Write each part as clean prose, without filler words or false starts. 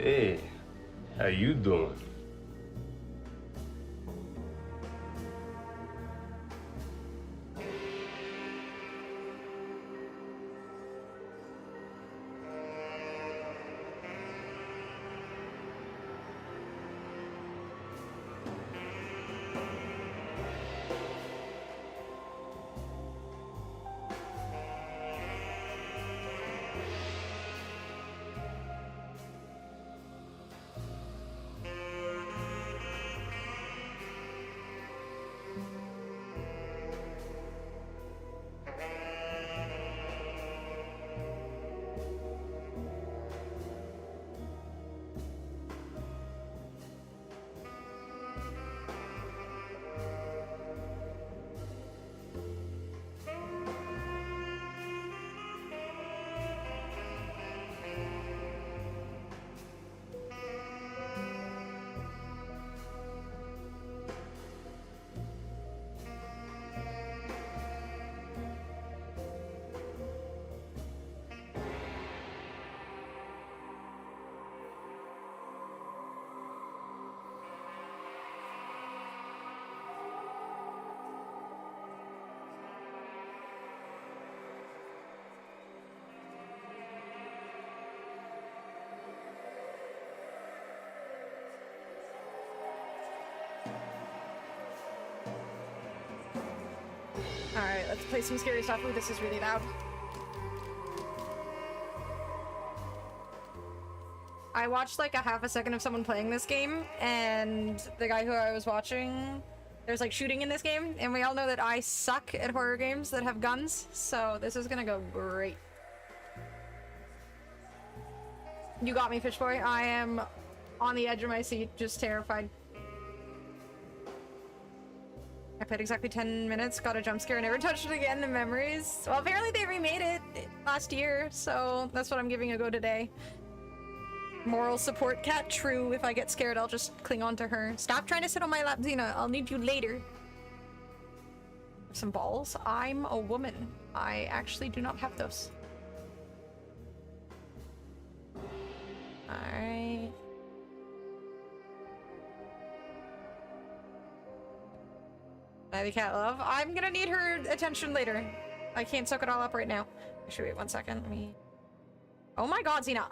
Hey, how you doing? Alright, let's play some scary stuff. Ooh, this is really loud. I watched like a half a second of someone playing this game, and the guy who I was watching, there's like shooting in this game, and we all know that I suck at horror games that have guns, so this is gonna go great. You got me, Fish Boy. I am on the edge of my seat, just terrified. I played exactly 10 minutes, got a jump scare, never touched it again. The memories. Well, apparently they remade it last year, so that's what I'm giving a go today. Moral support cat, true. If I get scared, I'll just cling on to her. Stop trying to sit on my lap, Xena. I'll need you later. Some balls. I'm a woman. I actually do not have those. Alright. Ivy Cat Love. I'm gonna need her attention later. I can't soak it all up right now. Actually, wait 1 second. Let me... Oh my god, Xena.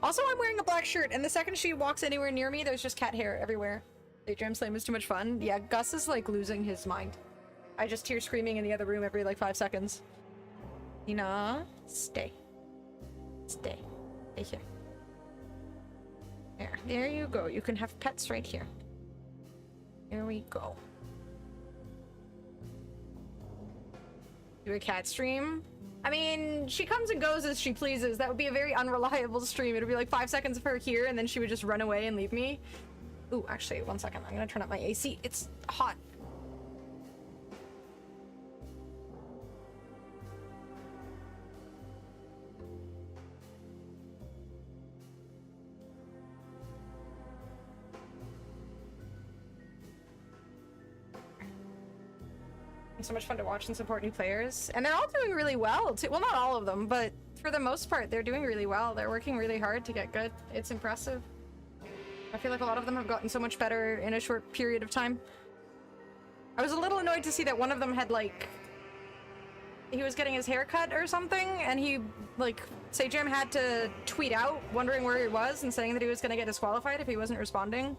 Also, I'm wearing a black shirt, and the second she walks anywhere near me, there's just cat hair everywhere. Daydream Slam is too much fun. Yeah, Gus is like losing his mind. I just hear screaming in the other room every like 5 seconds. Xena, stay. Stay. Stay here. There you go. You can have pets right here. Here we go. Do a cat stream? I mean, she comes and goes as she pleases. That would be a very unreliable stream. It would be like 5 seconds of her here, and then she would just run away and leave me. Ooh, actually, 1 second. I'm gonna turn up my AC. It's hot. So much fun to watch and support new players, and they're all doing really well too. Well, not all of them, but for the most part they're doing really well. They're working really hard to get good. It's impressive. I feel like a lot of them have gotten so much better in a short period of time. I was a little annoyed to see that one of them had like, he was getting his hair cut or something, and he like, Sajam had to tweet out wondering where he was and saying that he was going to get disqualified if he wasn't responding.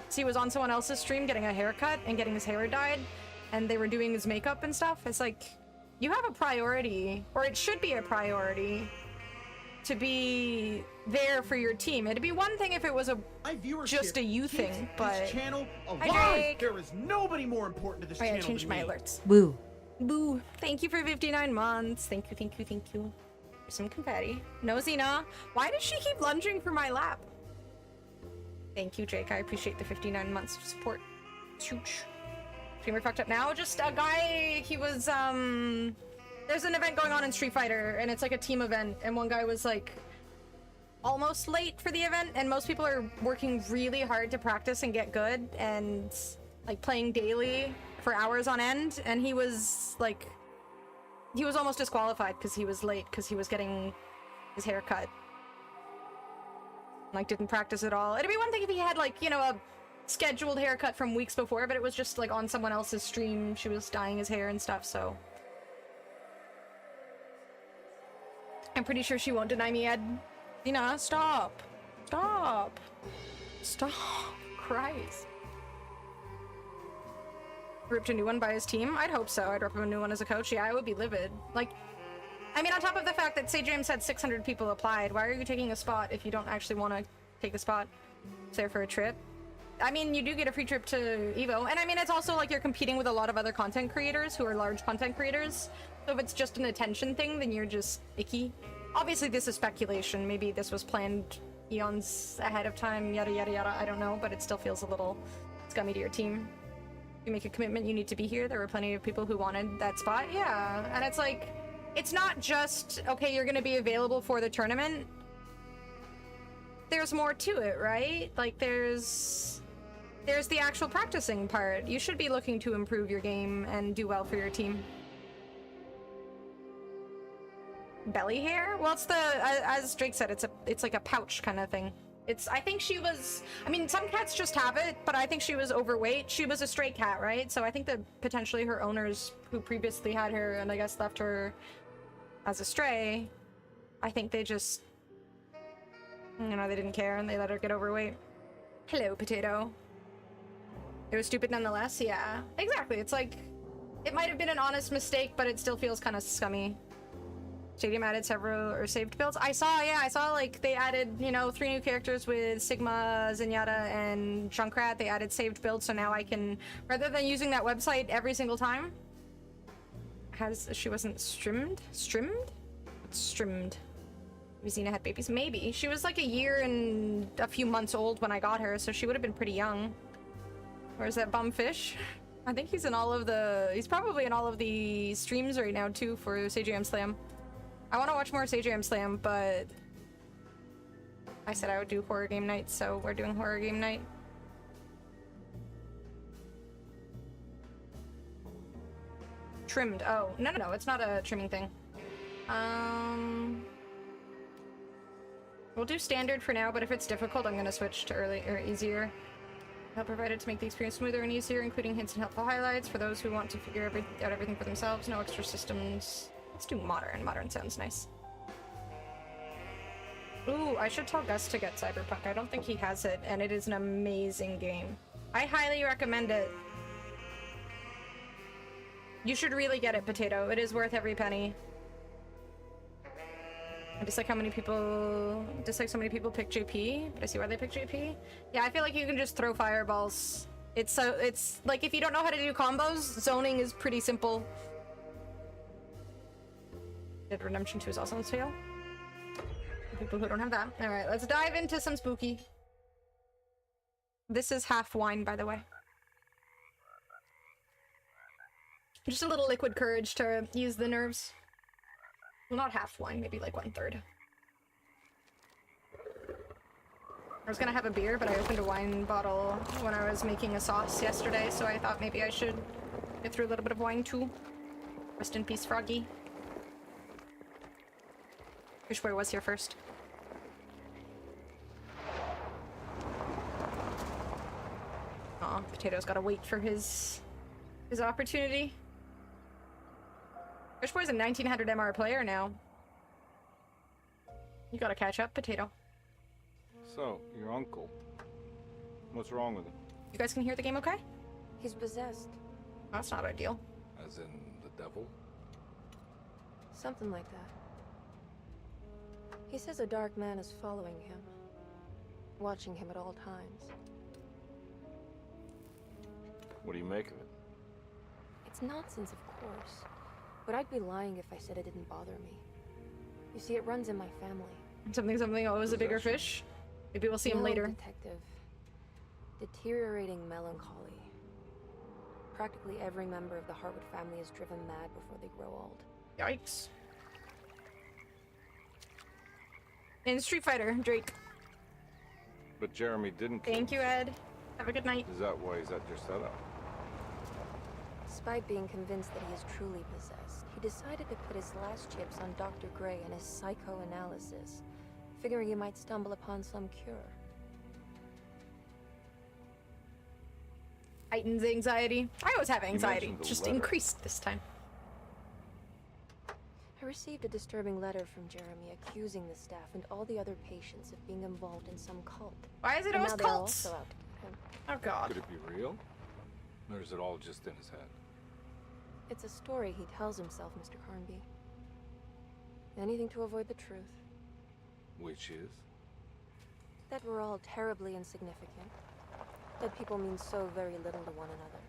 So he was on someone else's stream getting a haircut and getting his hair dyed, and they were doing his makeup and stuff. It's like, you have a priority, or it should be a priority, to be there for your team. It'd be one thing if it was just a you thing, but... This channel alive. Hi, Drake. There is nobody more important to this channel I changed than my me. alerts. Woo. Boo. Thank you for 59 months. Thank you, thank you, thank you. Here's some confetti. No, Xena. Why does she keep lunging for my lap? Thank you, Jake. I appreciate the 59 months of support. It's huge. Streamer fucked up now. Just a guy, he was, there's an event going on in Street Fighter, and it's like a team event, and one guy was like almost late for the event, and most people are working really hard to practice and get good, and like playing daily for hours on end, and he was like, he was almost disqualified because he was late because he was getting his hair cut. Like, didn't practice at all. It'd be one thing if he had, like, you know, a scheduled haircut from weeks before, but it was just, like, on someone else's stream. She was dyeing his hair and stuff, so... I'm pretty sure she won't deny me, Ed. Dina, stop. Stop. Stop. Christ. Ripped a new one by his team? I'd hope so. I'd rip a new one as a coach. Yeah, I would be livid. Like, I mean, on top of the fact that James had 600 people applied, why are you taking a spot if you don't actually want to take the spot? It's there for a trip. I mean, you do get a free trip to Evo. And I mean, it's also like you're competing with a lot of other content creators who are large content creators. So if it's just an attention thing, then you're just icky. Obviously, this is speculation. Maybe this was planned eons ahead of time, yada, yada, yada. I don't know, but it still feels a little scummy to your team. You make a commitment, you need to be here. There were plenty of people who wanted that spot. Yeah, and it's like, it's not just, okay, you're gonna be available for the tournament. There's more to it, right? Like, there's the actual practicing part. You should be looking to improve your game and do well for your team. Belly hair? Well, it's the, as Drake said, it's like a pouch kind of thing. I think she was, I mean, some cats just have it, but I think she was overweight. She was a stray cat, right? So I think that potentially her owners who previously had her and I guess left her as a stray, I think they just, you know, they didn't care and they let her get overweight. Hello, Potato. It was stupid nonetheless, yeah. Exactly, it's like, it might have been an honest mistake, but it still feels kind of scummy. Stadium added several or saved builds. I saw like they added, you know, 3 new characters with Sigma, Zenyatta, and Junkrat. They added saved builds, so now I can, rather than using that website every single time. She wasn't streamed? Streamed. Maybe Xena had babies? Maybe. She was like a year and a few months old when I got her, so she would have been pretty young. Where's that bum fish? I think he's probably in all of the streams right now too for SageM Slam. I want to watch more SageM Slam, but I said I would do horror game night, so we're doing horror game night. Trimmed. Oh, no, it's not a trimming thing. We'll do standard for now, but if it's difficult, I'm gonna switch to early or easier. Help provided to make the experience smoother and easier, including hints and helpful highlights for those who want to figure out everything for themselves. No extra systems. Let's do modern. Modern sounds nice. Ooh, I should tell Gus to get Cyberpunk. I don't think he has it, and it is an amazing game. I highly recommend it. You should really get it, Potato. It is worth every penny. I dislike so many people pick JP, but I see why they pick JP. Yeah, I feel like you can just throw fireballs. It's like if you don't know how to do combos, zoning is pretty simple. Did Redemption 2 is also on sale? People who don't have that. Alright, let's dive into some spooky. This is half wine, by the way. Just a little liquid courage to use the nerves. Well, not half wine, maybe like 1/3. I was gonna have a beer, but I opened a wine bottle when I was making a sauce yesterday, so I thought maybe I should get through a little bit of wine too. Rest in peace, Froggy. Fish Boy was here first. Aw, Potato's gotta wait for his opportunity. Fish Boy's a 1900 MR player now. You gotta catch up, Potato. So, your uncle. What's wrong with him? You guys can hear the game okay? He's possessed. That's not ideal. As in the devil? Something like that. He says a dark man is following him, watching him at all times. What do you make of it? It's nonsense, of course. But I'd be lying if I said it didn't bother me. You see, it runs in my family. Something, always a bigger fish. Maybe we'll see him later. Detective. Deteriorating melancholy. Practically every member of the Harwood family is driven mad before they grow old. Yikes. In Street Fighter, Drake. But Jeremy didn't kill Thank you, Ed. Have a good night. Is that why he's at your setup? Despite being convinced that he is truly possessed, he decided to put his last chips on Dr. Gray and his psychoanalysis, figuring you might stumble upon some cure. Heightens anxiety. I always have anxiety, mentioned the just letter. increased this time. I received a disturbing letter from Jeremy accusing the staff and all the other patients of being involved in some cult. Why is it And always now they're cults? also out to get him. Oh god. Could it be real? Or is it all just in his head? It's a story he tells himself, Mr. Carnby. Anything to avoid the truth. Which is? That we're all terribly insignificant. That people mean so very little to one another.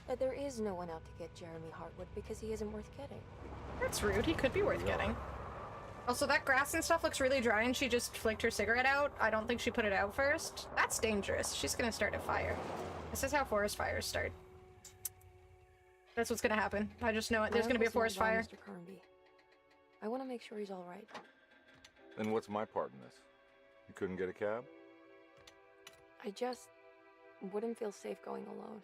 That there is no one out to get Jeremy Hartwood because he isn't worth getting. That's rude. He could be worth getting. Also, that grass and stuff looks really dry and she just flicked her cigarette out. I don't think she put it out first. That's dangerous. She's gonna start a fire. This is how forest fires start. That's what's gonna happen. I just know it. There's gonna be a forest fire. Mr. Carnby. I want to make sure he's all right. Then what's my part in this? You couldn't get a cab? I just wouldn't feel safe going alone.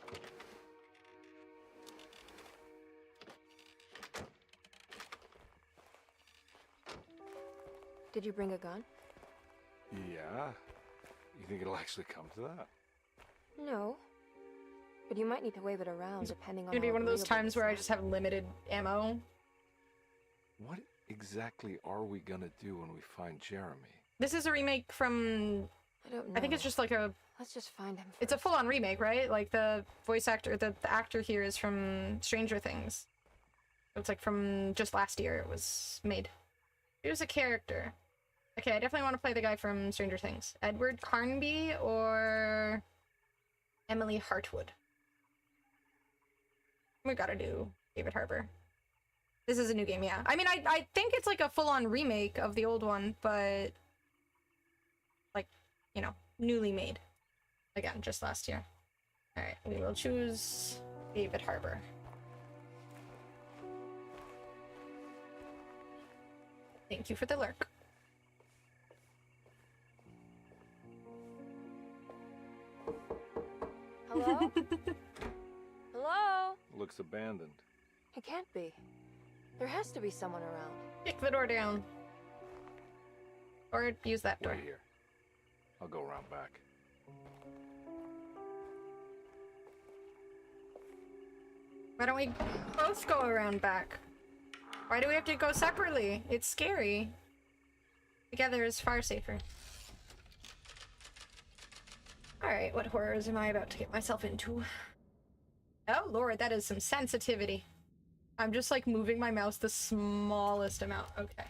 Did you bring a gun? Yeah. You think it'll actually come to that? No. But you might need to wave it around depending on It's gonna be how one of those agreeable times this where I is. just have limited ammo. What exactly are we gonna do when we find Jeremy? This is a remake from... I don't know. I think it's just like a... Let's just find him It's a first. full-on remake, right? Like the voice actor, the actor here is from Stranger Things. It's like from just last year it was made. He was a character. Okay, I definitely want to play the guy from Stranger Things. Edward Carnby or Emily Hartwood. We gotta do David Harbour. This is a new game, yeah. I mean, I think it's like a full-on remake of the old one, but like, you know, newly made. Again, just last year. Alright, we will choose David Harbour. Thank you for the lurk. Hello? Hello? Looks abandoned. It can't be. There has to be someone around. Kick the door down. Or use that door. Wait here. I'll go around back. Why don't we both go around back? Why do we have to go separately? It's scary. Together is far safer. Alright, what horrors am I about to get myself into? Oh lord, that is some sensitivity. I'm just like moving my mouse the smallest amount. Okay.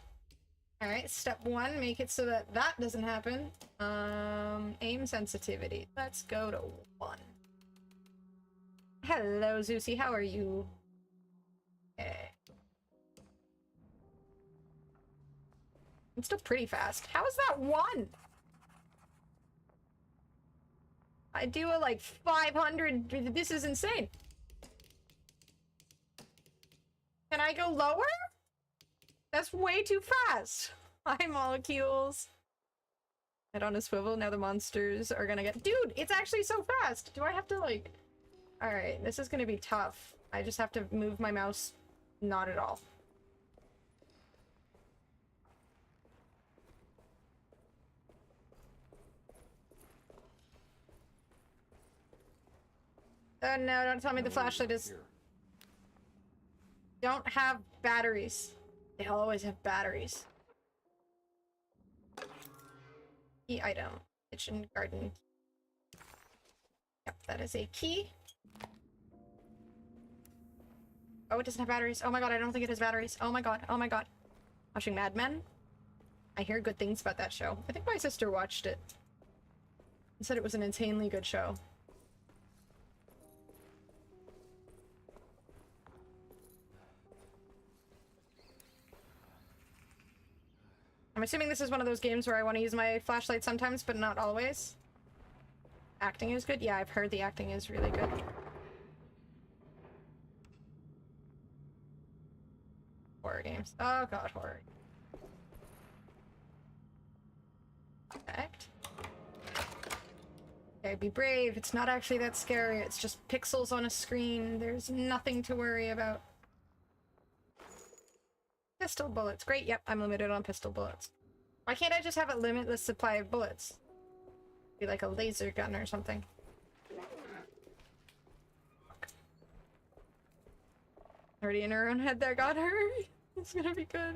Alright, step one, make it so that that doesn't happen. Aim sensitivity. Let's go to 1. Hello, Zeusy, how are you? Okay. I'm still pretty fast. How is that 1? I do a like 500. This is insane. Can I go lower? That's way too fast. Hi, molecules. Head on a swivel. Now the monsters are gonna get... Dude, it's actually so fast. Do I have to like... Alright, this is gonna be tough. I just have to move my mouse not at all. Oh no, don't tell me the flashlight is... Here. Don't have batteries. They always have batteries. Key item. Kitchen garden. Yep, that is a key. Oh, it doesn't have batteries. Oh my god, I don't think it has batteries. Oh my god, oh my god. Watching Mad Men? I hear good things about that show. I think my sister watched it and said it was an insanely good show. I'm assuming this is one of those games where I want to use my flashlight sometimes, but not always. Acting is good? Yeah, I've heard the acting is really good. Horror games. Oh god, horror. Perfect. Okay, be brave. It's not actually that scary. It's just pixels on a screen. There's nothing to worry about. Pistol bullets. Great. Yep, I'm limited on pistol bullets. Why can't I just have a limitless supply of bullets? Be like a laser gun or something. Already in her own head that got her. It's gonna be good.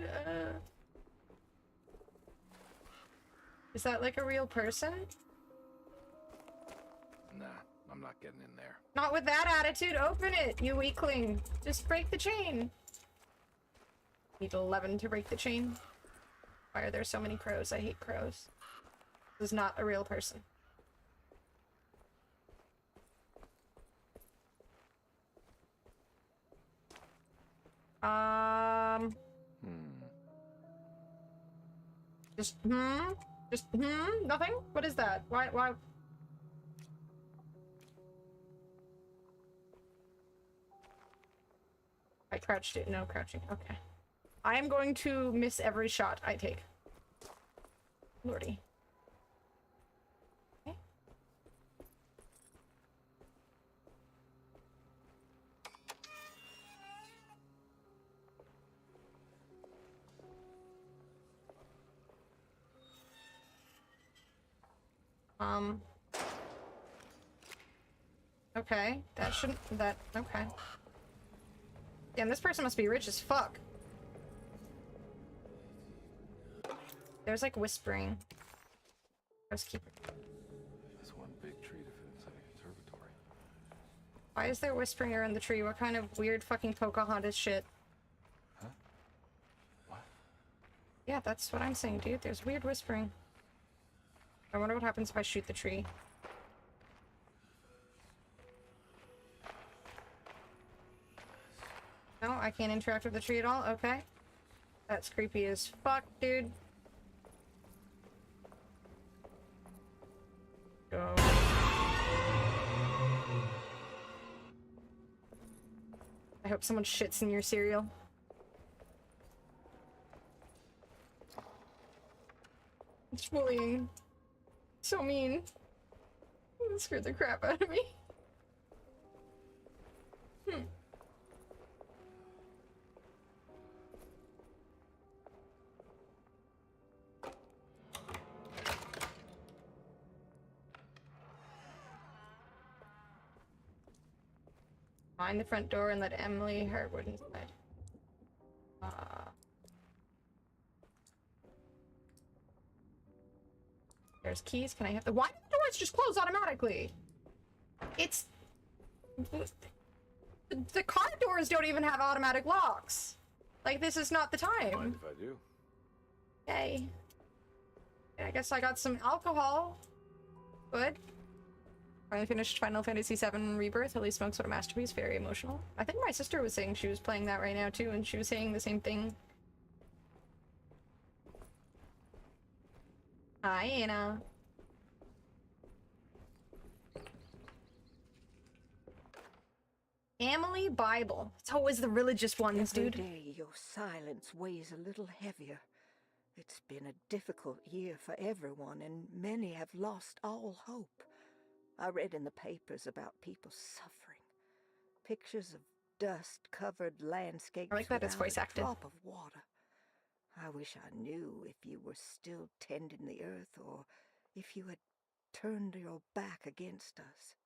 Is that like a real person? Nah, I'm not getting in there. Not with that attitude. Open it, you weakling. Just break the chain. Need 11 to break the chain. Why are there so many crows? I hate crows. This is not a real person. Just nothing? What is that? Why? I crouched it. No crouching. Okay. I am going to miss every shot I take. Lordy. Okay. Okay. That shouldn't... That... Okay. Damn, this person must be rich as fuck. There's like whispering. Let's keep it. That's one big tree to fit inside a conservatory. Why is there whispering around the tree? What kind of weird fucking Pocahontas shit? Huh? What? Yeah, that's what I'm saying, dude. There's weird whispering. I wonder what happens if I shoot the tree. No, I can't interact with the tree at all? Okay. That's creepy as fuck, dude. Go. I hope someone shits in your cereal. It's bullying. So mean. It scared the crap out of me. Find the front door and let Emily Hartwood inside. There's keys. Can I have the... Why do the doors just close automatically? It's... The car doors don't even have automatic locks. Like, this is not the time. Mind if I do? Yay. I guess I got some alcohol. Good. I finished Final Fantasy VII Rebirth. Holy smokes, what a masterpiece. Very emotional. I think my sister was saying she was playing that right now too, and she was saying the same thing. Hi, Anna. Emily Bible. It's always the religious ones, dude. Every day your silence weighs a little heavier. It's been a difficult year for everyone, and many have lost all hope. I read in the papers about people suffering. Pictures of dust-covered landscapes I like that it's without voice a acted. drop of water. I wish I knew if you were still tending the earth, or if you had turned your back against us.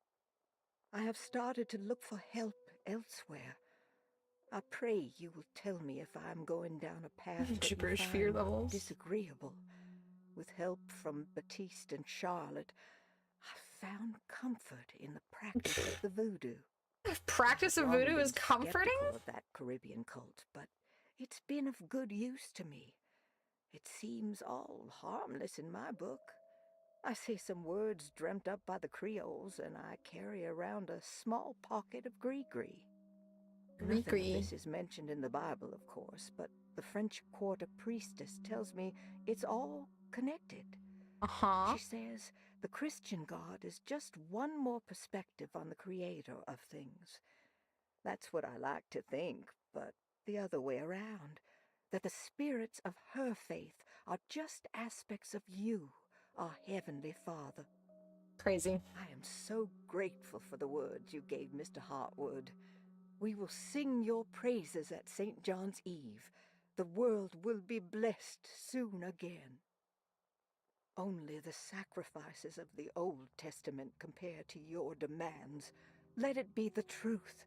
I have started to look for help elsewhere. I pray you will tell me if I am going down a path that you Gibberish fear find levels. disagreeable. With help from Baptiste and Charlotte, I found comfort in the practice of the voodoo. Practice of I've long voodoo is been comforting? skeptical of that Caribbean cult, but it's been of good use to me. It seems all harmless in my book. I say some words dreamt up by the Creoles, and I carry around a small pocket of gris-gris. Nothing of this is mentioned in the Bible, of course, but the French Quarter priestess tells me it's all connected. She says the Christian God is just one more perspective on the creator of things. That's what I like to think, but the other way around, that the spirits of her faith are just aspects of you, our Heavenly Father. Crazy. I am so grateful for the words you gave Mr. Hartwood. We will sing your praises at St. John's Eve. The world will be blessed soon again. Only the sacrifices of the Old Testament compare to your demands. Let it be the truth.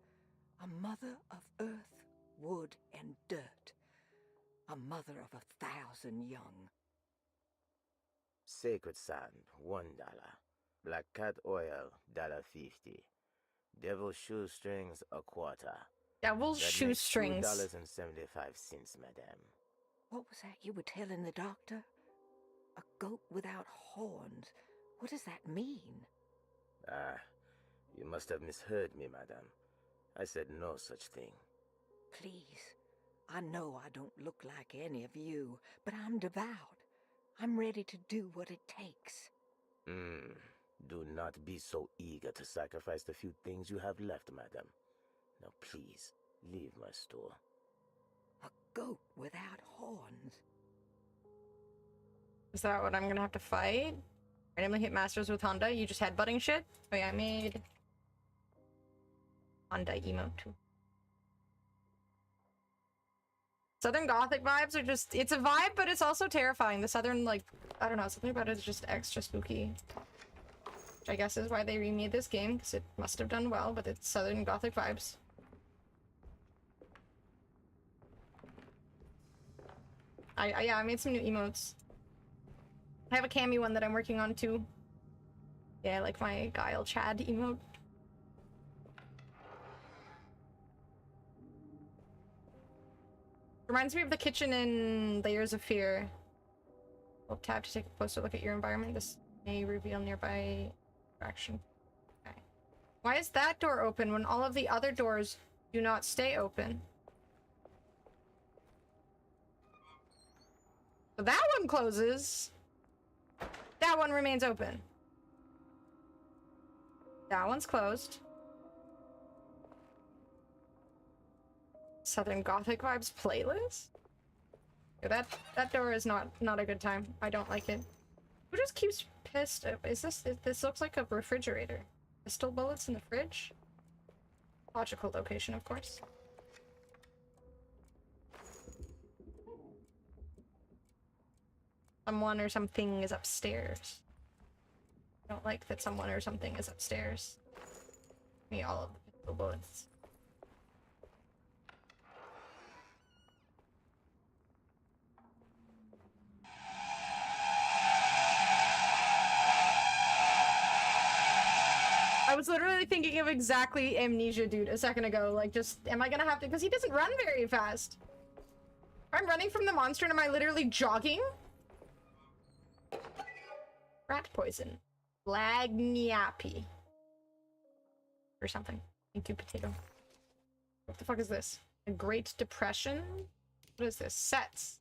A mother of earth, wood, and dirt. A mother of 1,000 young. Sacred sand, $1. Black cat oil, $1.50. Devil shoestrings, a quarter. Devil's That makes shoestrings. $2.75, madame. What was that you were telling the doctor? A goat without horns. What does that mean? Ah, you must have misheard me, madame. I said no such thing. Please, I know I don't look like any of you, but I'm devout. I'm ready to do what it takes. Do not be so eager to sacrifice the few things you have left, madam. Now please, leave my store. A goat without horns. Is that what I'm gonna have to fight? Randomly hit masters with Honda? You just headbutting shit? Oh yeah, I made Honda emote too. Southern Gothic vibes are just, it's a vibe, but it's also terrifying. The Southern, like, I don't know, something about it is just extra spooky. Which I guess is why they remade this game, because it must have done well, but it's Southern Gothic vibes. Yeah, I made some new emotes. I have a cami one that I'm working on too. Yeah, I like my Guile Chad emote. Reminds me of the kitchen in Layers of Fear. Hold tab to take a closer look at your environment. This may reveal nearby action. Okay. Why is that door open when all of the other doors do not stay open? So that one closes. That one remains open. That one's closed. Southern Gothic vibes playlist? Yeah, that door is not a good time. I don't like it. Who just keeps pissed? This looks like a refrigerator. Pistol bullets in the fridge? Logical location, of course. Someone or something is upstairs. I don't like that someone or something is upstairs. Give me all of the pistol bullets. I was literally thinking of exactly Amnesia Dude a second ago. Like, just, am I gonna have to? Because he doesn't run very fast. I'm running from the monster and am I literally jogging? Rat poison. Lagniapi. Or something. Thank you, potato. What the fuck is this? A Great Depression? What is this? Sets.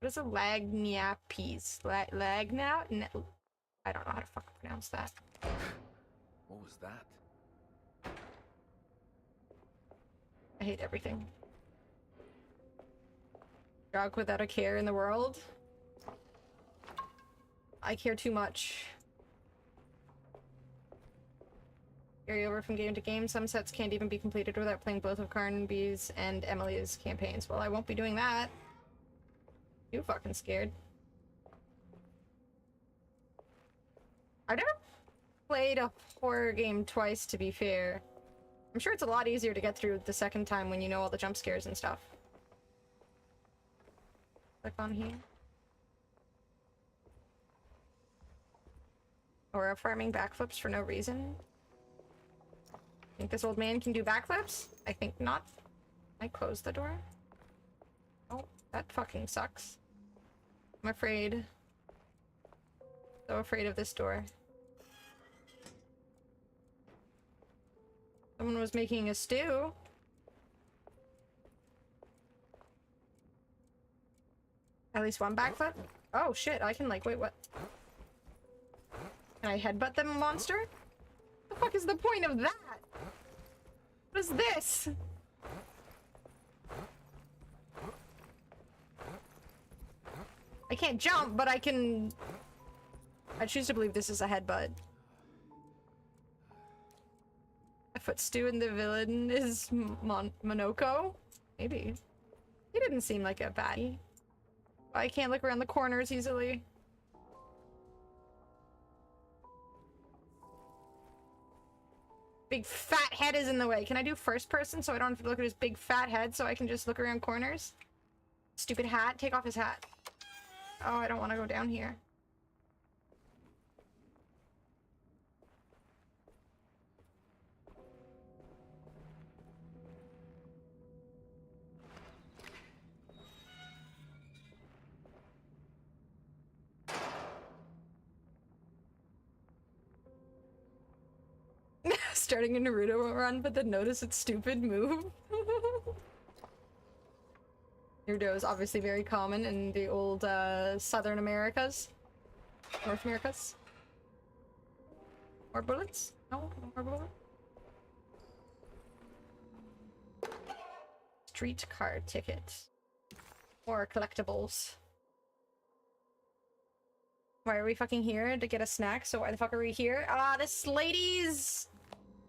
What is a Lagniapes? Lagna? I don't know how to fucking pronounce that. What was that? I hate everything. Jog without a care in the world. I care too much. Carry over from game to game. Some sets can't even be completed without playing both of Carnaby's and Emily's campaigns. Well, I won't be doing that. You fucking scared. I've never played a horror game twice, to be fair. I'm sure it's a lot easier to get through the second time when you know all the jump scares and stuff. Click on here. Or farming backflips for no reason. Think this old man can do backflips? I think not. I close the door. Oh, that fucking sucks. I'm afraid. So afraid of this door. Someone was making a stew. At least one backflip? Oh shit, I can like, wait, what? Can I headbutt the monster? What the fuck is the point of that? What is this? I can't jump, but I can... I choose to believe this is a headbutt. A footstool and the villain is Monoko? Maybe. He didn't seem like a baddie. I can't look around the corners easily. Big fat head is in the way. Can I do first person so I don't have to look at his big fat head so I can just look around corners? Stupid hat. Take off his hat. Oh, I don't want to go down here. Starting a Naruto run, but then notice it's stupid move. Naruto is obviously very common in the old Southern Americas. North Americas. More bullets? No, no more bullets. Street card ticket. More collectibles. Why are we fucking here? To get a snack, so why the fuck are we here? This lady's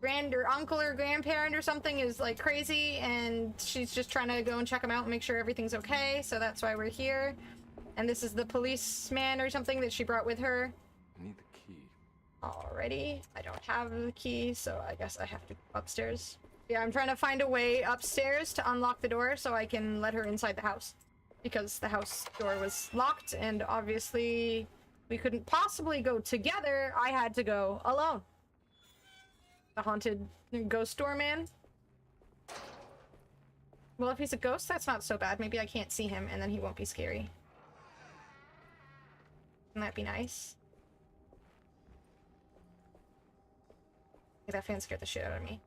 grand or uncle or grandparent or something is like crazy and she's just trying to go and check him out and make sure everything's okay, so that's why we're here. And this is the policeman or something that she brought with her. I need the key. Alrighty, I don't have the key, so I guess I have to go upstairs. Yeah, I'm trying to find a way upstairs to unlock the door so I can let her inside the house. Because the house door was locked and obviously we couldn't possibly go together. I had to go alone. The haunted ghost door man. Well, if he's a ghost, that's not so bad. Maybe I can't see him and then he won't be scary. Wouldn't that be nice? That fan scared the shit out of me.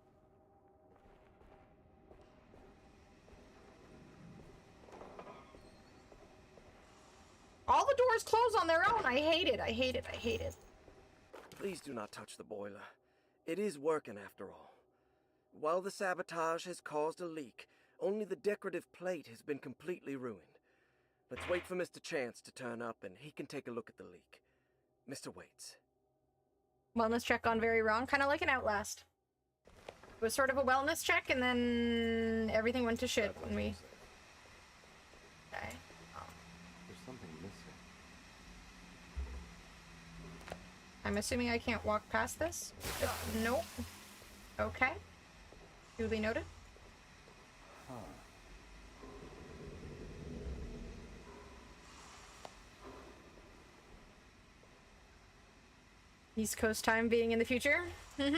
All the doors close on their own. I hate it. I hate it. I hate it. Please do not touch the boiler. It is working after all. While the sabotage has caused a leak, only the decorative plate has been completely ruined. Let's wait for Mr. Chance to turn up and he can take a look at the leak. Mr. Waits. Wellness check gone very wrong. Kind of like an Outlast. It was sort of a wellness check and then everything went to shit when we... Okay. There's something missing. I'm assuming I can't walk past this? Nope. Okay. Duly noted. Huh. East Coast time being in the future. Mm-hmm.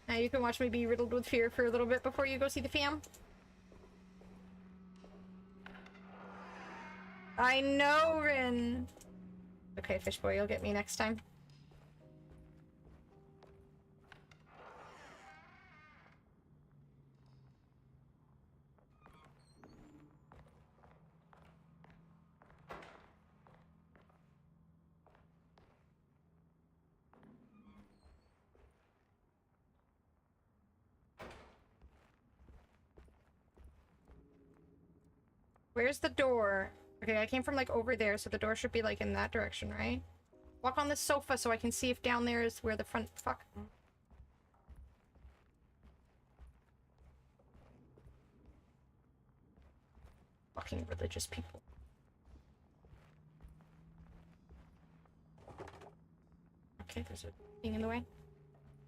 Now you can watch me be riddled with fear for a little bit before you go see the fam. I know, Rin. Okay, fish boy, you'll get me next time. Where's the door? Okay, I came from like over there, so the door should be like in that direction, right? Walk on this sofa so I can see if down there is where the front... Fuck. Fucking religious people. Okay, there's a thing in the way.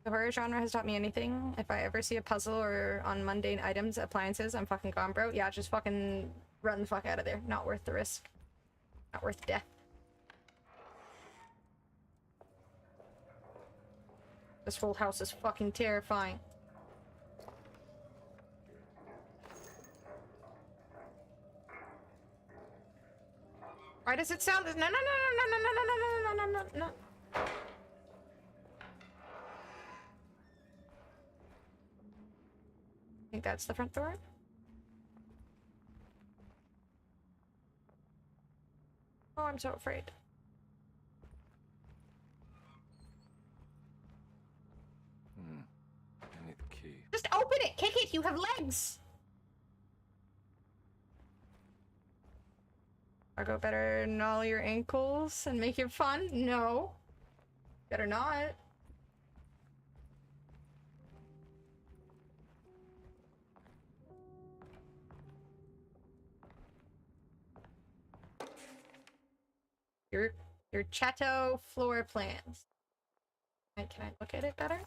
The horror genre has taught me anything. If I ever see a puzzle or on mundane items, appliances, I'm fucking gone, bro. Yeah, just fucking run the fuck out of there. Not worth the risk. Not worth death. This whole house is fucking terrifying. Why does it sound? No, no, no, no, no, no, no, no, no, no, no, no, no. I think that's the front door. Oh, I'm so afraid. I need the key. Just open it! Kick it! You have legs! I go better gnaw your ankles and make it fun? No. Better not. Your Chateau floor plans. Can I look at it better?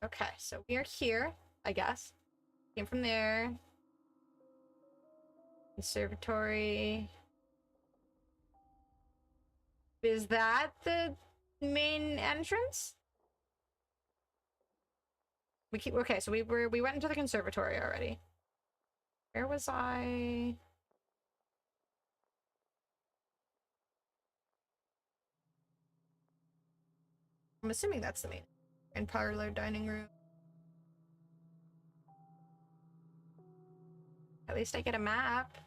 Okay, so we are here, I guess. Came from there. Conservatory. Is that the main entrance? Okay, so we went into the conservatory already. Where was I? I'm assuming that's the main. And parlor, dining room. At least I get a map.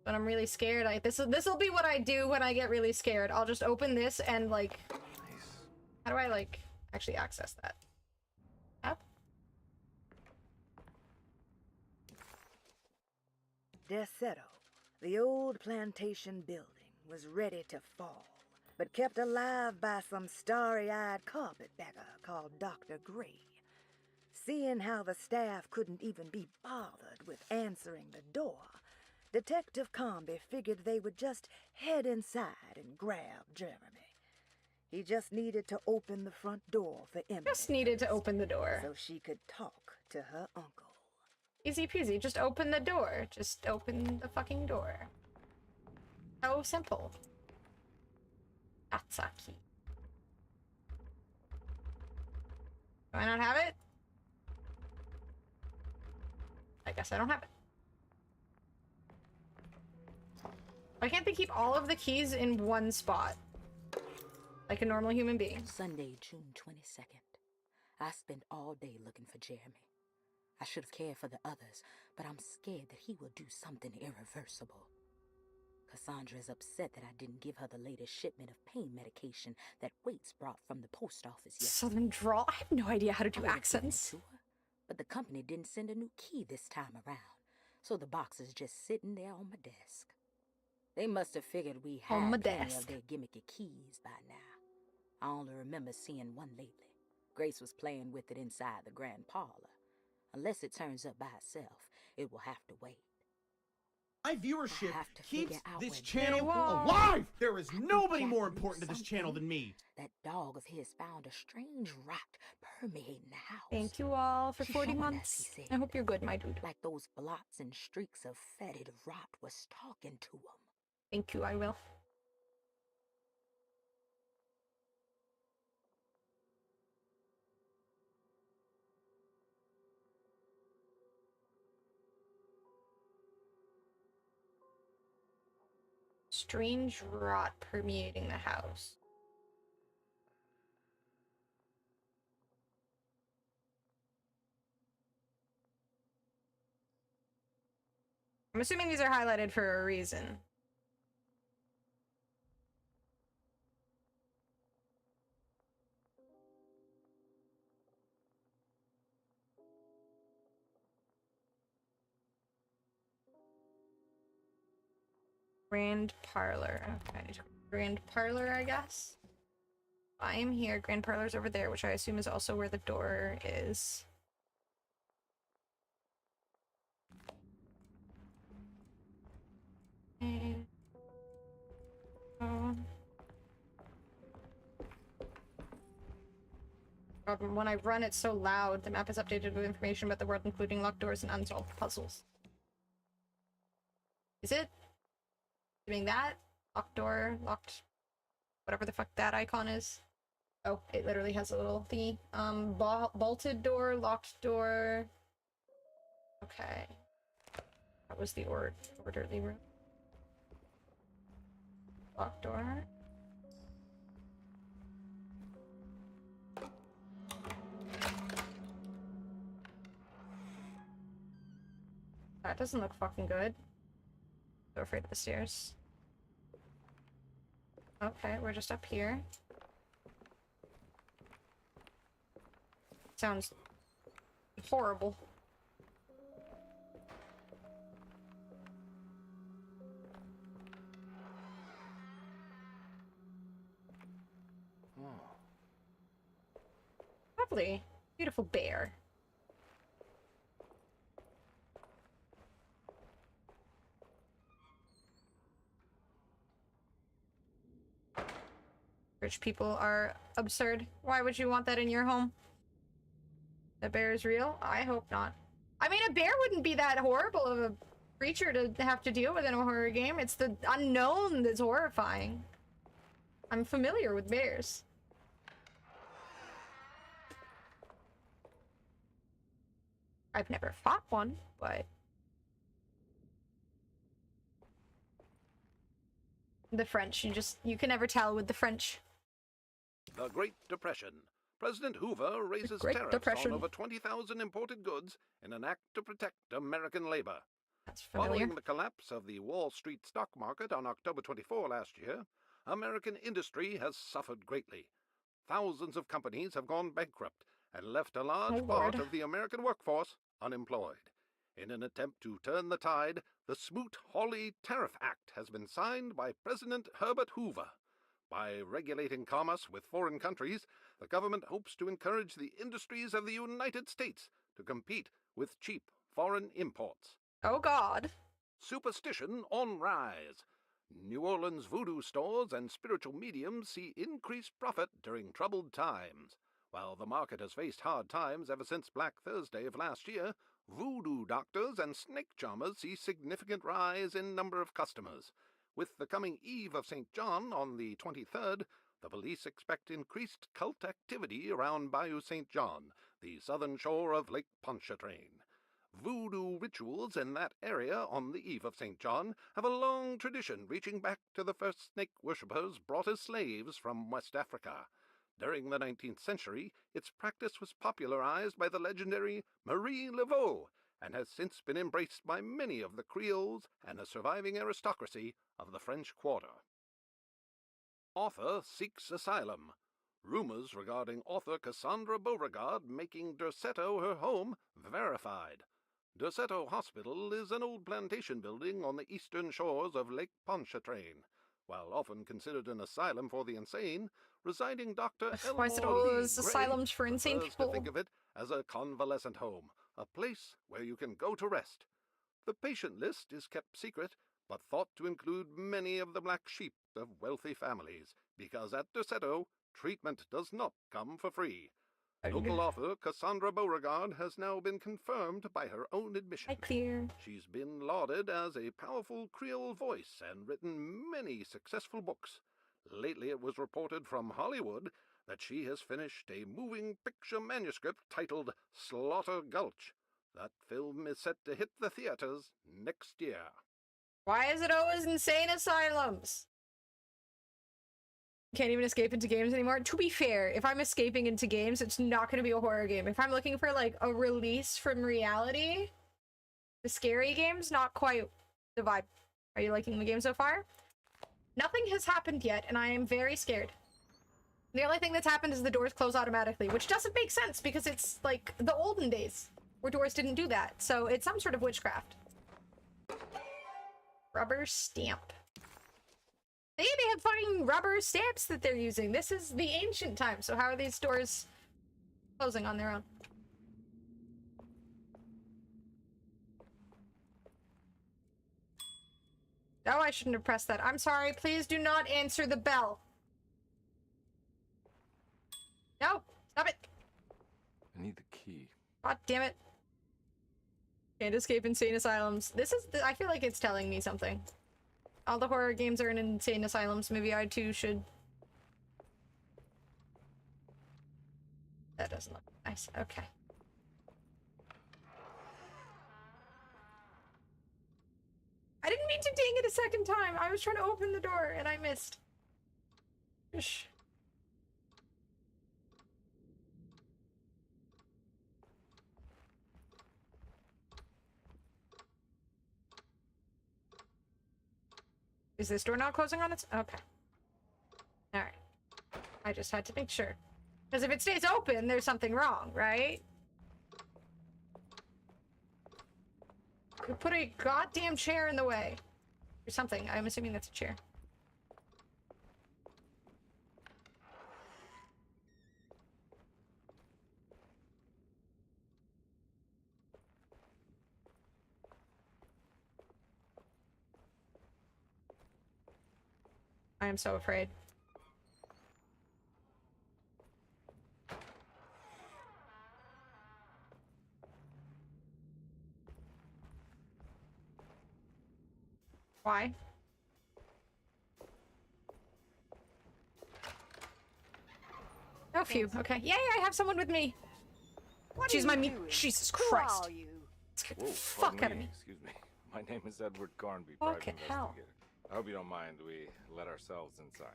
But I'm really scared. This'll be what I do when I get really scared. I'll just open this and like. Nice. How do I like actually access that? App? Desetto, the old plantation building, was ready to fall, but kept alive by some starry-eyed carpetbagger called Dr. Gray. Seeing how the staff couldn't even be bothered with answering the door, Detective Comby figured they would just head inside and grab Jeremy. He just needed to open the front door for Emily. Just needed to open the door. So she could talk to her uncle. Easy peasy, just open the door. Just open the fucking door. So simple. That's a key. Do I not have it? I guess I don't have it. Why can't they keep all of the keys in one spot? Like a normal human being. Sunday, June 22nd. I spent all day looking for Jeremy. I should have cared for the others, but I'm scared that he will do something irreversible. Cassandra is upset that I didn't give her the latest shipment of pain medication that Waits brought from the post office yesterday. Southern drawl? I have no idea how to do accents. To her, but the company didn't send a new key this time around, so the box is just sitting there on my desk. They must have figured we had plenty of their gimmicky keys by now. I only remember seeing one lately. Grace was playing with it inside the grand parlor. Unless it turns up by itself, it will have to wait. My viewership keeps this where channel alive! There is nobody more important to this channel than me. That dog of his found a strange rot permeating the house. Thank you all for 40 months. I hope you're good, my dude. Like those blots and streaks of fetid rot was talking to him. Thank you, I will. Strange rot permeating the house. I'm assuming these are highlighted for a reason. Grand Parlor. Okay, Grand Parlor, I guess. I am here. Grand Parlor's over there, which I assume is also where the door is. Okay. Oh. When I run, it's so loud. The map is updated with information about the world, including locked doors and unsolved puzzles. Is it? Doing that? Locked door, locked... whatever the fuck that icon is. Oh, it literally has a little thingy. Bolted door, locked door. Okay. That was the orderly room. Locked door. That doesn't look fucking good. So afraid of the stairs. Okay, we're just up here. Sounds horrible. Lovely. Beautiful bear. Rich people are absurd. Why would you want that in your home? The bear is real? I hope not. I mean, a bear wouldn't be that horrible of a creature to have to deal with in a horror game. It's the unknown that's horrifying. I'm familiar with bears. I've never fought one, but... The French, you can never tell with the French. The Great Depression. President Hoover raises tariffs on over 20,000 imported goods in an act to protect American labor. That's familiar. Following the collapse of the Wall Street stock market on October 24 last year, American industry has suffered greatly. Thousands of companies have gone bankrupt and left a large part of the American workforce unemployed. In an attempt to turn the tide, the Smoot-Hawley Tariff Act has been signed by President Herbert Hoover. By regulating commerce with foreign countries, the government hopes to encourage the industries of the United States to compete with cheap foreign imports. Oh, God. Superstition on rise. New Orleans voodoo stores and spiritual mediums see increased profit during troubled times. While the market has faced hard times ever since Black Thursday of last year, voodoo doctors and snake charmers see significant rise in number of customers. With the coming eve of St. John on the 23rd, the police expect increased cult activity around Bayou St. John, the southern shore of Lake Pontchartrain. Voodoo rituals in that area on the eve of St. John have a long tradition reaching back to the first snake worshippers brought as slaves from West Africa. During the 19th century, its practice was popularized by the legendary Marie Laveau and has since been embraced by many of the Creoles and the surviving aristocracy of the French Quarter. Author seeks asylum. Rumors regarding author Cassandra Beauregard making Derceto her home verified. Derceto Hospital is an old plantation building on the eastern shores of Lake Pontchartrain. While often considered an asylum for the insane, residing Dr. Why is it always asylums for insane people? To think of it as a convalescent home, a place where you can go to rest. The patient list is kept secret, but thought to include many of the black sheep of wealthy families, because at Derceto, treatment does not come for free. Local author Cassandra Beauregard has now been confirmed by her own admission. She's been lauded as a powerful Creole voice and written many successful books. Lately it was reported from Hollywood that she has finished a moving picture manuscript titled Slaughter Gulch. That film is set to hit the theaters next year. Why is it always insane asylums? Can't even escape into games anymore. To be fair, if I'm escaping into games, it's not going to be a horror game. If I'm looking for, like, a release from reality, the scary game's not quite the vibe. Are you liking the game so far? Nothing has happened yet, and I am very scared. The only thing that's happened is the doors close automatically, which doesn't make sense because it's, like, the olden days where doors didn't do that. So it's some sort of witchcraft. Rubber stamp. They have fucking rubber stamps that they're using. This is the ancient time, so how are these doors closing on their own? Oh, I shouldn't have pressed that. I'm sorry. Please do not answer the bell. No, stop it. I need the key. God damn it. Can't escape insane asylums. This is, I feel like it's telling me something. All the horror games are in insane asylums. Maybe I too should. That doesn't look nice. Okay. I didn't mean to ding it a second time. I was trying to open the door and I missed. Shh. Is this door not closing on its... Okay. Alright. I just had to make sure. Because if it stays open, there's something wrong, right? You put a goddamn chair in the way. Or something. I'm assuming that's a chair. I am so afraid. Why? Oh, phew. Okay. Yay, I have someone with me. She's my me. Jesus Christ. Scared the fuck out of me. Excuse me. My name is Edward Garnby, Fucking private hell. investigator. I hope you don't mind we let ourselves inside.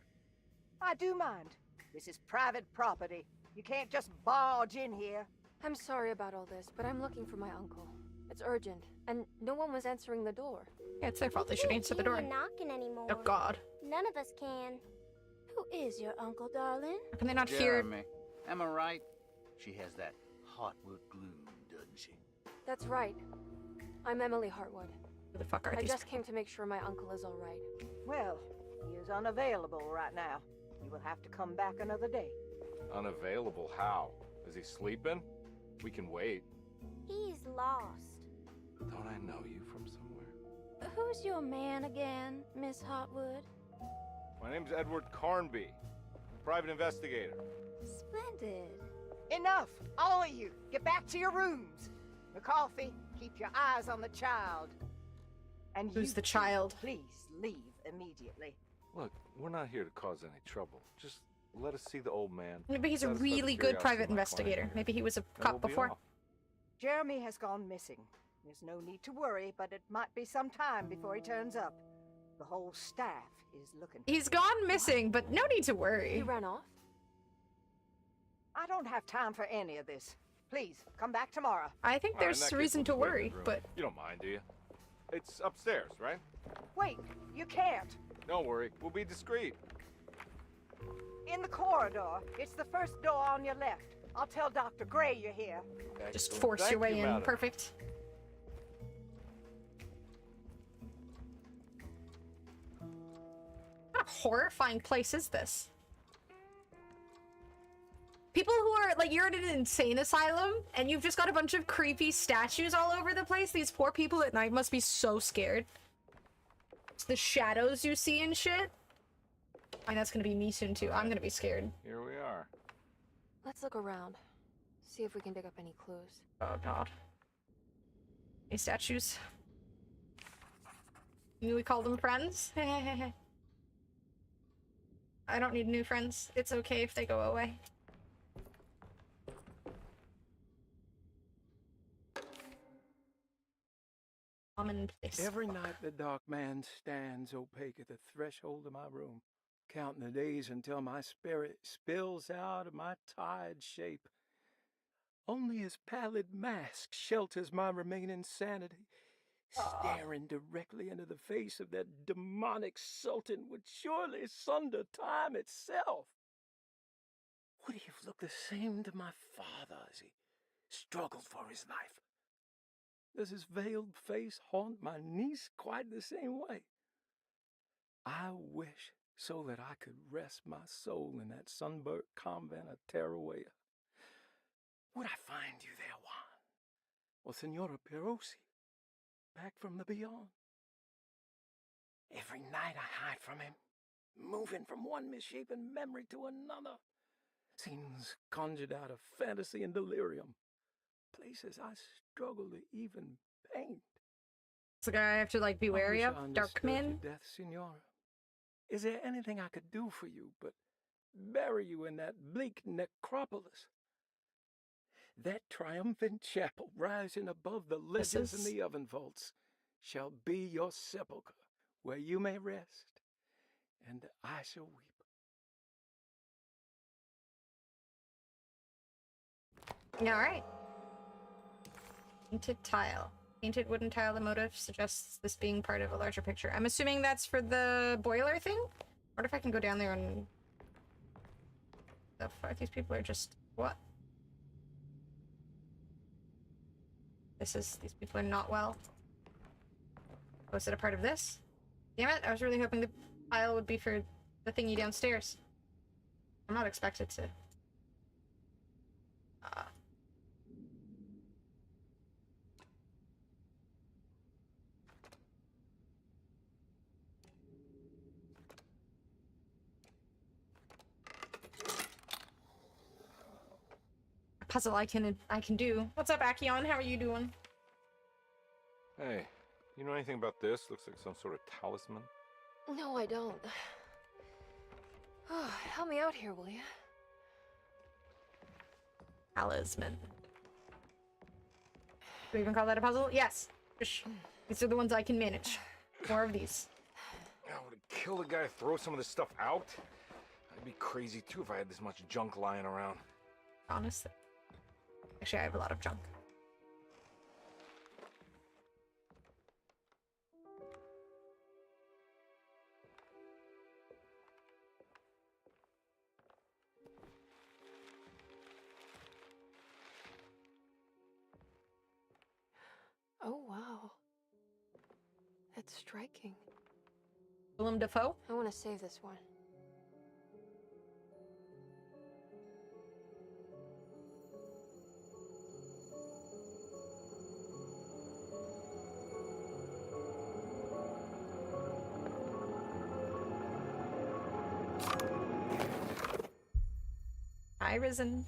I do mind. This is private property. You can't just barge in here. I'm sorry about all this, but I'm looking for my uncle. It's urgent, and no one was answering the door. Yeah, it's their fault. They should answer the door. Knocking anymore. Oh God. None of us can. Who is your uncle, darling? How can they not hear? Jeremy. Am I right? She has that Hartwood gloom, doesn't she? That's right. I'm Emily Hartwood. Who the fuck are I these? just came to make sure my uncle is all right. Well, he is unavailable right now. You will have to come back another day. Unavailable? How? Is he sleeping? We can wait. He's lost. Don't I know you from somewhere? Who's your man again, Miss Hartwood? My name's Edward Carnby. Private investigator. Splendid. Enough! All of you! Get back to your rooms! McCarthy, keep your eyes on the child. And Who's you the child? Please leave immediately. Look, we're not here to cause any trouble. Just let us see the old man. Maybe he's a Satisfy the really good curiosity private of my client investigator. here. Maybe he was a Then cop we'll be before. off. Jeremy has gone missing. There's no need to worry, but it might be some time before he turns up. The whole staff is looking. He's gone missing, but no need to worry. He ran off? I don't have time for any of this. Please, come back tomorrow. I think All right, in there's that case, reason we'll to just wait in worry, the room. but You don't mind, do you? It's upstairs, right? Wait, you can't. Don't worry. We'll be discreet. In the corridor. It's the first door on your left. I'll tell Dr. Gray you're here. just Excellent. force Thank your way you, in. madam. Perfect. What a horrifying place is this? People who are, like, you're in an insane asylum, and you've just got a bunch of creepy statues all over the place. These poor people at night must be so scared. It's the shadows you see and shit. I know that's gonna be me soon, too. I'm gonna be scared. Here we are. Let's look around. See if we can dig up any clues. Oh, God. These statues. We call them friends? I don't need new friends. It's okay if they go away. Common place. Every night the dark man stands opaque at the threshold of my room, counting the days until my spirit spills out of my tired shape. Only his pallid mask shelters my remaining sanity. Staring directly into the face of that demonic sultan would surely sunder time itself. Would he have looked the same to my father as he struggled for his life? Does his veiled face haunt my niece quite the same way? I wish so that I could rest my soul in that sunburnt convent of Teruel. Would I find you there, Juan? Or Senora Perosi, back from the beyond? Every night I hide from him, moving from one misshapen memory to another. Scenes conjured out of fantasy and delirium. Places I struggle to even paint. It's a guy I have to, like, be wary of. Dark man. Death, Senora. Is there anything I could do for you but bury you in that bleak necropolis? That triumphant chapel rising above the ledges and the oven vaults shall be your sepulchre, where you may rest, and I shall weep. Alright. Painted tile. Painted wooden tile. The motive suggests this being part of a larger picture. I'm assuming that's for the boiler thing? What if I can go down there and... The fuck? These people are just... What? These people are not well. Oh, is it a part of this? Damn it, I was really hoping the tile would be for the thingy downstairs. I'm not expected to. Puzzle I can do. What's up, Akion? How are you doing? Hey, You know anything about this? Looks like some sort of talisman. No, I don't. Oh, help me out here, will you? Talisman. Do we even call that a puzzle? Yes. These are the ones I can manage. More of these. I would have killed a guy to throw some of this stuff out. I'd be crazy too if I had this much junk lying around. Honestly. Actually, I have a lot of junk. Oh, wow. That's striking. Willem Dafoe? I want to save this one. Hi, Risen.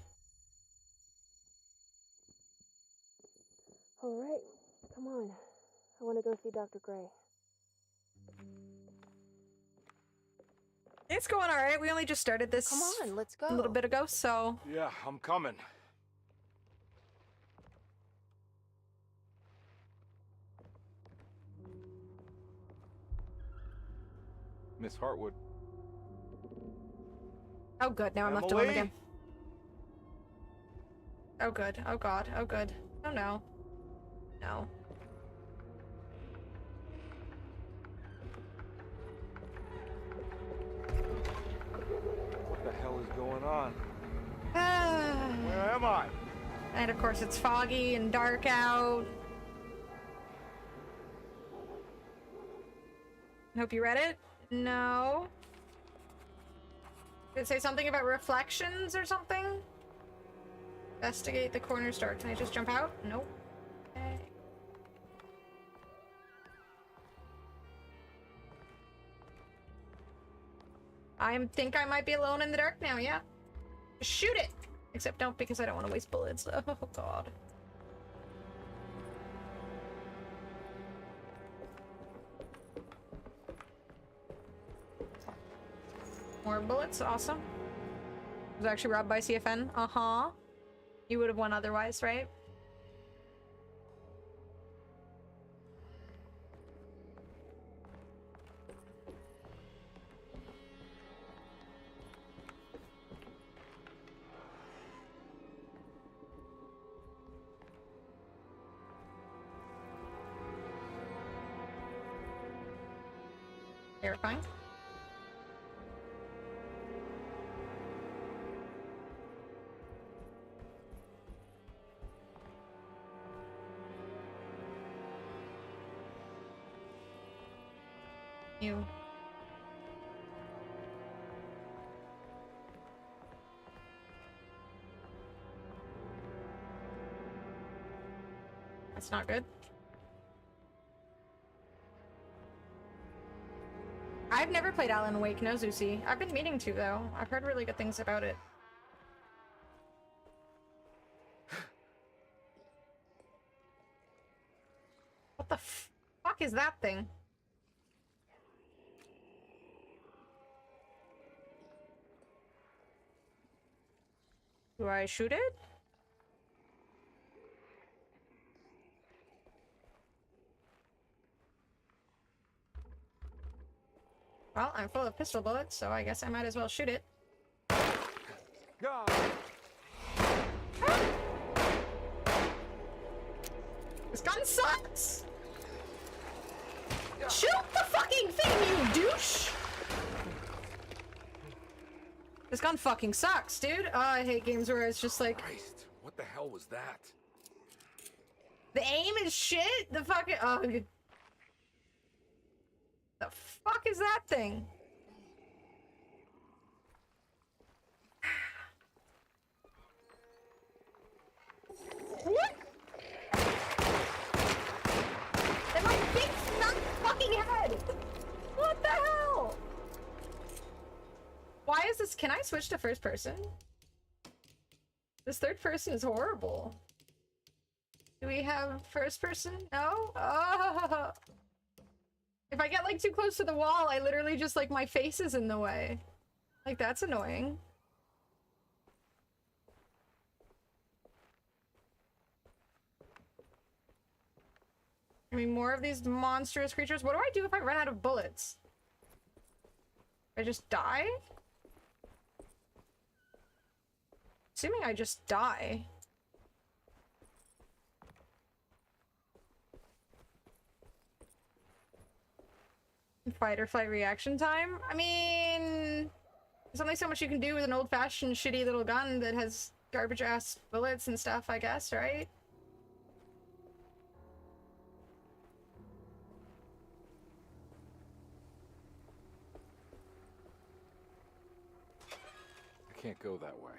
All right, come on. I want to go see Dr. Gray. It's going all right. We only just started this. Come on, let's go. A little bit ago, so. Yeah, I'm coming. Miss Hartwood. Oh, good. Now I'm left alone again. Oh, good. Oh, God. Oh, good. Oh, no. No. What the hell is going on? Where am I? And of course it's foggy and dark out. Hope you read it? No. Did it say something about reflections or something? Investigate the corner store. Can I just jump out? Nope. Okay. I think I might be alone in the dark now, yeah. Shoot it! Except don't, because I don't want to waste bullets. Oh, God. More bullets, awesome. Was actually robbed by CFN. Uh-huh. You would have won otherwise, right? Terrifying. You. That's not good. I've never played Alan Wake, no Zeusy. I've been meaning to, though. I've heard really good things about it. What the fuck is that thing? Do I shoot it? Well, I'm full of pistol bullets, so I guess I might as well shoot it. God. This gun sucks! Shoot the fucking thing, you douche! This gun fucking sucks, dude. Oh, I hate games where it's just like... Christ, what the hell was that? The aim is shit? The fucking... Oh, the fuck is that thing? What? In my big fat fucking head! What the hell? Why is this? Can I switch to first person? This third person is horrible. Do we have first person? No? Oh. If I get like too close to the wall, I literally just like my face is in the way. Like that's annoying. I mean, more of these monstrous creatures. What do I do if I run out of bullets? I just die? Assuming I just die. Fight or flight reaction time? I mean, there's only so much you can do with an old-fashioned shitty little gun that has garbage-ass bullets and stuff, I guess, right? I can't go that way.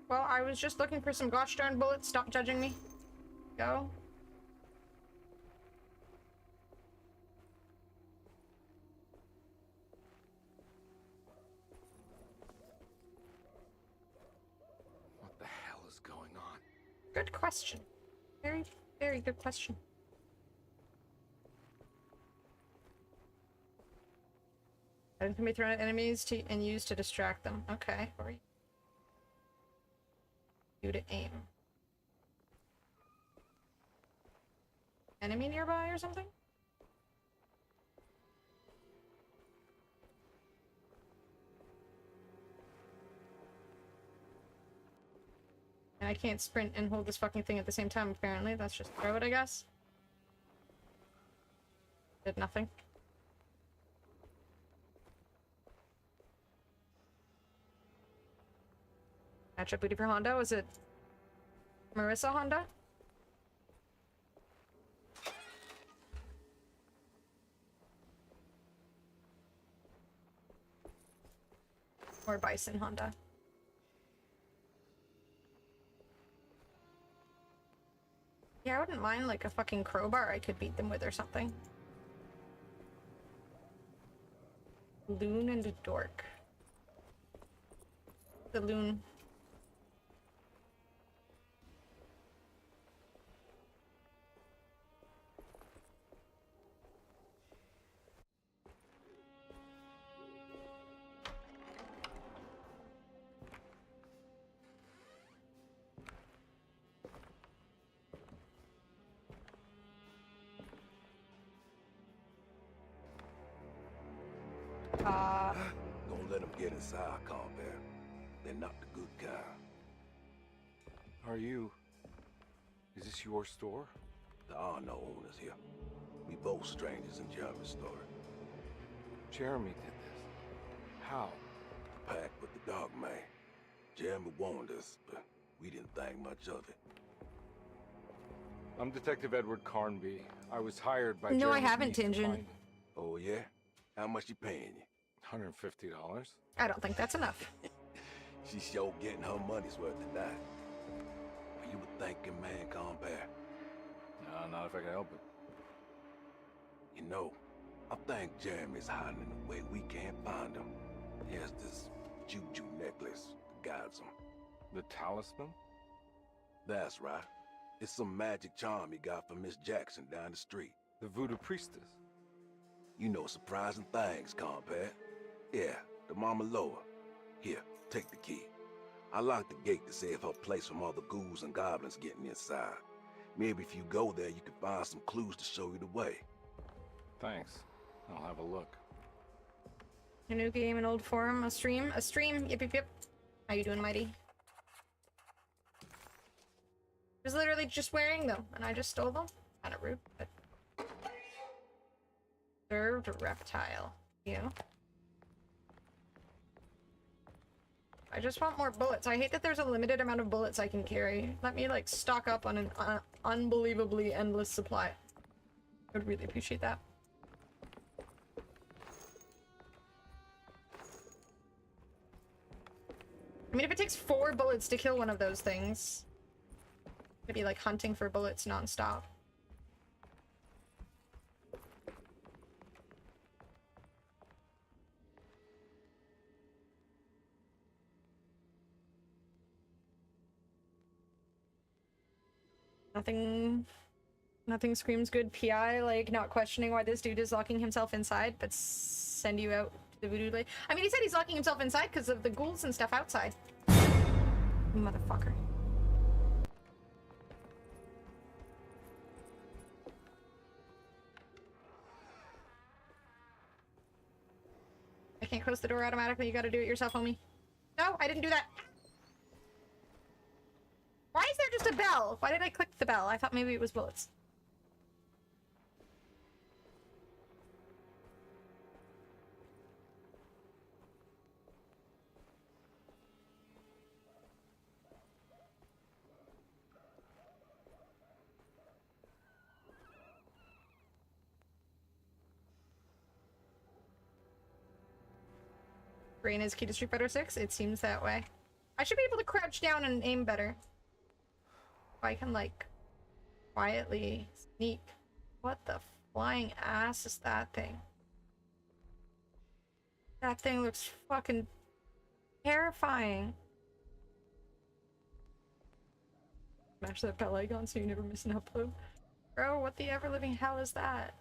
Well, I was just looking for some gosh darn bullets. Stop judging me. Go. What the hell is going on? Good question. Very, very good question. Items can be thrown at enemies and used to distract them. Okay. Or you to aim. Enemy nearby or something? And I can't sprint and hold this fucking thing at the same time, apparently. That's just throw it, I guess. Did nothing. Matchup booty for Honda. Was it Marissa Honda? Or Bison Honda? Yeah, I wouldn't mind like a fucking crowbar I could beat them with or something. Loon and a dork. The loon. Don't let them get inside, Combat. They're not the good kind. Are you... Is this your store? There are no owners here. We both strangers in Jeremy's story. Jeremy did this. How? The pact with the dog man. Jeremy warned us, but we didn't think much of it. I'm Detective Edward Carnby. I was hired by No, I Jeremy's haven't, niece to Tingen. find him. Oh, yeah? How much you paying you? $150. I don't think that's enough. She's sure getting her money's worth tonight. Are you a thinking man, Combat? No, not if I can help it. You know, I think Jeremy's hiding in a way we can't find him. He has this juju necklace that guides him. The talisman? That's right. It's some magic charm he got from Miss Jackson down the street. The voodoo priestess? You know surprising things, Combat. Yeah, the Mama Loa. Here, take the key. I locked the gate to save her place from all the ghouls and goblins getting inside. Maybe if you go there, you can find some clues to show you the way. Thanks. I'll have a look. A new game, an old forum, a stream, yip yip yip. How you doing, Mighty? I was literally just wearing them, and I just stole them. Kind of rude, but... Served reptile. You. I just want more bullets. I hate that there's a limited amount of bullets I can carry. Let me, like, stock up on an unbelievably endless supply. I would really appreciate that. I mean, if it takes 4 bullets to kill one of those things, I'd be, like, hunting for bullets nonstop. Nothing Nothing screams good PI like not questioning why this dude is locking himself inside, but send you out to the voodoo blade. I mean, he said he's locking himself inside because of the ghouls and stuff outside. Motherfucker. I can't close the door automatically. You gotta do it yourself, homie. No, I didn't do that. Why is there just a bell? Why did I click the bell? I thought maybe it was bullets. Brain is key to Street Fighter 6? It seems that way. I should be able to crouch down and aim better. If I can, like, quietly sneak. What the flying ass is that thing? That thing looks fucking terrifying. Smash that bell icon so you never miss an upload. Bro, what the ever-living hell is that?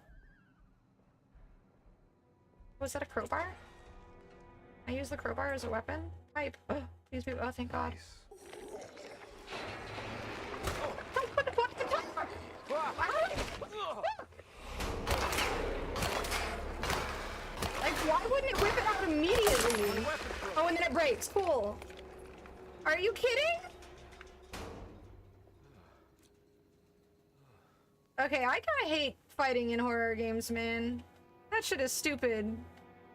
Was that a crowbar? I use the crowbar as a weapon? Pipe. Oh, please be. Oh, thank God. Like, why wouldn't it whip it out immediately? Oh, and then it breaks. Cool. Are you kidding? Okay, I kinda hate fighting in horror games, man. That shit is stupid.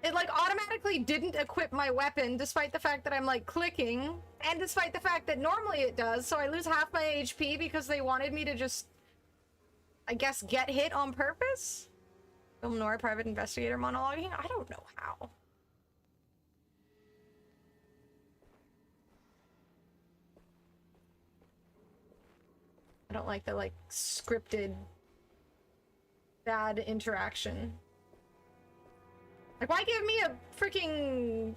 It, like, automatically didn't equip my weapon, despite the fact that I'm, like, clicking, and despite the fact that normally it does, so I lose half my HP because they wanted me to just, I guess, get hit on purpose? Film noir private investigator monologuing? I don't know how. I don't like the, like, scripted bad interaction. Like, why give me a freaking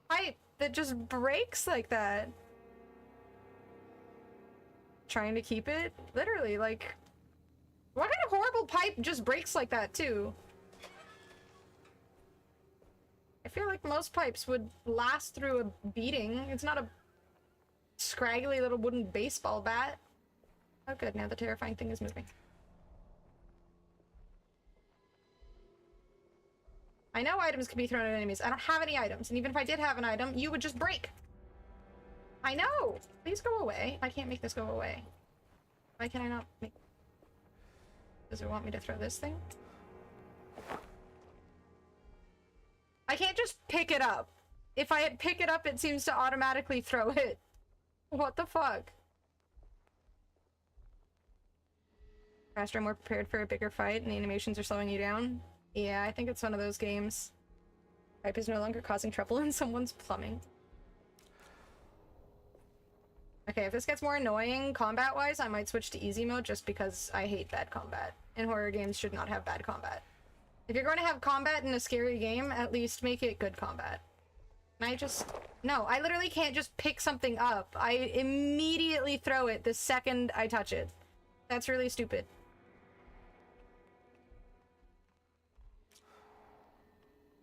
pipe that just breaks like that? Trying to keep it? Literally, like, what kind of horrible pipe just breaks like that, too? I feel like most pipes would last through a beating. It's not a scraggly little wooden baseball bat. Oh, good. Now the terrifying thing is moving. I know items can be thrown at enemies. I don't have any items, and even if I did have an item, you would just break. I know! Please go away. I can't make this go away. Why can I not make... Does it want me to throw this thing? I can't just pick it up. If I pick it up, it seems to automatically throw it. What the fuck? Faster, more prepared for a bigger fight, and the animations are slowing you down. Yeah, I think it's one of those games. Pipe is no longer causing trouble in someone's plumbing. Okay, if this gets more annoying combat-wise, I might switch to easy mode just because I hate bad combat. And horror games should not have bad combat. If you're going to have combat in a scary game, at least make it good combat. And I just... No, I literally can't just pick something up. I immediately throw it the second I touch it. That's really stupid.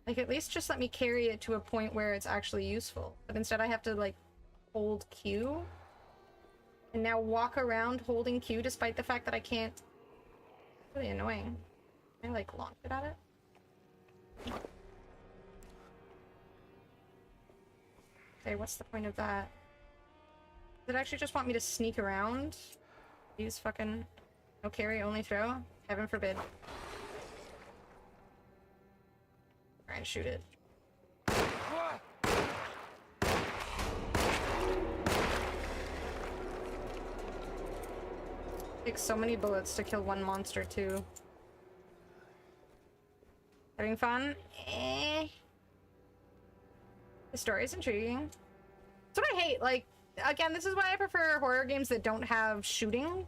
Like, at least just let me carry it to a point where it's actually useful. But instead I have to, like, hold Q. And now walk around holding Q despite the fact that I can't... It's really annoying. Can I, like, launch it at it? Okay, what's the point of that? Does it actually just want me to sneak around? Use fucking... No carry, only throw? Heaven forbid. Try and shoot it. Takes so many bullets to kill one monster, too. Having fun? Eh. The story is intriguing. That's what I hate. Like, again, this is why I prefer horror games that don't have shooting.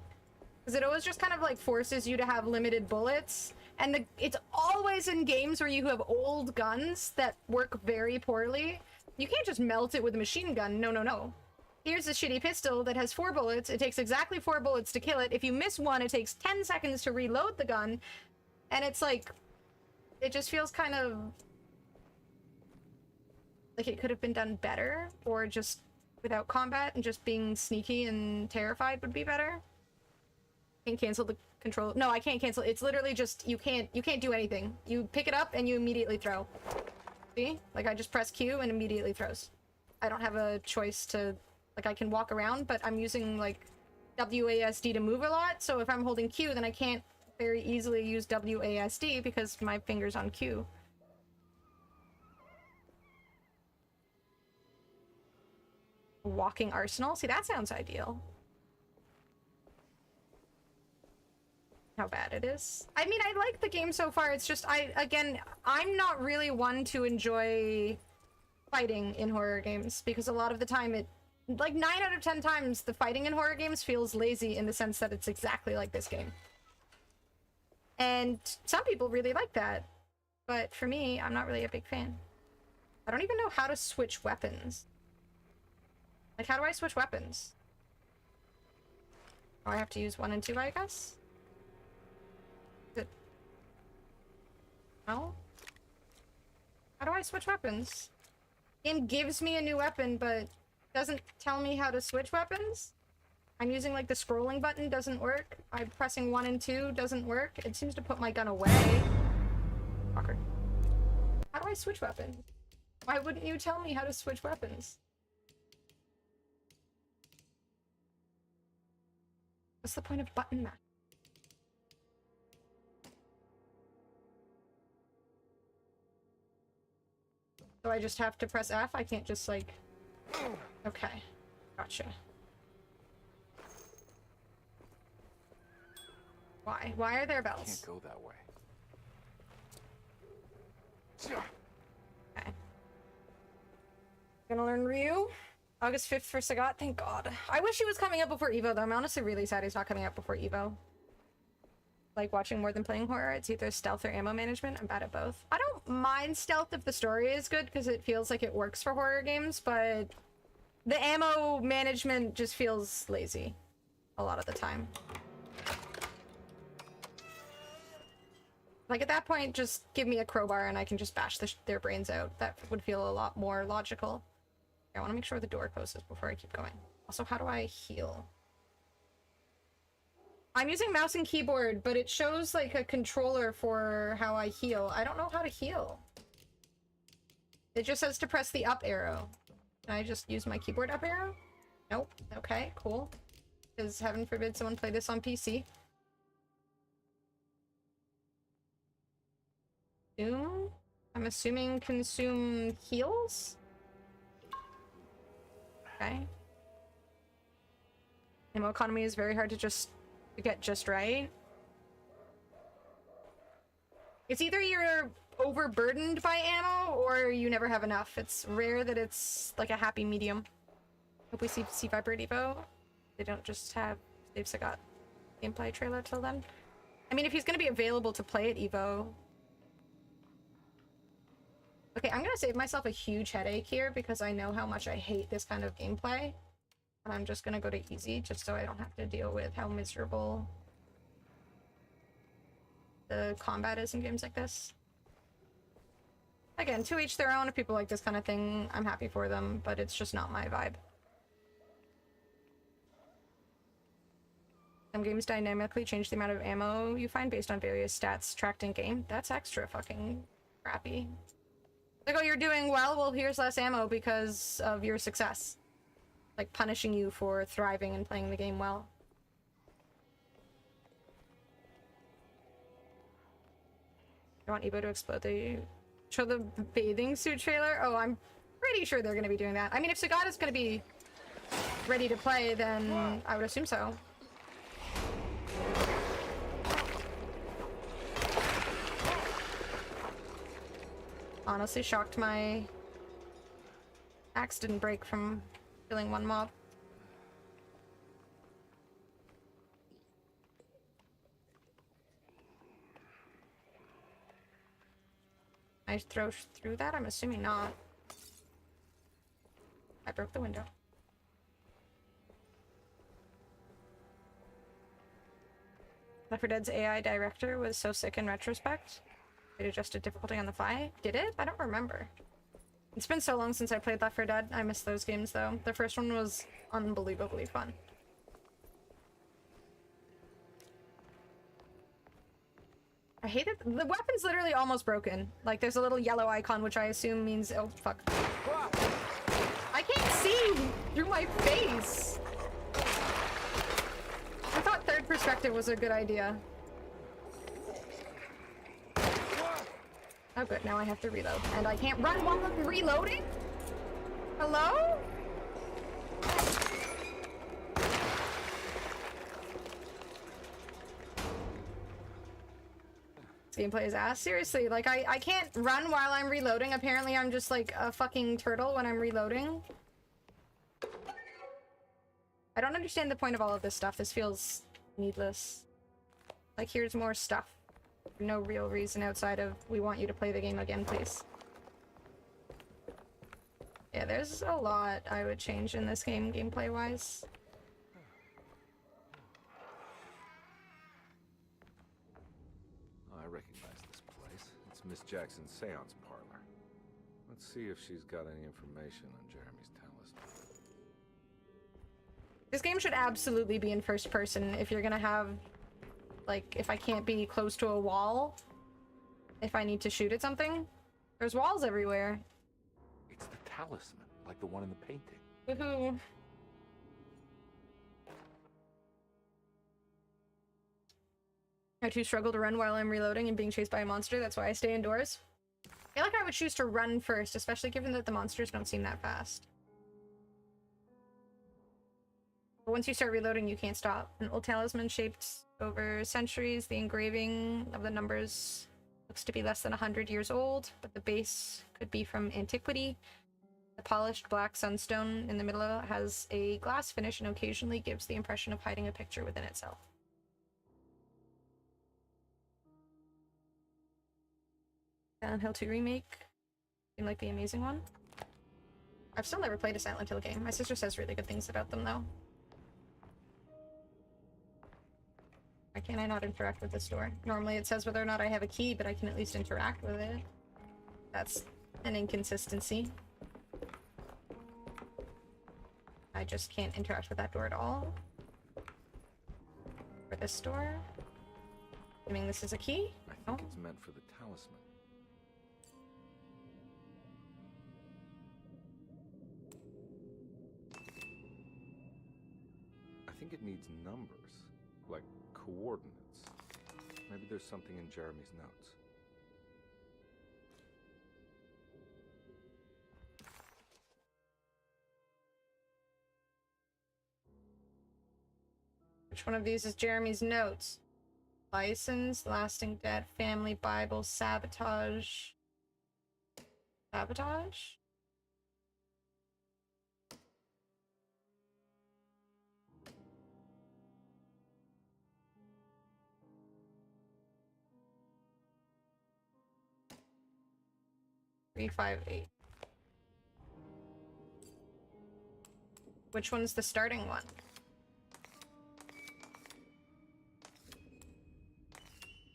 Because it always just kind of, like, forces you to have limited bullets. And it's always in games where you have old guns that work very poorly. You can't just melt it with a machine gun. No, no, no. here's a shitty pistol that has 4 bullets. It takes exactly 4 bullets to kill it. If you miss one, it takes 10 seconds to reload the gun. And it's like, it just feels kind of like it could have been done better, or just without combat and just being sneaky and terrified would be better. Can't cancel the control. No, I can't cancel. It's literally just, you can't do anything. You pick it up and you immediately throw. See? Like, I just press Q and immediately throws. I don't have a choice to, like, I can walk around, but I'm using, like, WASD to move a lot, so if I'm holding Q, then I can't very easily use WASD because my finger's on Q. Walking arsenal? See, that sounds ideal. How bad it is. I mean, I like the game so far. It's just, I'm not really one to enjoy fighting in horror games because a lot of the time like 9 out of 10 times the fighting in horror games feels lazy in the sense that it's exactly like this game. And some people really like that. But for me, I'm not really a big fan. I don't even know how to switch weapons. Like, how do I switch weapons? Oh, I have to use 1 and 2, I guess? Is it... No? How do I switch weapons? Game gives me a new weapon, but doesn't tell me how to switch weapons? I'm using, like, the scrolling button, doesn't work. I'm pressing 1 and 2, doesn't work. It seems to put my gun away. Awkward. How do I switch weapons? Why wouldn't you tell me how to switch weapons? What's the point of button match? So I just have to press F? I can't just, like... Okay. Gotcha. Why? Why are there bells? Can't go that way. Okay. Gonna learn Ryu. August 5th for Sagat, thank God. I wish he was coming up before Evo, though. I'm honestly really sad he's not coming up before Evo. Like watching more than playing horror. It's either stealth or ammo management. I'm bad at both. I don't mind stealth if the story is good, because it feels like it works for horror games, but the ammo management just feels lazy a lot of the time. Like, at that point, just give me a crowbar and I can just bash their brains out. That would feel a lot more logical. I want to make sure the door closes before I keep going. Also, how do I heal? I'm using mouse and keyboard, but it shows like a controller for how I heal. I don't know how to heal. It just says to press the up arrow. Can I just use my keyboard up arrow? Nope. Okay, cool. Because heaven forbid someone play this on PC. Consume? I'm assuming consume heals? Okay. Ammo economy is very hard to get just right. It's either you're overburdened by ammo or you never have enough. It's rare that it's like a happy medium. Hope we see Viper at Evo. They don't just have Dave Sagat gameplay trailer till then. I mean, if he's gonna be available to play at Evo. Okay, I'm gonna save myself a huge headache here because I know how much I hate this kind of gameplay. And I'm just gonna go to easy just so I don't have to deal with how miserable the combat is in games like this. Again, to each their own. If people like this kind of thing, I'm happy for them, but it's just not my vibe. Some games dynamically change the amount of ammo you find based on various stats tracked in game. That's extra fucking crappy. Like, oh, you're doing well here's less ammo because of your success. Like, punishing you for thriving and playing the game well. I want Evo to explode the... Show the bathing suit trailer? Oh, I'm pretty sure they're gonna be doing that. I mean, if Sagat is gonna be ready to play, then I would assume so. Honestly shocked my axe didn't break from killing one mob. I throw through that? I'm assuming not. I broke the window. Left 4 Dead's AI director was so sick in retrospect. It adjusted difficulty on the fly. Did it? I don't remember. It's been so long since I played Left 4 Dead. I miss those games though. The first one was unbelievably fun. I hate it. The weapon's literally almost broken. Like, there's a little yellow icon, which I assume means... Oh, fuck. I can't see through my face! I thought third perspective was a good idea. Oh, good. Now I have to reload. And I can't run while I'm reloading? Hello? This gameplay is ass. Seriously, like, I can't run while I'm reloading. Apparently I'm just like a fucking turtle when I'm reloading. I don't understand the point of all of this stuff. This feels needless. Like, here's more stuff. For no real reason outside of, we want you to play the game again, please. Yeah, there's a lot I would change in this game, gameplay-wise. I recognize this place. It's Miss Jackson's seance parlor. Let's see if she's got any information on Jeremy's talisman. This game should absolutely be in first person if you're gonna have, like, if I can't be close to a wall, if I need to shoot at something. There's walls everywhere. It's the talisman, like the one in the painting. Woohoo. I too struggle to run while I'm reloading and being chased by a monster. That's why I stay indoors. I feel like I would choose to run first, especially given that the monsters don't seem that fast. But once you start reloading, you can't stop. An old talisman shaped over centuries. The engraving of the numbers looks to be less than 100 years old, but the base could be from antiquity. The polished black sunstone in the middle has a glass finish and occasionally gives the impression of hiding a picture within itself. Silent Hill 2 remake seemed like the amazing one. I've still never played a Silent Hill game. My sister says really good things about them, though. Why can't I not interact with this door? Normally it says whether or not I have a key, but I can at least interact with it. That's an inconsistency. I just can't interact with that door at all. For this door? Assuming this is a key? I think it's meant for the talisman. I think it needs numbers, like coordinates. Maybe there's something in Jeremy's notes. Which one of these is Jeremy's notes? License, lasting debt, family Bible, sabotage. Sabotage? Three, 5, 8. Which one's the starting one?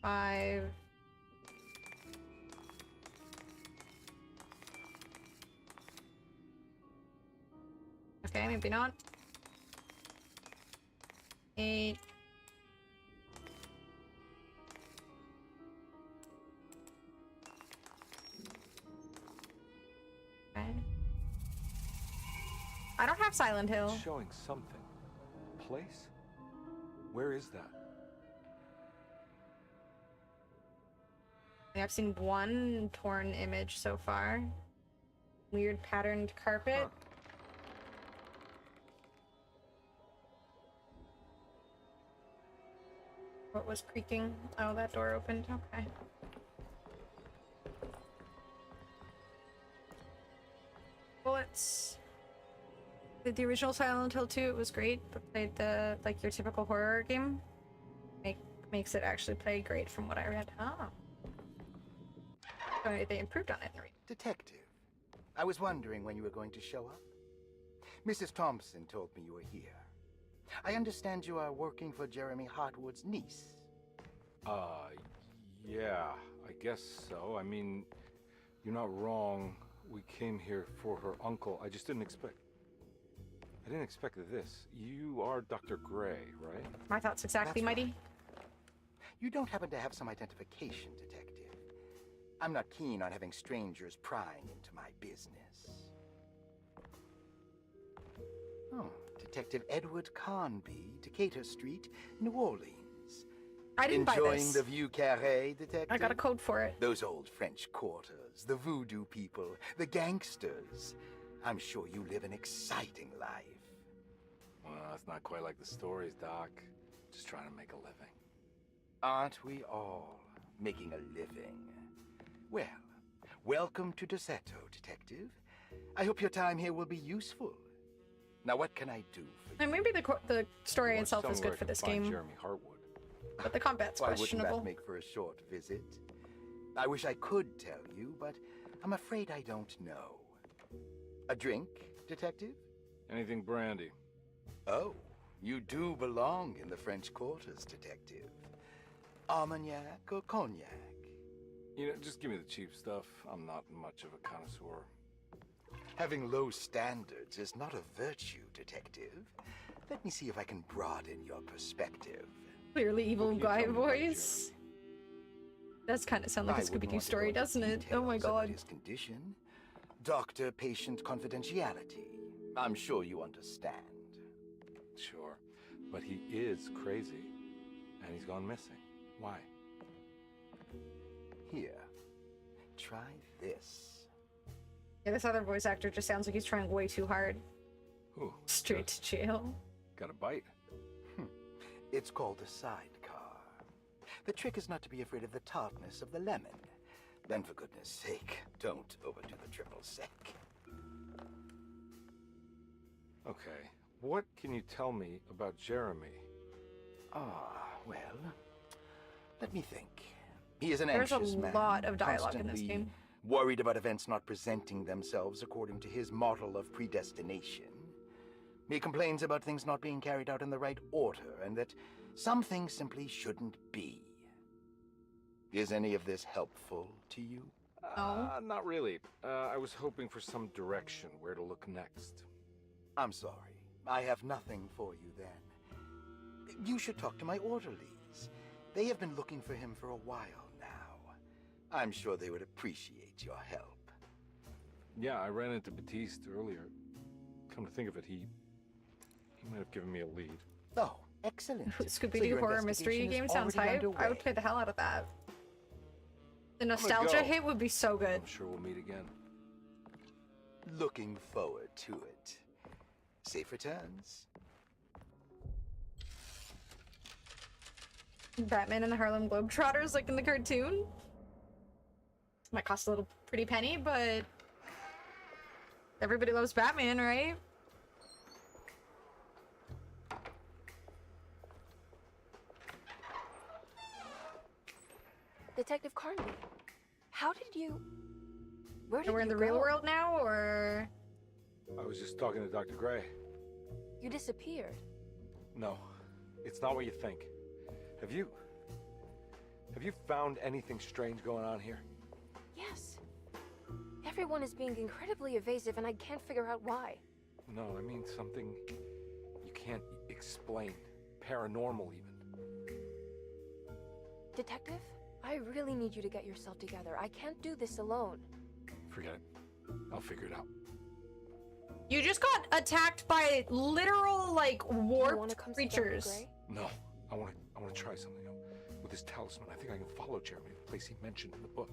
Five. Okay, maybe not. 8. Okay. I don't have Silent Hill. It's showing something. Place? Where is that? I've seen one torn image so far. Weird patterned carpet. Huh. What was creaking? Oh, that door opened. Okay. Bullets. Played the original Silent Hill 2, it was great, but played the, like, your typical horror game. Makes it actually play great from what I read. Oh. So they improved on it in the remake. Detective, I was wondering when you were going to show up. Mrs. Thompson told me you were here. I understand you are working for Jeremy Hartwood's niece. Yeah, I guess so. I mean, you're not wrong. We came here for her uncle. I just didn't expect... I didn't expect this. You are Dr. Gray, right? My thoughts exactly, That's Mighty. right. You don't happen to have some identification, Detective? I'm not keen on having strangers prying into my business. Oh, Detective Edward Carnby, Decatur Street, New Orleans. I didn't buy Enjoying this. the View Carré, Detective? I got a code for it. Those old French quarters, the voodoo people, the gangsters. I'm sure you live an exciting life. Well, it's not quite like the stories, Doc. Just trying to make a living. Aren't we all making a living? Well, welcome to Deseto, Detective. I hope your time here will be useful. Now, what can I do for you? And maybe the story Well, itself is somewhere good I for can this find game, Jeremy Hartwood. but the combat's Why wouldn't questionable. that make for a short visit? I wish I could tell you, but I'm afraid I don't know. A drink, Detective? Anything brandy. Oh, you do belong in the French quarters, Detective. Armagnac or cognac? You know, just give me the cheap stuff. I'm not much of a connoisseur. Having low standards is not a virtue, Detective. Let me see if I can broaden your perspective. Clearly evil What can you guy tell me about voice. Does kind of sound like a I wouldn't Scooby-Doo want to story, go into doesn't it? Oh my details about god. his condition. Doctor-patient confidentiality. I'm sure you understand. Sure. But he is crazy. And he's gone missing. Why? Here, try this. Yeah, this other voice actor just sounds like he's trying way too hard. Ooh, Straight to jail. got a bite? It's called a sidecar. The trick is not to be afraid of the tartness of the lemon. Then, for goodness sake, don't overdo the triple sec. Okay. What can you tell me about Jeremy? Well, let me think. He is an There's a anxious man, lot of dialogue in this constantly game. worried about events not presenting themselves according to his model of predestination. He complains about things not being carried out in the right order, and that some things simply shouldn't be. Is any of this helpful to you? Not really. I was hoping for some direction where to look next. I'm sorry. I have nothing for you then. You should talk to my orderlies. They have been looking for him for a while now. I'm sure they would appreciate your help. Yeah, I ran into Batiste earlier. Come to think of it, he might have given me a lead. Oh, excellent. Scooby-Doo your horror mystery investigation game is sounds already hype. I underway. would play the hell out of that. The gonna nostalgia go. hit would be so good. I'm sure we'll meet again. Looking forward to it. Safe returns. Batman and the Harlem Globetrotters, like in the cartoon. Might cost a little pretty penny, but everybody loves Batman, right? Detective Carnby, how did you... Where did We're in you the real go? world now, or... I was just talking to Dr. Gray. You disappeared. No, it's not what you think. Have you found anything strange going on here? Yes. Everyone is being incredibly evasive, and I can't figure out why. No, I mean something you can't explain. Paranormal, even. Detective, I really need you to get yourself together. I can't do this alone. Forget it. I'll figure it out. You just got attacked by literal, like, You wanna warped come see Dr. creatures. Gray? No, I want to try something. With this talisman, I think I can follow Jeremy to the place he mentioned in the book.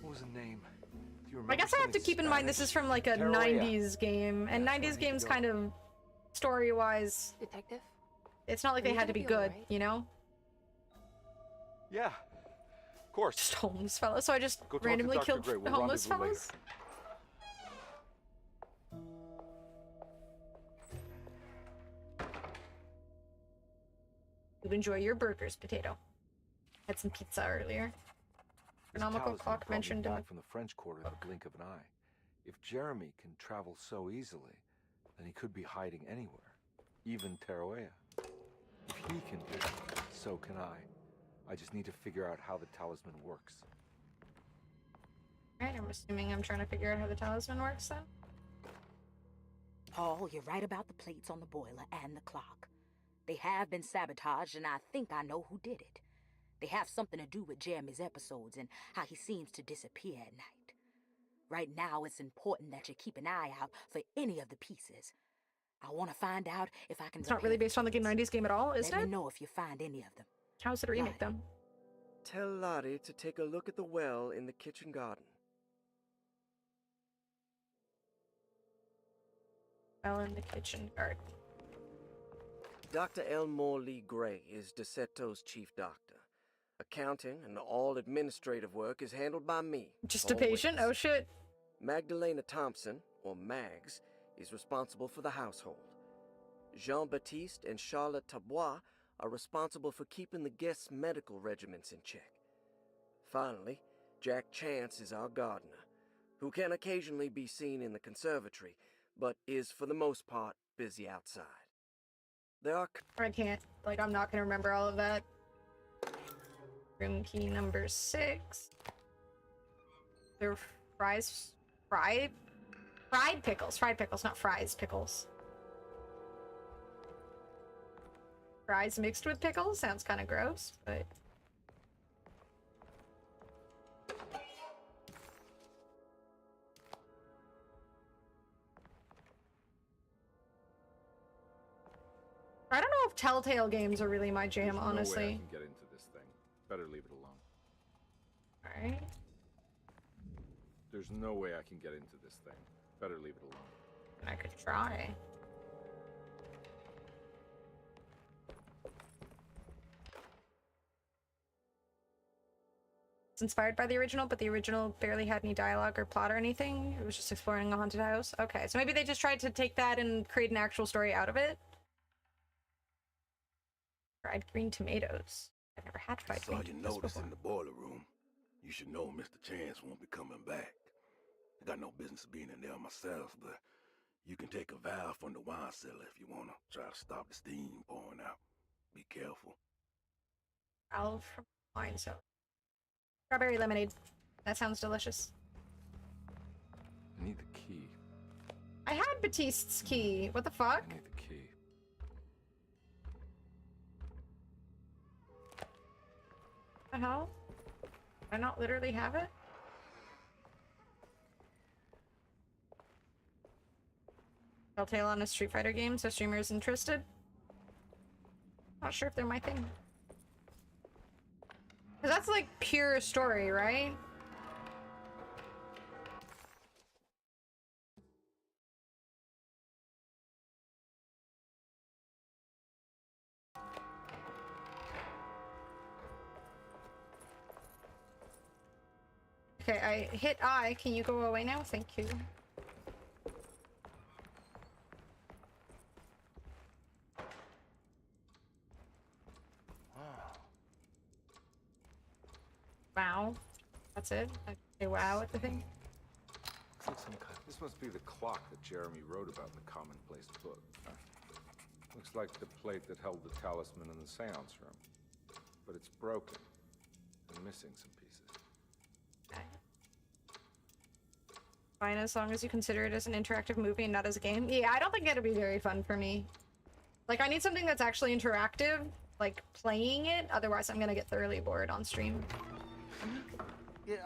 What was the name? Do you remember? I guess I have to keep in mind this is from, like, a Terroria. 90s game, and 90s games kind of, story-wise, Detective? it's not like Are they you had to gonna be be good, alright? you know? Yeah, of course. Just homeless fellas. So I just Go talk to randomly Dr. killed Gray. We'll homeless rendezvous later. fellas? You enjoy your burgers, potato. Had some pizza earlier. This Astronomical talisman clock brought me mentioned in back the from the French Quarter in the blink of an eye. If Jeremy can travel so easily, then he could be hiding anywhere, even Terroria. If he can do it, so can I. I just need to figure out how the talisman works. Alright, I'm assuming I'm trying to figure out how the talisman works then. Paul, you're right about the plates on the boiler and the clock. They have been sabotaged, and I think I know who did it. They have something to do with Jeremy's episodes and how he seems to disappear at night. Right now, it's important that you keep an eye out for any of the pieces. I want to find out if I can. It's not really based on the 90s game at all, is it? Let me know if you find any of them. How's it a remake them? Tell Lottie to take a look at the well in the kitchen garden. Well, in the kitchen garden. Dr. Elmore Lee Gray is DeSeto's chief doctor. Accounting and all administrative work is handled by me. Just a patient? Oh shit. Magdalena Thompson, or Mags, is responsible for the household. Jean-Baptiste and Charlotte Tabois are responsible for keeping the guests' medical regimens in check. Finally, Jack Chance is our gardener, who can occasionally be seen in the conservatory, but is for the most part busy outside. There are... I can't. Like, I'm not gonna remember all of that. Room key number 6. They're fries... Fried pickles. Fried pickles, not fries. Pickles. Fries mixed with pickles? Sounds kind of gross, but... I don't know if Telltale games are really my jam, honestly. No way I can get into this thing. Better leave it alone. Alright. There's no way I can get into this thing. Better leave it alone. I could try. It's inspired by the original, but the original barely had any dialogue or plot or anything. It was just exploring a haunted house. Okay, so maybe they just tried to take that and create an actual story out of it. Fried green tomatoes. I've never had fried green tomatoes Saw you notice before. in the boiler room. You should know Mr. Chance won't be coming back. I got no business being in there myself, but you can take a valve from the wine cellar if you want to try to stop the steam pouring out. Be careful. Valve from wine cellar. Strawberry lemonade. That sounds delicious. I need the key. I had Batiste's key. What the fuck? I need the key. The hell? Did I not literally have it? Telltale on a Street Fighter game, so streamers interested? Not sure if they're my thing. Cause that's like pure story, right? Okay, I hit I. Can you go away now? Thank you. Wow. That's it? I say wow at the thing? Looks like some kind. This must be the clock that Jeremy wrote about in the commonplace book. Looks like the plate that held the talisman in the seance room. But it's broken and missing some pieces. Fine, as long as you consider it as an interactive movie and not as a game. Yeah, I don't think it'll be very fun for me. Like, I need something that's actually interactive, like playing it, otherwise I'm gonna get thoroughly bored on stream. Yeah,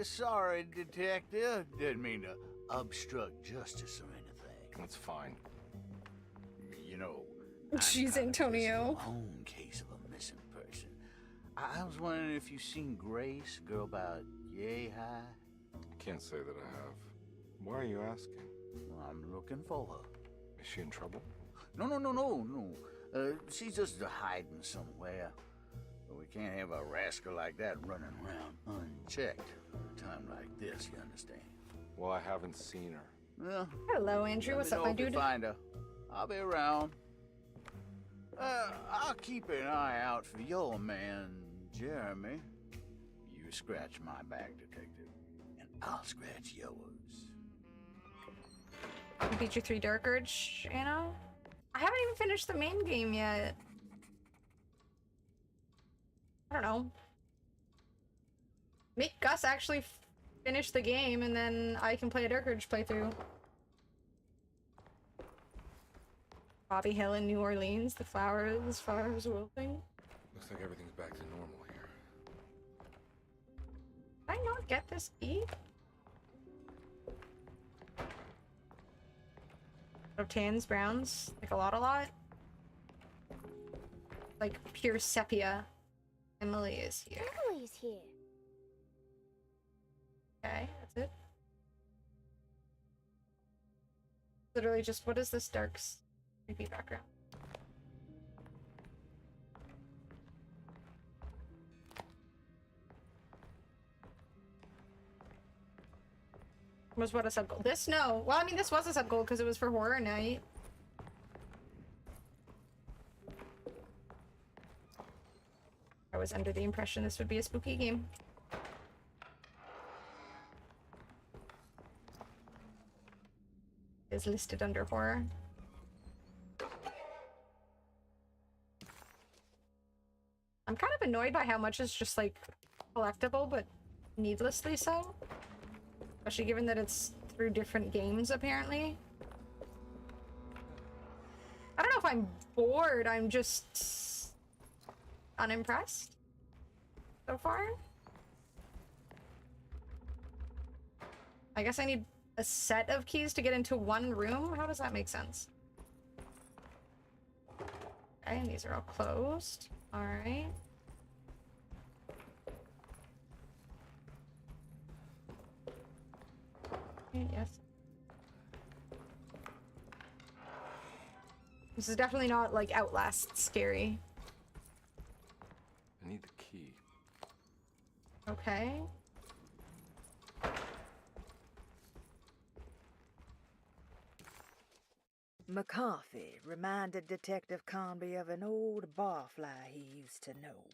sorry, detective. Didn't mean to obstruct justice or anything. That's fine. You know, Jeez, Antonio. Own case of a missing person. I was wondering if you've seen Grace, a girl about yay high. Can't say that I have. Why are you asking? Well, I'm looking for her. Is she in trouble? No. She's just hiding somewhere. But we can't have a rascal like that running around unchecked at a time like this, you understand? Well, I haven't seen her. Well, hello, Andrew. What's up, my dude? Find her. I'll be around. I'll keep an eye out for your man, Jeremy. You scratch my back, detective, and I'll scratch yours. You beat your 3 Dark Urge, Anna? I haven't even finished the main game yet. I don't know. Make Gus actually finish the game, and then I can play a Dark Ridge playthrough. Bobby Hill in New Orleans, the flowers wilting. Looks like everything's back to normal here. Did I not get this key? Oh, tans, browns, like a lot. Like pure sepia. Emily is here. Emily's here. Okay, that's it. Literally just, what is this dark, creepy background? Was what a sub goal? This? No. Well, I mean, this was a sub goal because it was for horror night. I was under the impression this would be a spooky game. Is listed under horror. I'm kind of annoyed by how much is just like collectible, but needlessly so. Especially given that it's through different games, apparently. I don't know if I'm bored, I'm just unimpressed so far. I guess I need a set of keys to get into one room? How does that make sense? Okay, and these are all closed. Alright. Yes. This is definitely not like Outlast scary. I need the key. Okay. McCarthy reminded Detective Conby of an old barfly he used to know.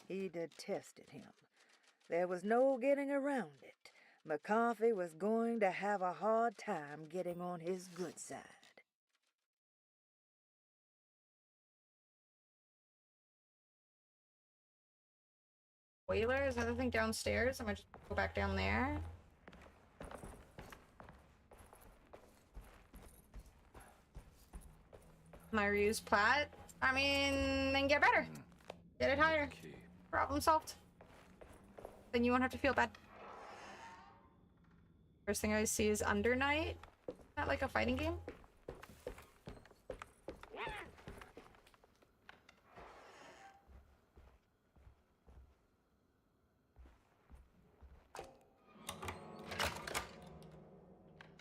He detested him. There was no getting around it. McCarthy was going to have a hard time getting on his good side. Boiler? Is that the thing downstairs? I might just go back down there. My reuse plat? I mean, then get better. Get it higher. Problem solved. Then you won't have to feel bad. First thing I see is Under Night. Not like a fighting game.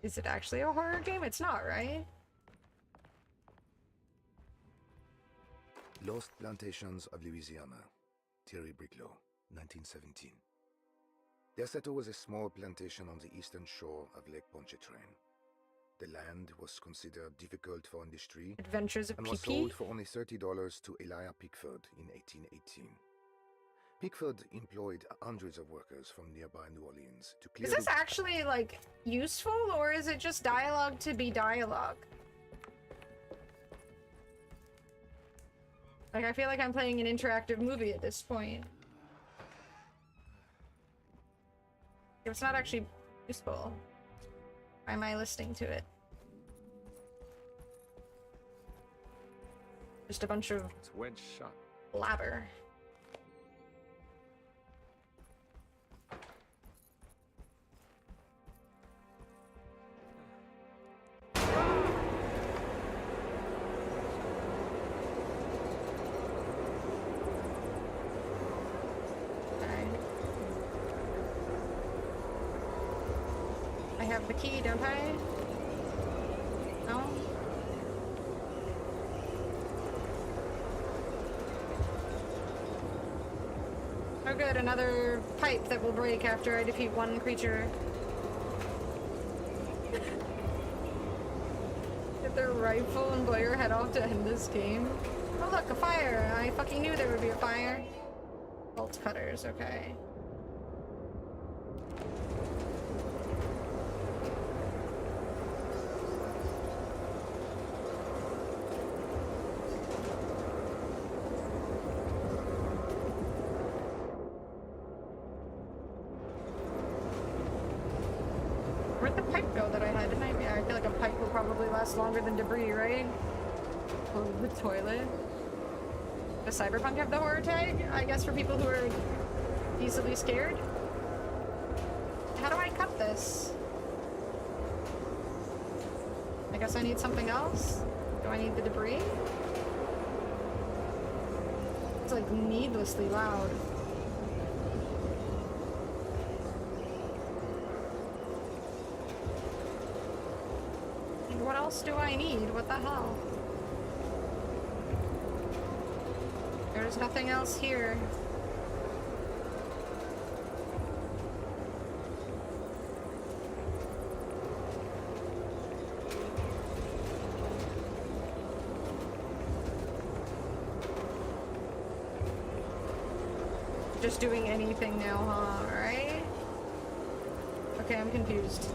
Is it actually a horror game? It's not, right? Lost Plantations of Louisiana, Thierry Briclot, 1917. Deseto was a small plantation on the eastern shore of Lake Pontchartrain. The land was considered difficult for industry Adventures of and was PP? sold for only $30 to Elijah Pickford in 1818. Pickford employed hundreds of workers from nearby New Orleans to clear Is this actually, like, useful, or is it just dialogue to be dialogue? Like, I feel like I'm playing an interactive movie at this point. If it's not actually useful, why am I listening to it? Just a bunch of It's wedge shot. blabber. I have the key, don't I? No? Oh good, another pipe that will break after I defeat one creature. Get their rifle and blow your head off to end this game. Oh look, a fire! I fucking knew there would be a fire. Bolt cutters, okay. Where'd the pipe go that I had? Didn't I? Yeah, I feel like a pipe will probably last longer than debris, right? Oh, the toilet. Does Cyberpunk have the horror tag? I guess for people who are easily scared. How do I cut this? I guess I need something else. Do I need the debris? It's like needlessly loud. What else do I need? What the hell? There's nothing else here. Just doing anything now, huh? Alright? Okay, I'm confused.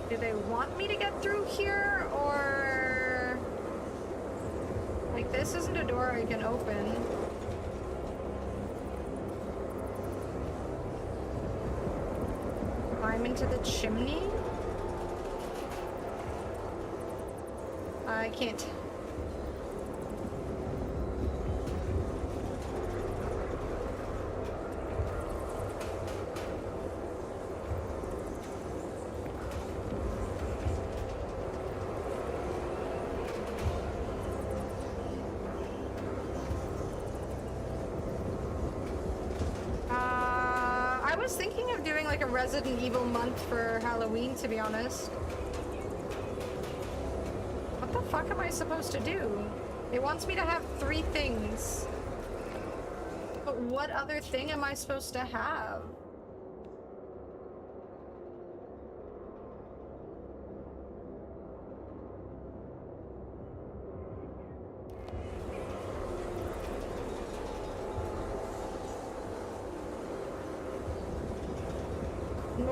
Do they want me to get through here, or... Like, this isn't a door I can open. Climb into the chimney? I can't. I was thinking of doing like a Resident Evil month for Halloween, to be honest. What the fuck am I supposed to do? It wants me to have 3 things. But what other thing am I supposed to have?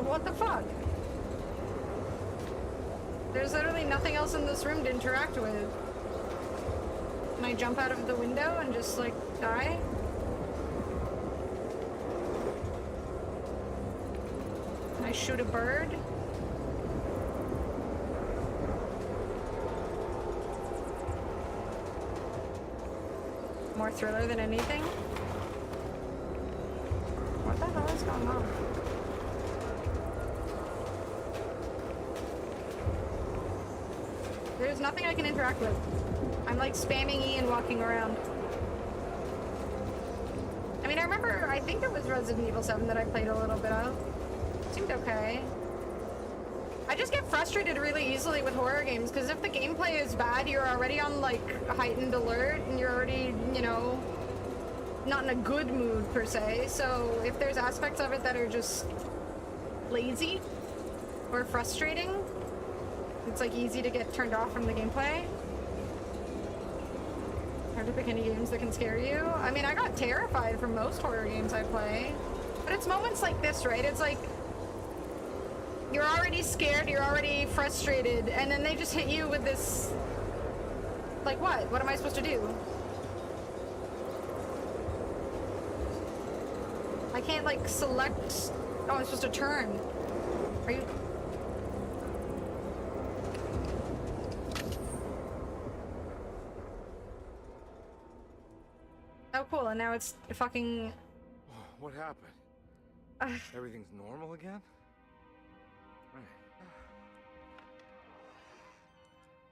What the fuck? There's literally nothing else in this room to interact with. Can I jump out of the window and just, like, die? Can I shoot a bird? More thriller than anything? What the hell is going on? There's nothing I can interact with. I'm like spamming E and walking around. I mean, I think it was Resident Evil 7 that I played a little bit of. Seemed okay. I just get frustrated really easily with horror games, because if the gameplay is bad, you're already on like a heightened alert, and you're already, you know, not in a good mood per se. So if there's aspects of it that are just lazy or frustrating, it's like easy to get turned off from the gameplay. Hard to pick any games that can scare you. I mean, I got terrified from most horror games I play. But it's moments like this, right? It's like you're already scared, you're already frustrated, and then they just hit you with this... Like what? What am I supposed to do? I can't like select... Oh, I'm supposed to turn. Are you... Oh, cool, and now it's fucking... What happened? Everything's normal again? Right.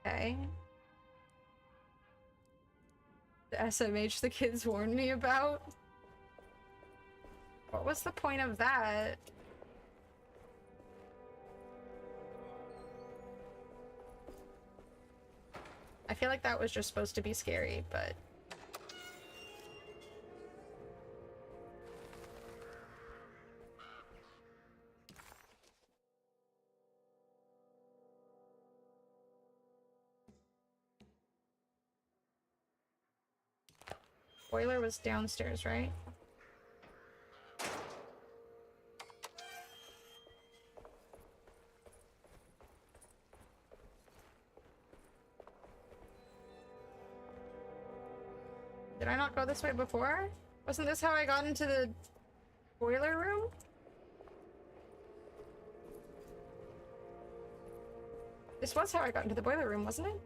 Okay. The SMH the kids warned me about? What was the point of that? I feel like that was just supposed to be scary, but... Boiler was downstairs, right? Did I not go this way before? Wasn't this how I got into the boiler room? This was how I got into the boiler room, wasn't it?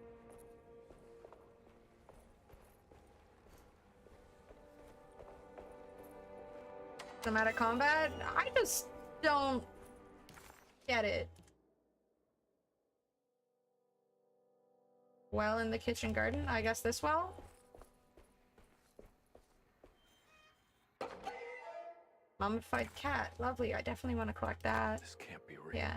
Cinematic combat? I just don't get it. Well in the kitchen garden? I guess this well? Mummified cat. Lovely. I definitely want to collect that. This can't be real. Yeah.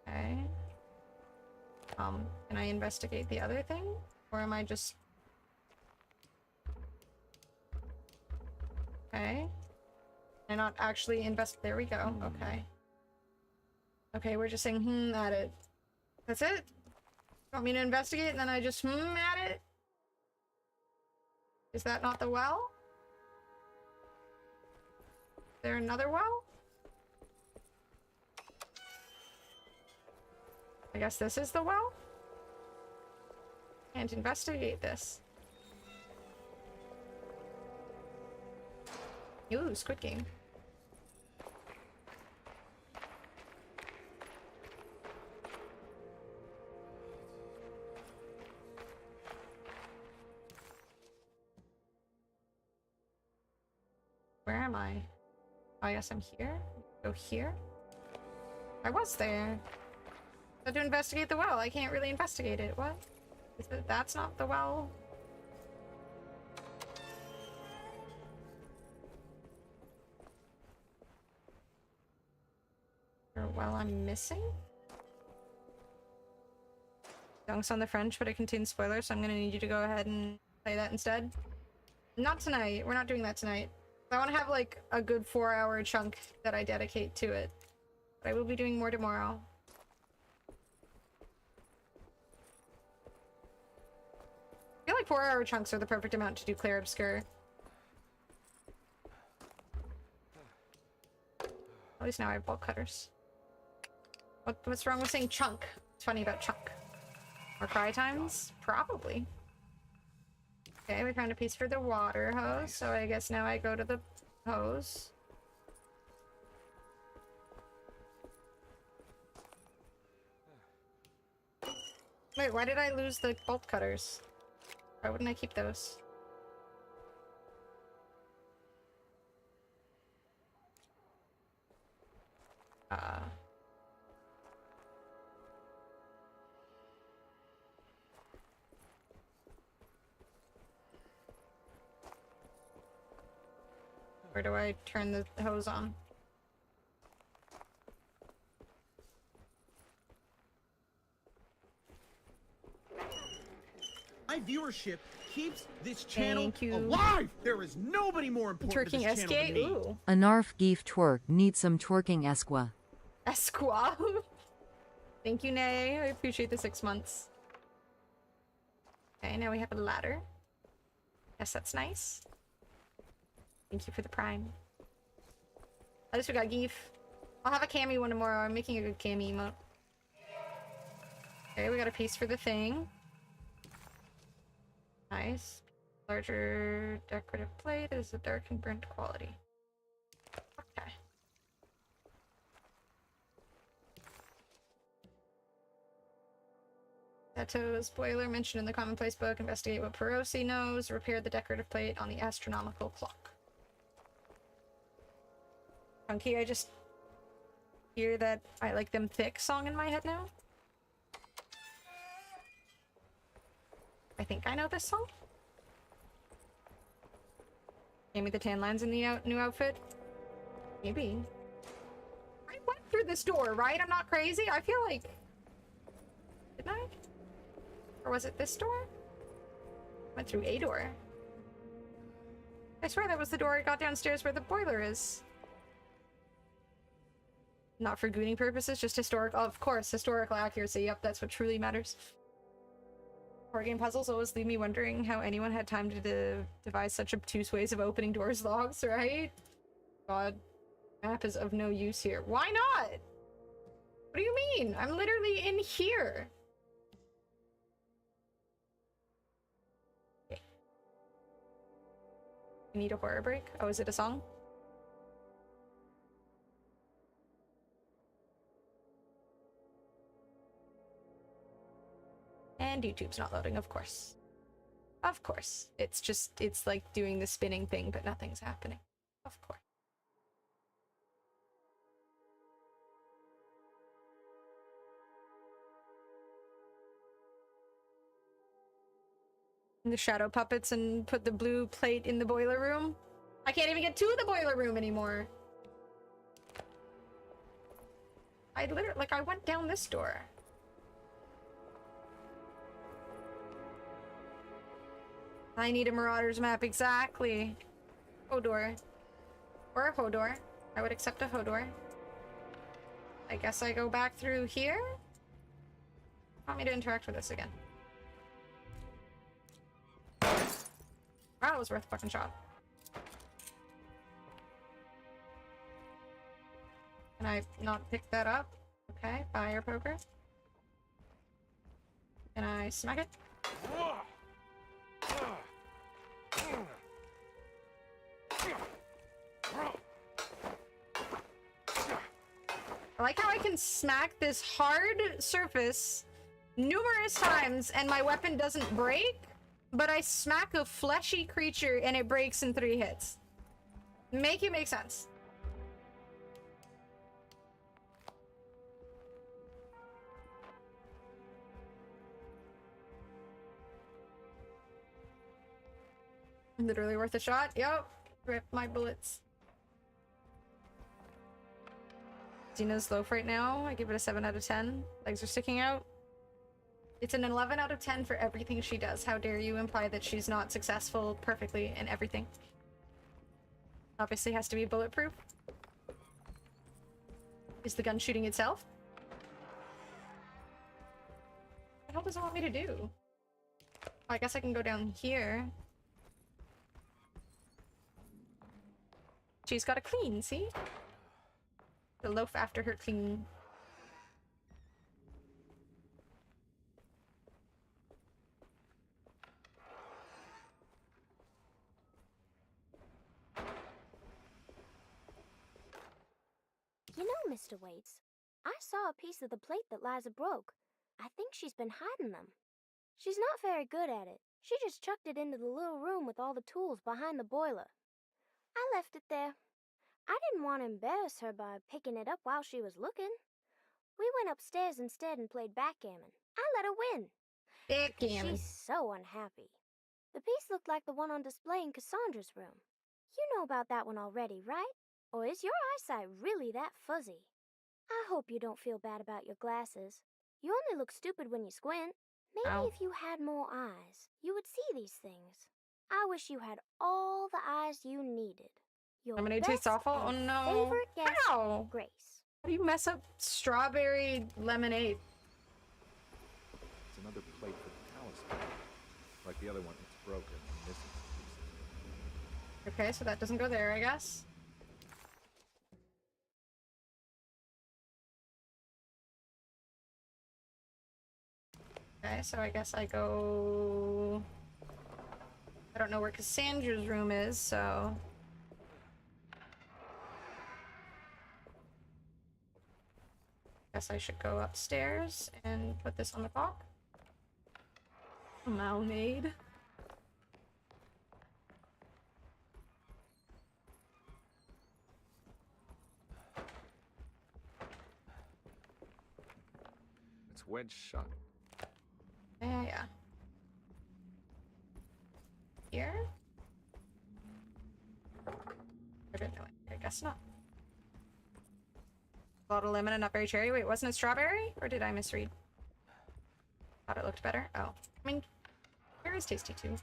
Okay. Can I investigate the other thing? Or am I just... Okay. Can I not actually there we go. Okay. Okay, we're just saying at it. That's it? Want me to investigate and then I just at it? Is that not the well? Is there another well? I guess this is the well? Can't investigate this. Ooh, Squid Game. Where am I? Oh, I guess I'm here. Go here. I was there. I had to investigate the well. I can't really investigate it. What? Is it, that's not the well? Or well I'm missing? Dunks on the French, but it contains spoilers, so I'm gonna need you to go ahead and play that instead. Not tonight. We're not doing that tonight. I want to have like a good 4-hour chunk that I dedicate to it. But I will be doing more tomorrow. I feel like 4-hour chunks are the perfect amount to do Clair Obscur. At least now I have bolt cutters. What's wrong with saying chunk? What's funny about chunk? More cry times? Probably. Okay, we found a piece for the water hose, so I guess now I go to the hose. Wait, why did I lose the bolt cutters? Why wouldn't I keep those? Where do I turn the hose on? My viewership keeps this channel alive! There is nobody more important to this channel than me. Ooh. A Narf geef twerk needs some twerking esqua. Esqua? Thank you, Nay. I appreciate the 6 months. Okay, now we have a ladder. Yes, that's nice. Thank you for the prime. At least we got geef. I'll have a cami one tomorrow. I'm making a good cami emote. Okay, we got a piece for the thing. Nice. Larger decorative plate is a dark and burnt quality. Okay. Sato's boiler mentioned in the commonplace book. Investigate what Perosi knows. Repair the decorative plate on the astronomical clock. Chunky, I just hear that I like them thick song in my head now. I think I know this song. Gave me the tan lines in the new outfit. Maybe. I went through this door, right? I'm not crazy. I feel like... Didn't I? Or was it this door? Went through a door. I swear that was the door I got downstairs where the boiler is. Not for gooning purposes, just historical. Of course, historical accuracy. Yep, that's what truly matters. Horror game puzzles always leave me wondering how anyone had time to devise such obtuse ways of opening doors locks, right? God, map is of no use here. Why not? What do you mean? I'm literally in here. Okay. I need a horror break. Oh, is it a song? And YouTube's not loading, of course. Of course. It's like doing the spinning thing, but nothing's happening. Of course. The shadow puppets and put the blue plate in the boiler room. I can't even get to the boiler room anymore. I literally, like, I went down this door. I need a Marauder's map, exactly. Hodor. Or a Hodor. I would accept a Hodor. I guess I go back through here? Want me to interact with this again? Wow, it was worth a fucking shot. Can I not pick that up? Okay, fire poker. Can I smack it? I like how I can smack this hard surface numerous times and my weapon doesn't break, but I smack a fleshy creature and it breaks in 3 hits. Make it make sense. Literally worth a shot. Yep. Rip my bullets. Xena's loaf right now. I give it a 7 out of 10. Legs are sticking out. It's an 11 out of 10 for everything she does. How dare you imply that she's not successful perfectly in everything? Obviously has to be bulletproof. Is the gun shooting itself? What the hell does it want me to do? Oh, I guess I can go down here. She's got to clean, see? The loaf after her clean. You know, Mr. Waits, I saw a piece of the plate that Liza broke. I think she's been hiding them. She's not very good at it. She just chucked it into the little room with all the tools behind the boiler. I left it there. I didn't want to embarrass her by picking it up while she was looking. We went upstairs instead and played backgammon. I let her win. Backgammon. She's so unhappy. The piece looked like the one on display in Cassandra's room. You know about that one already, right? Or is your eyesight really that fuzzy? I hope you don't feel bad about your glasses. You only look stupid when you squint. Maybe if you had more eyes, you would see these things. I wish you had all the eyes you needed. Your Lemonade tastes awful? Oh no. favorite guest, Ow! Grace. How do you mess up strawberry lemonade? It's another plate for the talisman. Like the other one, it's broken and missing some pieces. Okay, so that doesn't go there, I guess. Okay, so I guess I go... I don't know where Cassandra's room is, so... Guess I should go upstairs and put this on the clock. Malmade. It's wedged shut. Yeah. Here? I don't know. I guess not. Bottle of lemon and not berry cherry. Wait, wasn't it strawberry? Or did I misread? Thought it looked better. Oh. I mean, cherry is tasty too.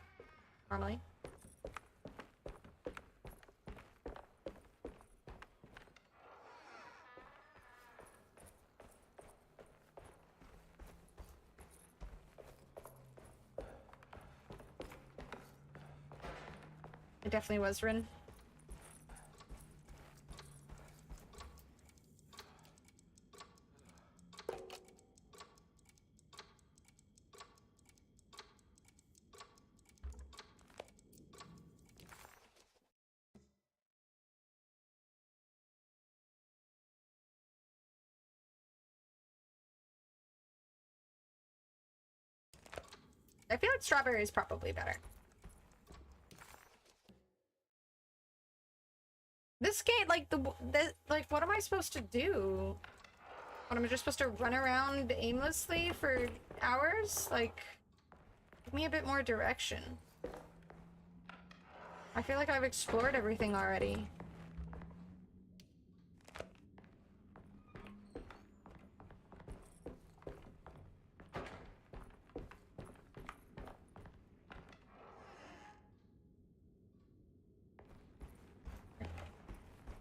Normally. It definitely was Rin. I feel like strawberry is probably better. This game, like, like, what am I supposed to do? What, am I just supposed to run around aimlessly for hours? Like, give me a bit more direction. I feel like I've explored everything already.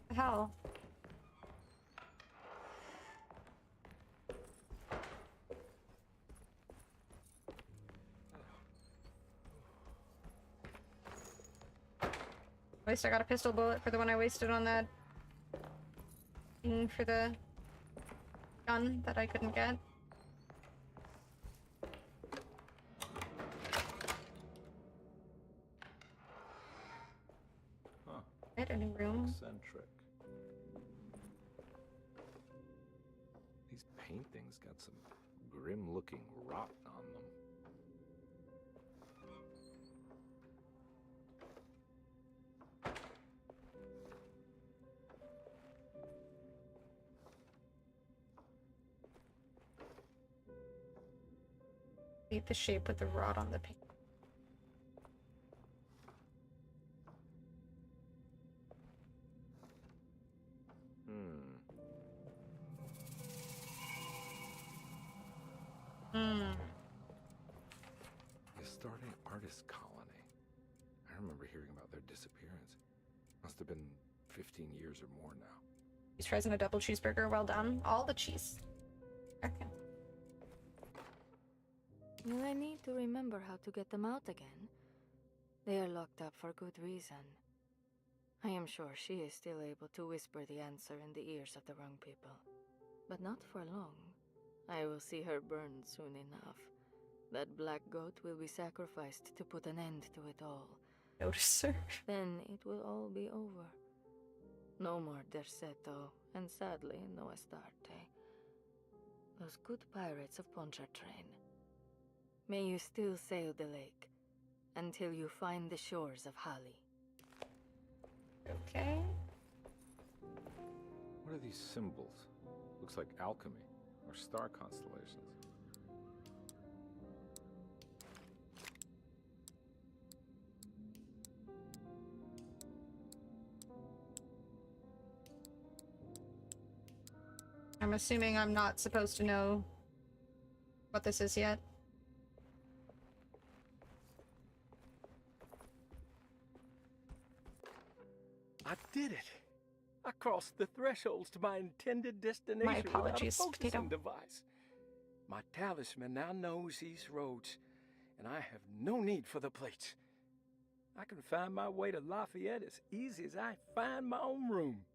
The hell? At least I got a pistol bullet for the one I wasted on that thing for the gun that I couldn't get. Huh. I had a new room. Eccentric. These paintings got some grim-looking rot on them. Eat the shape with the rod on the paint. The starting artist colony. I remember hearing about their disappearance. Must have been 15 years or more now. Cheese fries and a double cheeseburger, well done. All the cheese. Okay. Will I need to remember how to get them out again? They are locked up for good reason. I am sure she is still able to whisper the answer in the ears of the wrong people. But not for long. I will see her burned soon enough. That black goat will be sacrificed to put an end to it all. Notice her. Then it will all be over. No more Derceto, and sadly, no Astarte. Those good pirates of Pontchartrain. May you still sail the lake, until you find the shores of Hali. Okay. What are these symbols? Looks like alchemy, or star constellations. I'm assuming I'm not supposed to know what this is yet. I did it! I crossed the thresholds to my intended destination. My apologies, without a focusing Potato. device. My talisman now knows these roads, and I have no need for the plates. I can find my way to Lafayette as easy as I find my own room.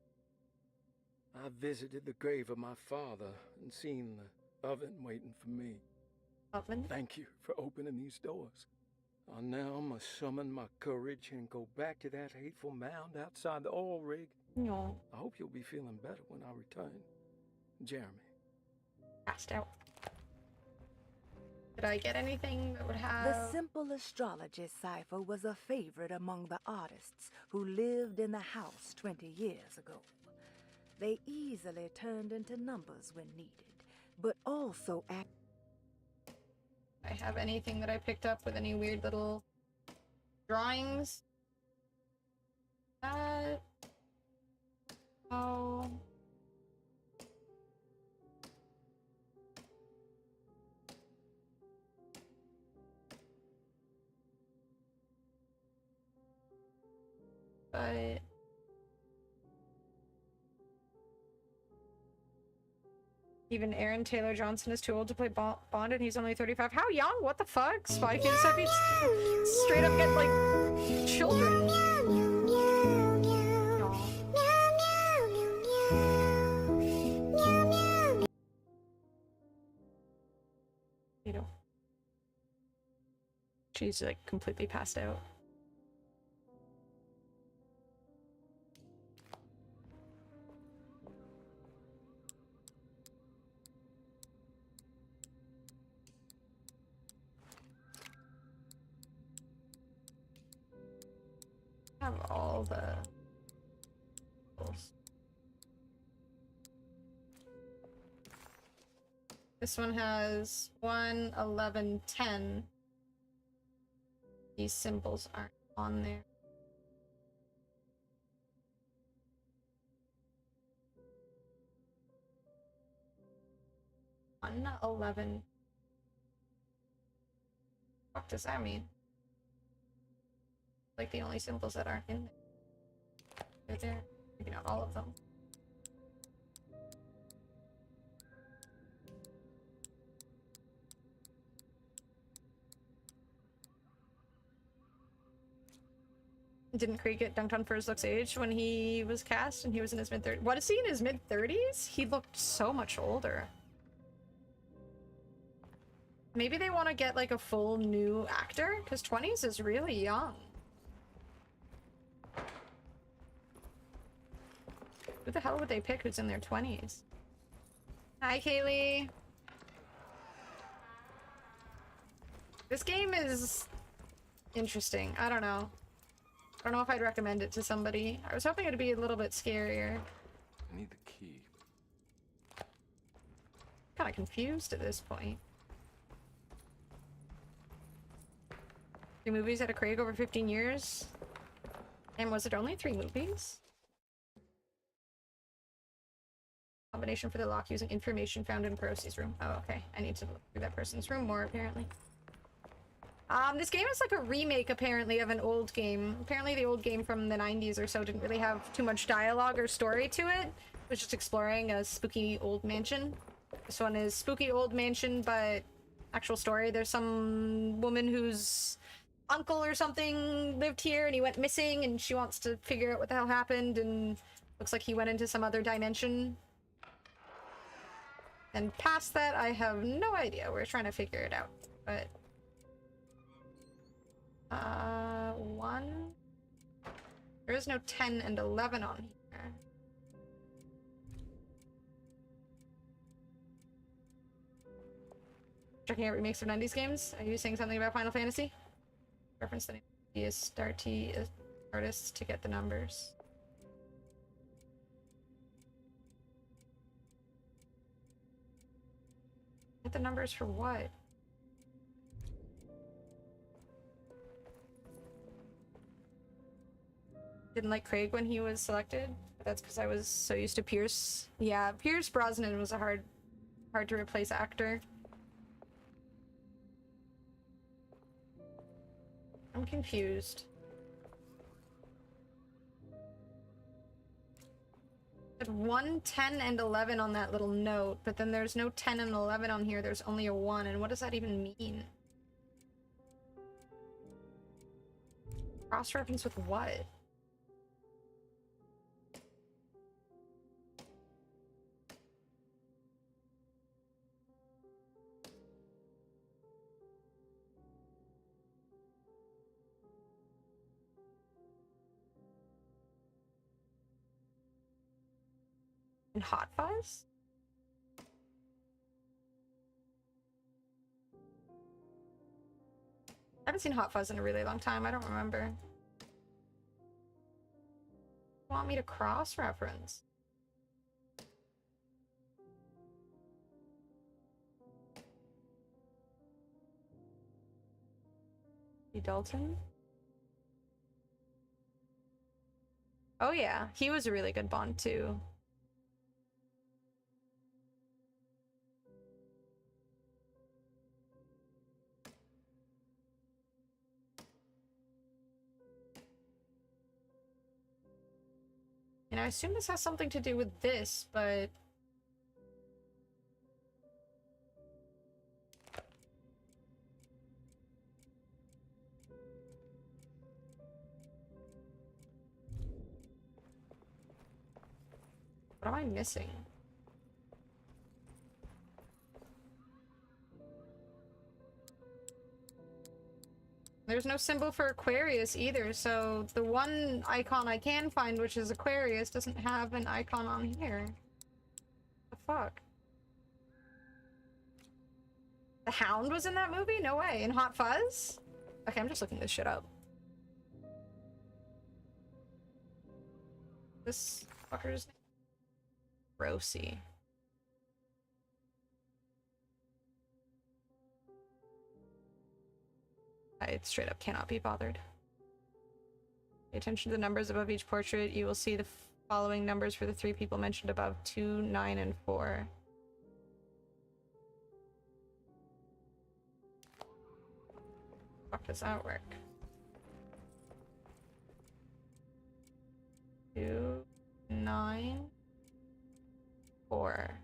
I visited the grave of my father and seen the oven waiting for me. Oven? Thank you for opening these doors. I now must summon my courage and go back to that hateful mound outside the oil rig. No. I hope you'll be feeling better when I return. Jeremy. Passed out. Did I get anything that would have... The simple astrology cipher was a favorite among the artists who lived in the house 20 years ago. They easily turned into numbers when needed, but also I have anything that I picked up with any weird little drawings? Oh. But even Aaron Taylor Johnson is too old to play Bond, and he's only 35. How young? What the fuck? Spy Kids said we straight up get like children. You know, she's like completely passed out. all the... This one has 1, 11, 10. These symbols aren't on there. 1, 11. What does that mean? Like the only symbols that aren't in there. They're there. Maybe not all of them. Didn't Craig get dunked on for his looks age when he was cast and he was in his mid-30s? What, is he in his mid-30s? He looked so much older. Maybe they want to get like a full new actor? Because 20s is really young. Who the hell would they pick who's in their 20s? Hi, Kaylee. This game is interesting. I don't know. I don't know if I'd recommend it to somebody. I was hoping it'd be a little bit scarier. I need the key. Kind of confused at this point. 3 movies out of Craig over 15 years? And was it only 3 movies? Combination for the lock using information found in Percy's room. Oh, okay. I need to look through that person's room more, apparently. This game is like a remake, apparently, of an old game. Apparently the old game from the 90s or so didn't really have too much dialogue or story to it. It was just exploring a spooky old mansion. This one is spooky old mansion, but actual story. There's some woman whose uncle or something lived here and he went missing and she wants to figure out what the hell happened, and looks like he went into some other dimension. And past that, I have no idea. We're trying to figure it out, but... 1. There is no 10 and 11 on here. Checking out remakes of 90s games. Are you saying something about Final Fantasy? Reference the name of the Astarte artists to get the numbers. Get the numbers for what? Didn't like Craig when he was selected. That's because I was so used to Pierce. Yeah, Pierce Brosnan was a hard to replace actor. I'm confused. There's 1, 10, and 11 on that little note, but then there's no 10 and 11 on here. There's only a 1, and what does that even mean? Cross-reference with what? And Hot Fuzz? I haven't seen Hot Fuzz in a really long time. I don't remember. Want me to cross-reference? Dalton? Oh yeah, he was a really good Bond too. And I assume this has something to do with this, but... what am I missing? There's no symbol for Aquarius either, so the one icon I can find, which is Aquarius, doesn't have an icon on here. The fuck? The Hound was in that movie? No way. In Hot Fuzz? Okay, I'm just looking this shit up. This fucker's name? Rosie. I straight up cannot be bothered. Pay attention to the numbers above each portrait. You will see the following numbers for the 3 people mentioned above: 2, 9, and 4. Fuck, does that work? 2, 9, 4.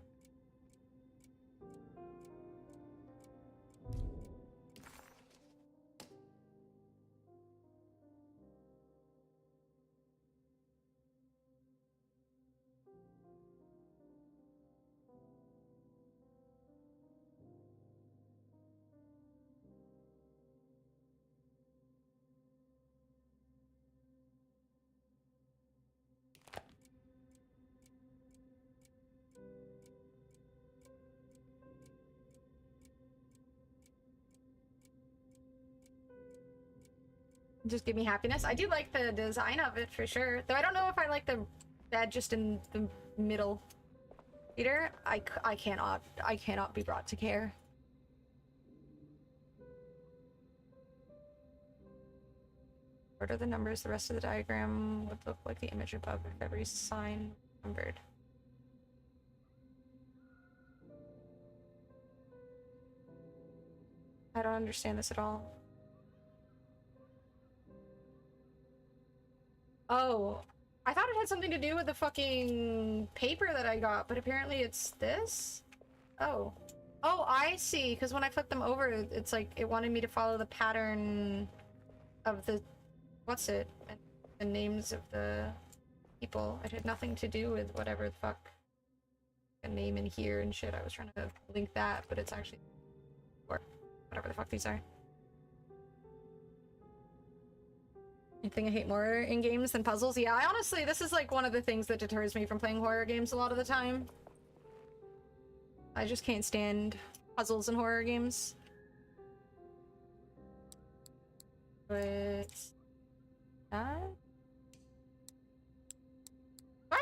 Just give me happiness. I do like the design of it for sure. Though I don't know if I like the bed just in the middle. Peter, I cannot be brought to care. What are the numbers? The rest of the diagram would look like the image above if every sign numbered. I don't understand this at all. Oh, I thought it had something to do with the fucking paper that I got, but apparently it's this? Oh. Oh, I see, because when I flipped them over, it's like it wanted me to follow the pattern of the... what's it? The names of the people. It had nothing to do with whatever the fuck a name in here and shit. I was trying to link that, but it's actually... or whatever the fuck these are. I think I hate more in games than puzzles. Yeah, I honestly, this is like one of the things that deters me from playing horror games a lot of the time. I just can't stand puzzles in horror games. But... I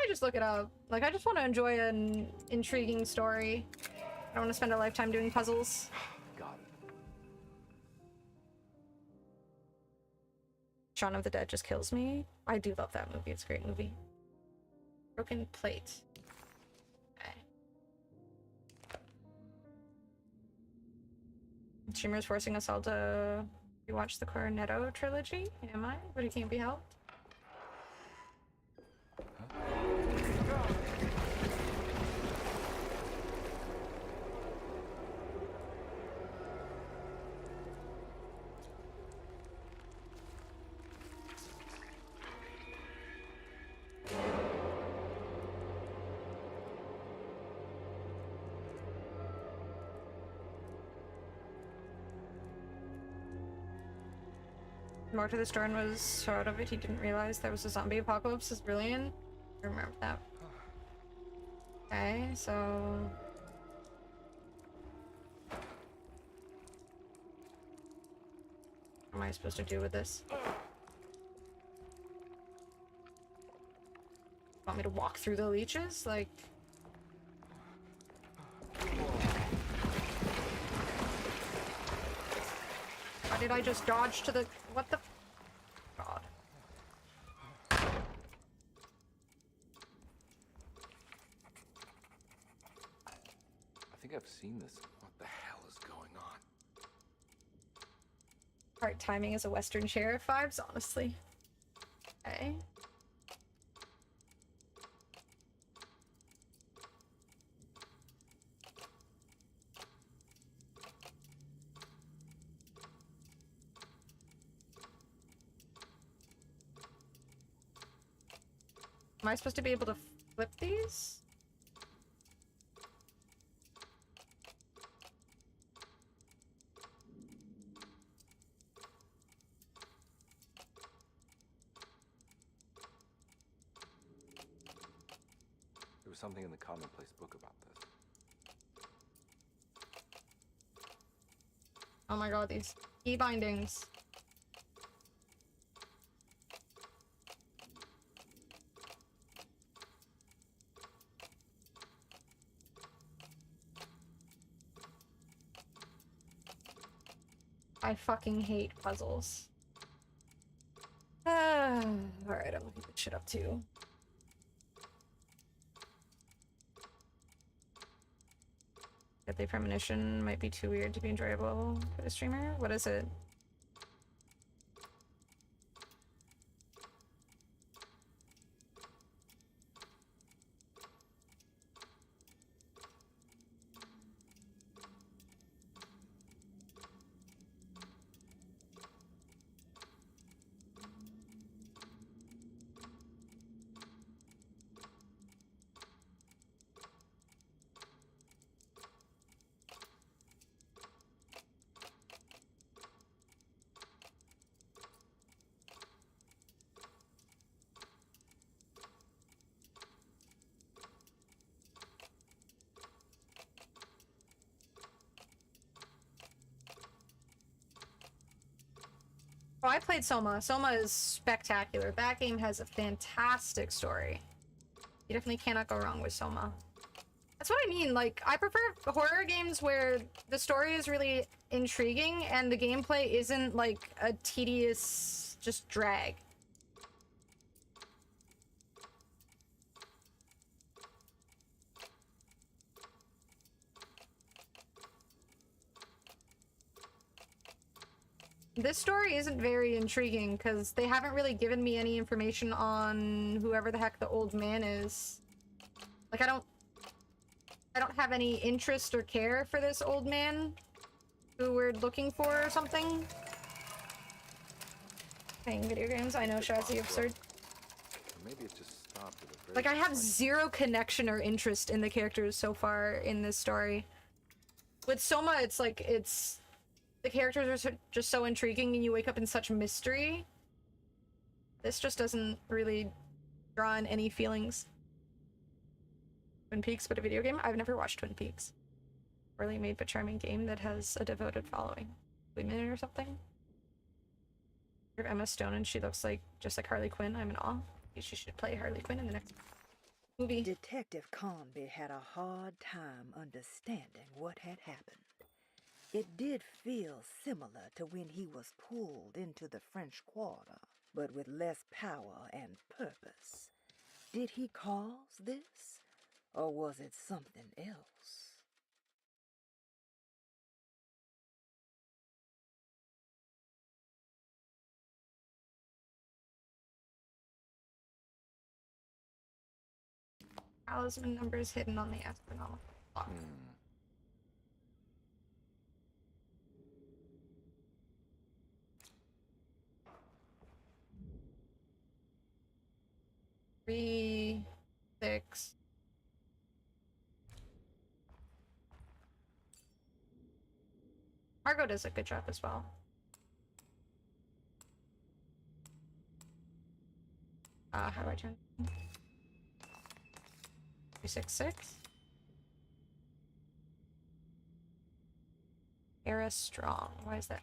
just look it up. Like, I just want to enjoy an intriguing story. I don't want to spend a lifetime doing puzzles. Got it. Shaun of the Dead just kills me. I do love that movie. It's a great movie. Broken plate. Okay. Streamer's forcing us all to rewatch the Cornetto trilogy. Am I? But it can't be helped. More to the story was so out of it, he didn't realize there was a zombie apocalypse. Is brilliant. I remember that. Okay, so... what am I supposed to do with this? Want me to walk through the leeches? Like... why did I just dodge to the... what the... God. I think I've seen this. What the hell is going on? Part timing as a Western sheriff vibes, honestly. Okay. Am I supposed to be able to flip these? There was something in the commonplace book about this. Oh my god, these key bindings. I fucking hate puzzles. Alright, I'm looking this shit up too. Deadly Premonition might be too weird to be enjoyable for the streamer. What is it? Oh, I played Soma. Soma is spectacular. That game has a fantastic story. You definitely cannot go wrong with Soma. That's what I mean. Like, I prefer horror games where the story is really intriguing and the gameplay isn't like a tedious just drag. This story isn't very intriguing because they haven't really given me any information on whoever the heck the old man is. Like, I don't have any interest or care for this old man who we're looking for or something. Playing video games, I know, Shazzy, absurd. Maybe it just stopped at a very Like, I have zero connection or interest in the characters so far in this story. With Soma, it's like, the characters are just so intriguing and you wake up in such mystery. This just doesn't really draw in any feelings. Twin Peaks, but a video game? I've never watched Twin Peaks. Poorly made but charming game that has a devoted following. Women or something? You're Emma Stone and she looks like just like Harley Quinn. I'm in awe. She should play Harley Quinn in the next movie. Detective Conby had a hard time understanding what had happened. It did feel similar to when he was pulled into the French Quarter, but with less power and purpose. Did he cause this, or was it something else? Talisman numbers hidden on the astronomical clock. 3, 6. Margot does a good job as well. How do I turn? 366. Era strong. Why is that?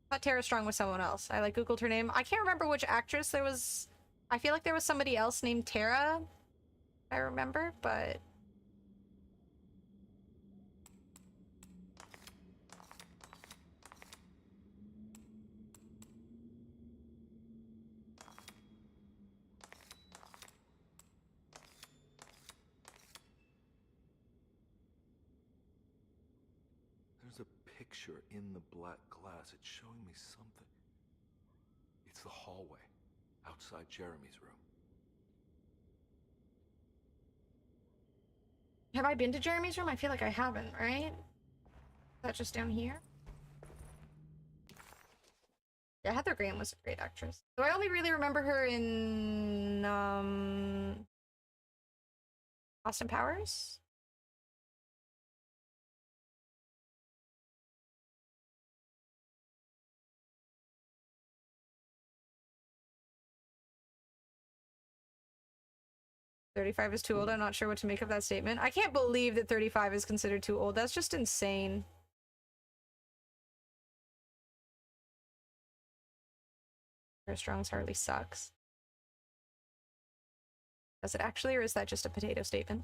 I thought Tara Strong was someone else. I like googled her name. I can't remember which actress there was. I feel like there was somebody else named Tara. I remember, but There's a picture in the black glass. It's showing me something. It's the hallway outside Jeremy's room. have I been to Jeremy's room? I feel like I haven't, right? Is that just down here? Yeah, Heather Graham was a great actress. So I only really remember her in Austin Powers. 35 is too old. I'm not sure what to make of that statement. I can't believe that 35 is considered too old. That's just insane. Tara Strong's hardly sucks. Does it actually, or is that just a potato statement?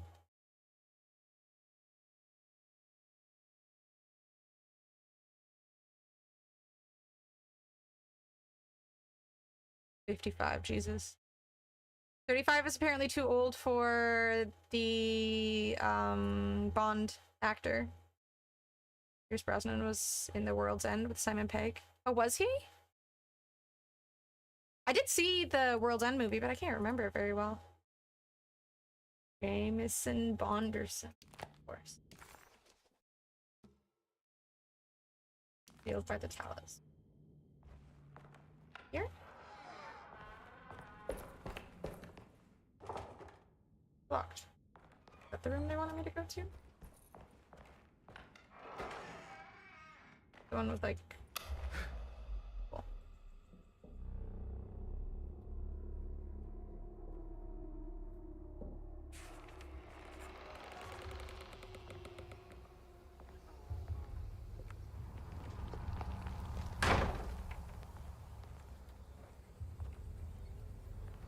$55, Jesus. 35 is apparently too old for the Bond actor. Pierce Brosnan was in The World's End with Simon Pegg. Oh, was he? I did see the World's End movie, but I can't remember it very well. Jameson Bonderson, of course. Field by the Talus. Here? Locked. Is that the room they wanted me to go to? The one with like... Cool.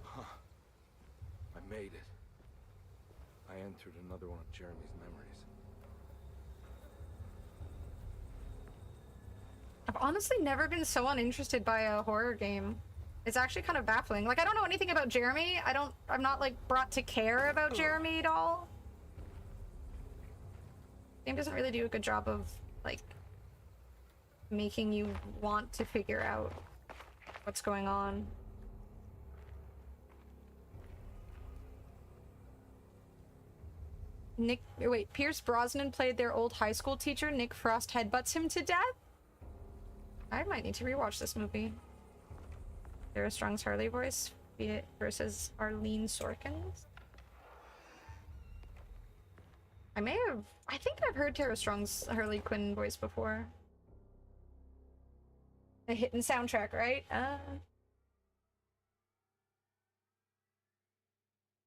Huh. I made it. I entered another one of Jeremy's memories. I've honestly never been so uninterested by a horror game. It's actually kind of baffling. Like, I don't know anything about Jeremy. I'm not, like, brought to care about Jeremy at all. The game doesn't really do a good job of, like, making you want to figure out what's going on. Pierce Brosnan played their old high school teacher. Nick Frost headbutts him to death? I might need to rewatch this movie. Tara Strong's Harley voice versus Arlene Sorkin's. I think I've heard Tara Strong's Harley Quinn voice before. The hidden soundtrack, right? Yeah,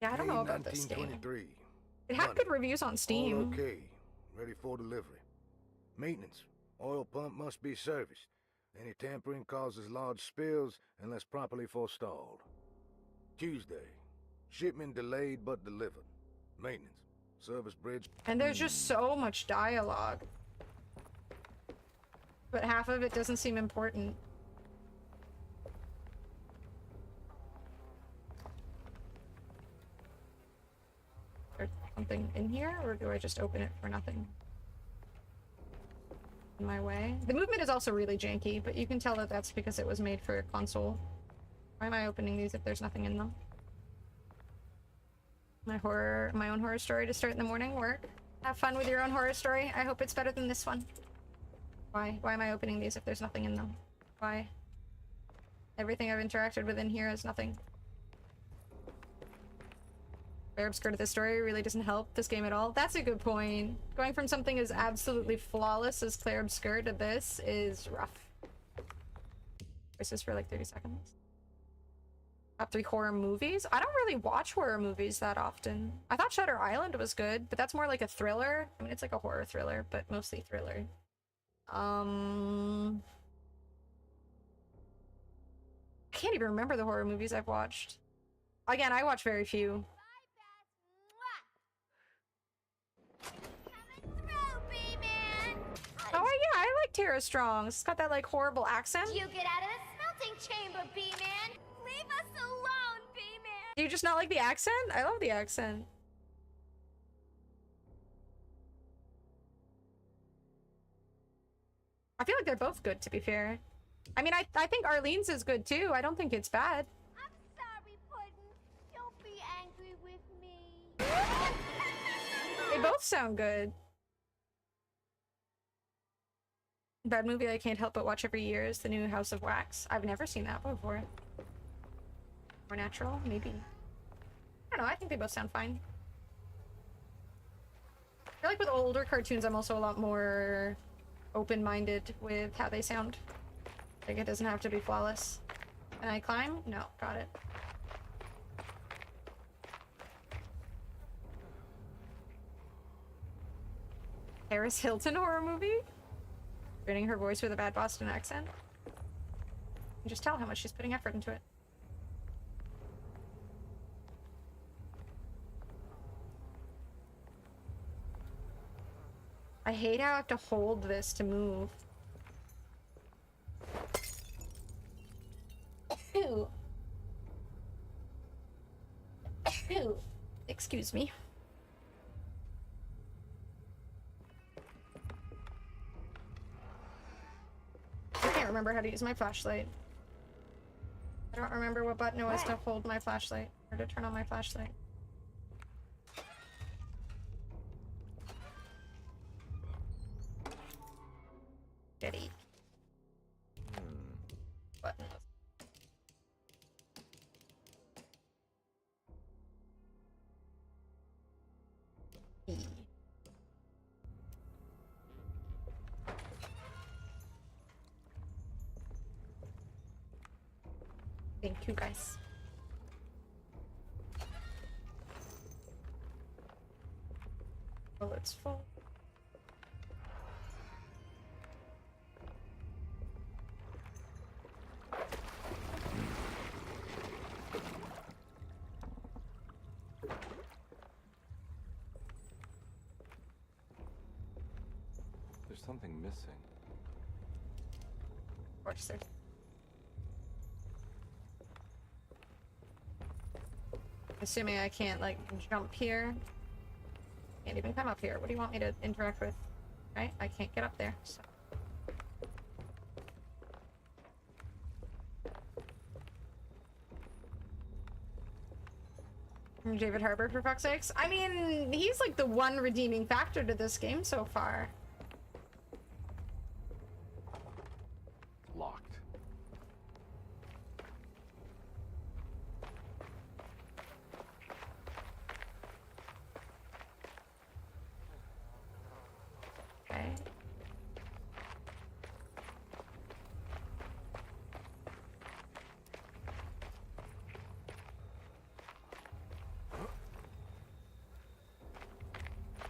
I don't know about this game. It had good reviews on Steam. All okay. Ready for delivery. Maintenance. Oil pump must be serviced. Any tampering causes large spills unless properly forestalled. Tuesday. Shipment delayed but delivered. Maintenance. Service bridge. And there's just so much dialogue. But half of it doesn't seem important. Is there something in here, or do I just open it for nothing? In my way. The movement is also really janky, but you can tell that that's because it was made for a console. Why am I opening these if there's nothing in them? My own horror story to start in the morning. Work. Have fun with your own horror story. I hope it's better than this one. Why? Why am I opening these if there's nothing in them? Why? Everything I've interacted with in here is nothing. Claire Obscure to this story really doesn't help this game at all. That's a good point. Going from something as absolutely flawless as Claire Obscure to this is rough. This is for like 30 seconds. Top 3 horror movies? I don't really watch horror movies that often. I thought Shutter Island was good, but that's more like a thriller. I mean, it's like a horror thriller, but mostly thriller. I can't even remember the horror movies I've watched. Again, I watch very few. Oh yeah, I like Tara Strong. It's got that like horrible accent. You get out of the smelting chamber, B-Man. Leave us alone, B-Man. Do you just not like the accent? I love the accent. I feel like they're both good, to be fair. I mean, I think Arlene's is good too. I don't think it's bad. I'm sorry, Puddin'. Don't be angry with me. They both sound good. Bad movie I can't help but watch every year is the new House of Wax. I've never seen that before. More natural? Maybe. I don't know, I think they both sound fine. I feel like with older cartoons I'm also a lot more open-minded with how they sound. Like, it doesn't have to be flawless. Can I climb? No, got it. Paris Hilton horror movie? Creating her voice with a bad Boston accent. You can just tell how much she's putting effort into it. I hate how I have to hold this to move. Ew. Ew. Excuse me. I can't remember how to use my flashlight. I don't remember what button it was to hold my flashlight or to turn on my flashlight. Steady. Button. E. Thank you, guys. Oh, it's full. There's something missing. Watch there. Assuming I can't, like, jump here. Can't even come up here. What do you want me to interact with? Right? I can't get up there, so. David Harbour, for fuck's sakes. I mean, he's like the one redeeming factor to this game so far. Locked. Okay.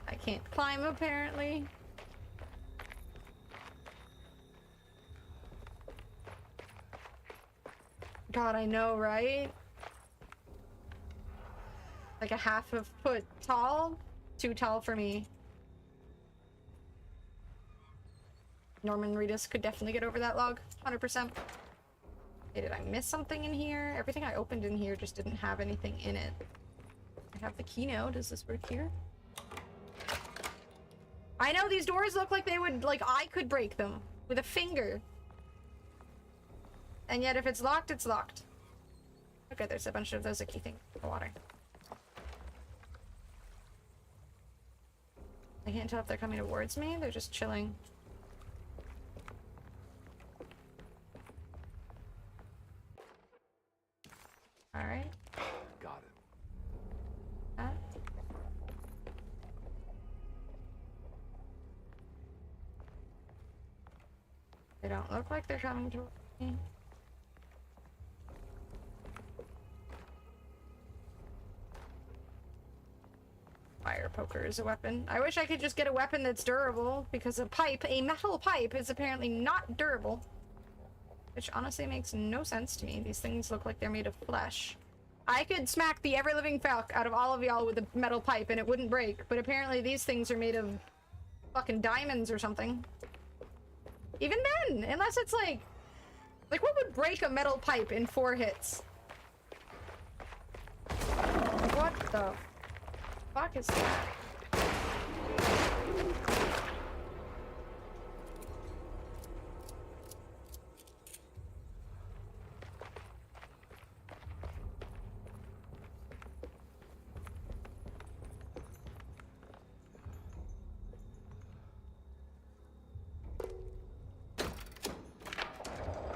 I can't climb, apparently. God, I know, right? Like a half a foot tall? Too tall for me. Norman Reedus could definitely get over that log. 100%. Okay, did I miss something in here? Everything I opened in here just didn't have anything in it. I have the key now. Does this work here? I know these doors look like they would, like, I could break them with a finger. And yet if it's locked, it's locked. Okay, there's a bunch of those icky things in the water. I can't tell if they're coming towards me. They're just chilling. Alright. Got it. That. They don't look like they're coming towards me. Fire poker is a weapon. I wish I could just get a weapon that's durable, because a pipe, a metal pipe, is apparently not durable. Which honestly makes no sense to me. These things look like they're made of flesh. I could smack the ever-living fuck out of all of y'all with a metal pipe and it wouldn't break, but apparently these things are made of fucking diamonds or something. Even then, unless it's like what would break a metal pipe in 4 hits? What the fuck is that?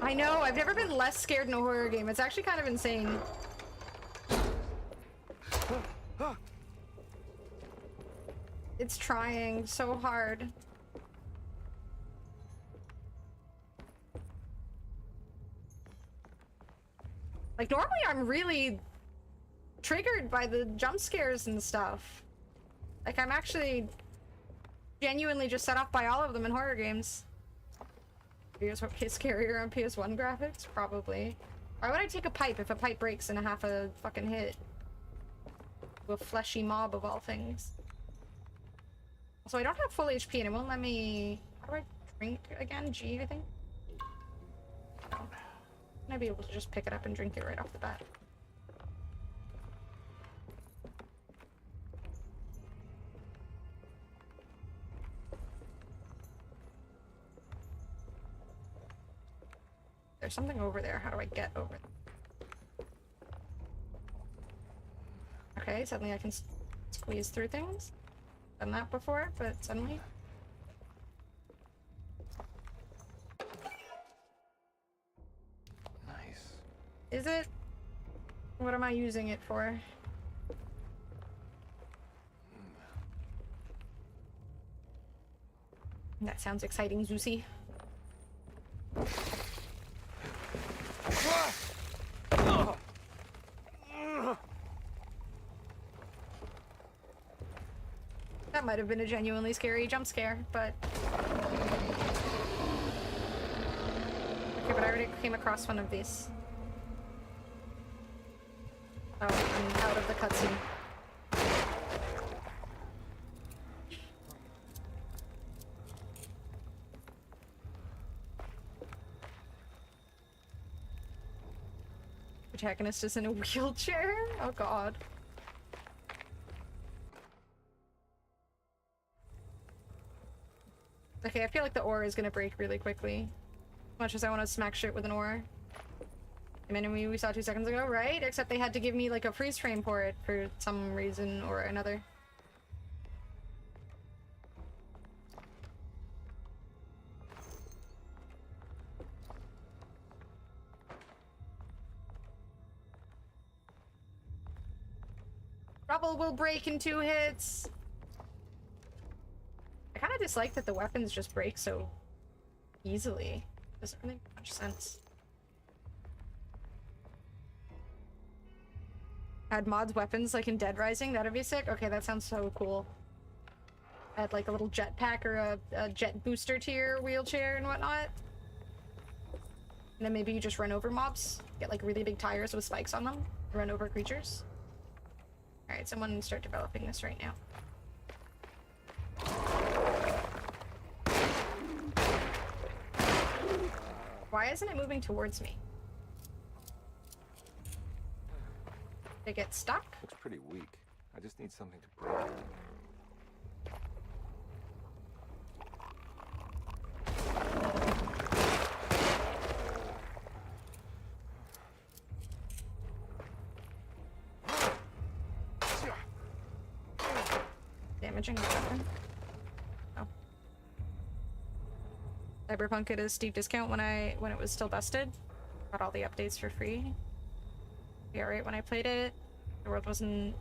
I know, I've never been less scared in a horror game. It's actually kind of insane. It's trying so hard. Like, normally I'm really triggered by the jump scares and stuff. Like, I'm actually genuinely just set off by all of them in horror games. Is scarier on PS1 graphics? Probably. Why would I take a pipe if a pipe breaks in a half a fucking hit? A fleshy mob of all things. So I don't have full HP and it won't let me... How do I drink again? G, I think? Oh. Can I be able to just pick it up and drink it right off the bat? There's something over there. How do I get over there? Okay, suddenly I can squeeze through things. Done that before, but suddenly... Nice. Is it? What am I using it for? That sounds exciting, Zeusy. That might have been a genuinely scary jump scare, but... Okay, but I already came across one of these. Oh, I'm out of the cutscene. Protagonist is in a wheelchair? Oh god. Okay, I feel like the ore is gonna break really quickly. As much as I want to smack shit with an ore. The enemy we saw 2 seconds ago, right? Except they had to give me like a freeze frame for it for some reason or another. Rubble will break in 2 hits. I kind of dislike that the weapons just break so easily. Doesn't really make much sense. Add mods weapons like in Dead Rising, that'd be sick. Okay, that sounds so cool. Add like a little jetpack or a jet booster to your wheelchair and whatnot. And then maybe you just run over mobs. Get like really big tires with spikes on them. Run over creatures. Alright, someone start developing this right now. Why isn't it moving towards me? Did it get stuck? Looks pretty weak. I just need something to break it. Damaging the weapon. Oh. Cyberpunk at a steep discount when it was still busted. Got all the updates for free. Yeah, right, when I played it, the world wasn't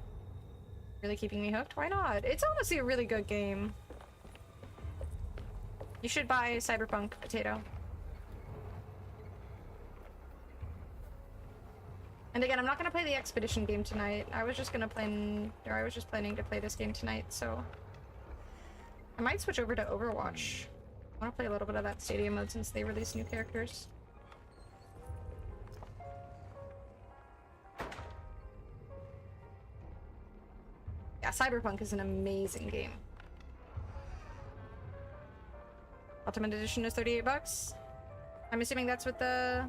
really keeping me hooked. Why not? It's honestly a really good game. You should buy Cyberpunk, Potato. And again, I'm not gonna play the Expedition game tonight. I was just planning to play this game tonight, so I might switch over to Overwatch. I want to play a little bit of that stadium mode since they released new characters. Yeah, Cyberpunk is an amazing game. Ultimate Edition is $38. I'm assuming that's with the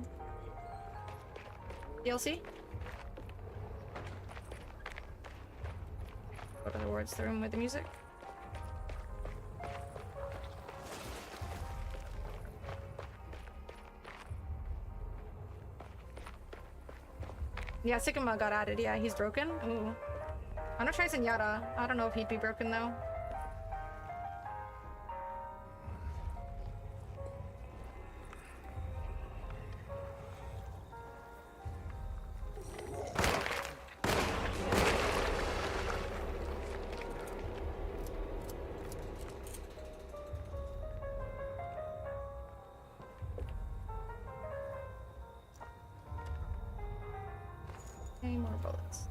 DLC? Go to the words the room with the music. Yeah, Sigma got added. Yeah, he's broken. Ooh. I'm gonna try Zenyatta. I don't know if he'd be broken though. Okay, more bullets.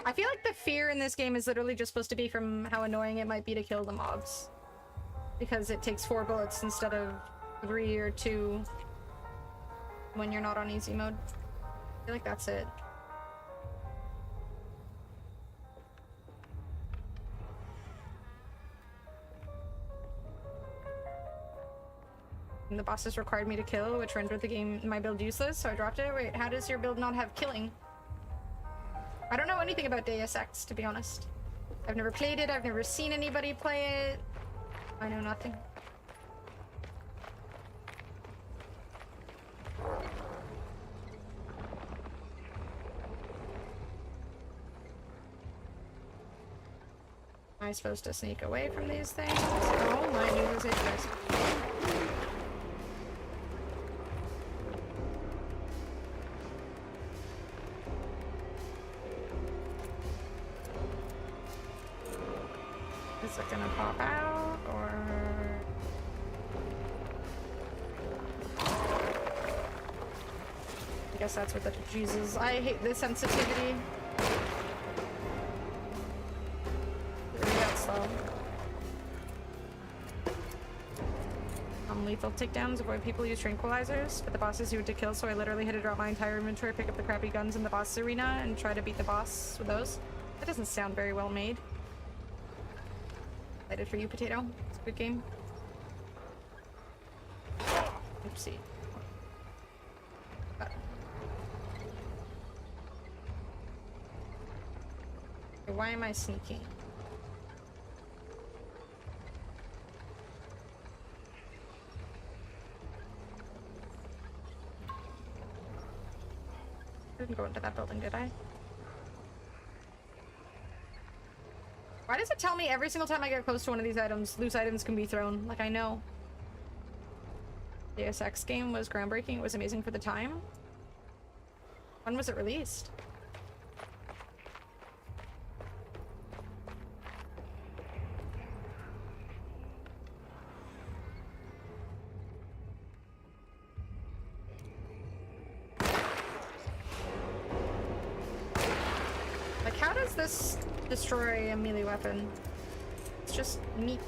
I feel like the fear in this game is literally just supposed to be from how annoying it might be to kill the mobs. Because it takes 4 bullets instead of 3 or 2 when you're not on easy mode. I feel like that's it. And the bosses required me to kill, which rendered the game, my build useless, so I dropped it. Wait, how does your build not have killing? I don't know anything about Deus Ex, to be honest. I've never played it, I've never seen anybody play it. I know nothing. Am I supposed to sneak away from these things? Oh my Jesus Christ. Is it gonna pop out, or... I guess that's what the... Jesus, I hate this sensitivity. Slow. Lethal takedowns, avoid people use tranquilizers, but the boss is you to kill, so I literally had to drop my entire inventory, pick up the crappy guns in the boss arena, and try to beat the boss with those. That doesn't sound very well made. Excited for you, Potato. It's a good game. Oopsie. Why am I sneaking? I didn't go into that building, did I? Why does it tell me every single time I get close to one of these items, loose items can be thrown? Like, I know. The Deus Ex game was groundbreaking. It was amazing for the time. When was it released? How does this destroy a melee weapon? It's just meat.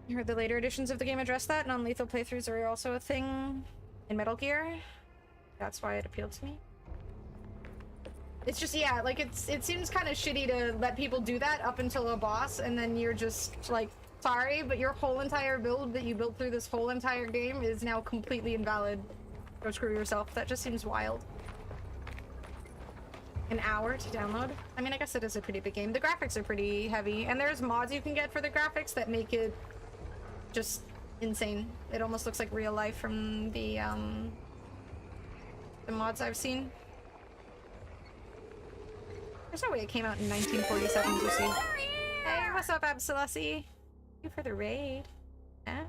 I heard the later editions of the game address that. Non-lethal playthroughs are also a thing in Metal Gear. That's why it appealed to me. It's just, yeah, like it seems kind of shitty to let people do that up until a boss, and then you're just like, sorry, but your whole entire build that you built through this whole entire game is now completely invalid. Go screw yourself. That just seems wild. An hour to download? I mean, I guess it is a pretty big game. The graphics are pretty heavy, and there's mods you can get for the graphics that make it just insane. It almost looks like real life from the mods I've seen. There's no way it came out in 1947 to see. Hey, what's up, Absalasi? Thank you for the raid. Yeah.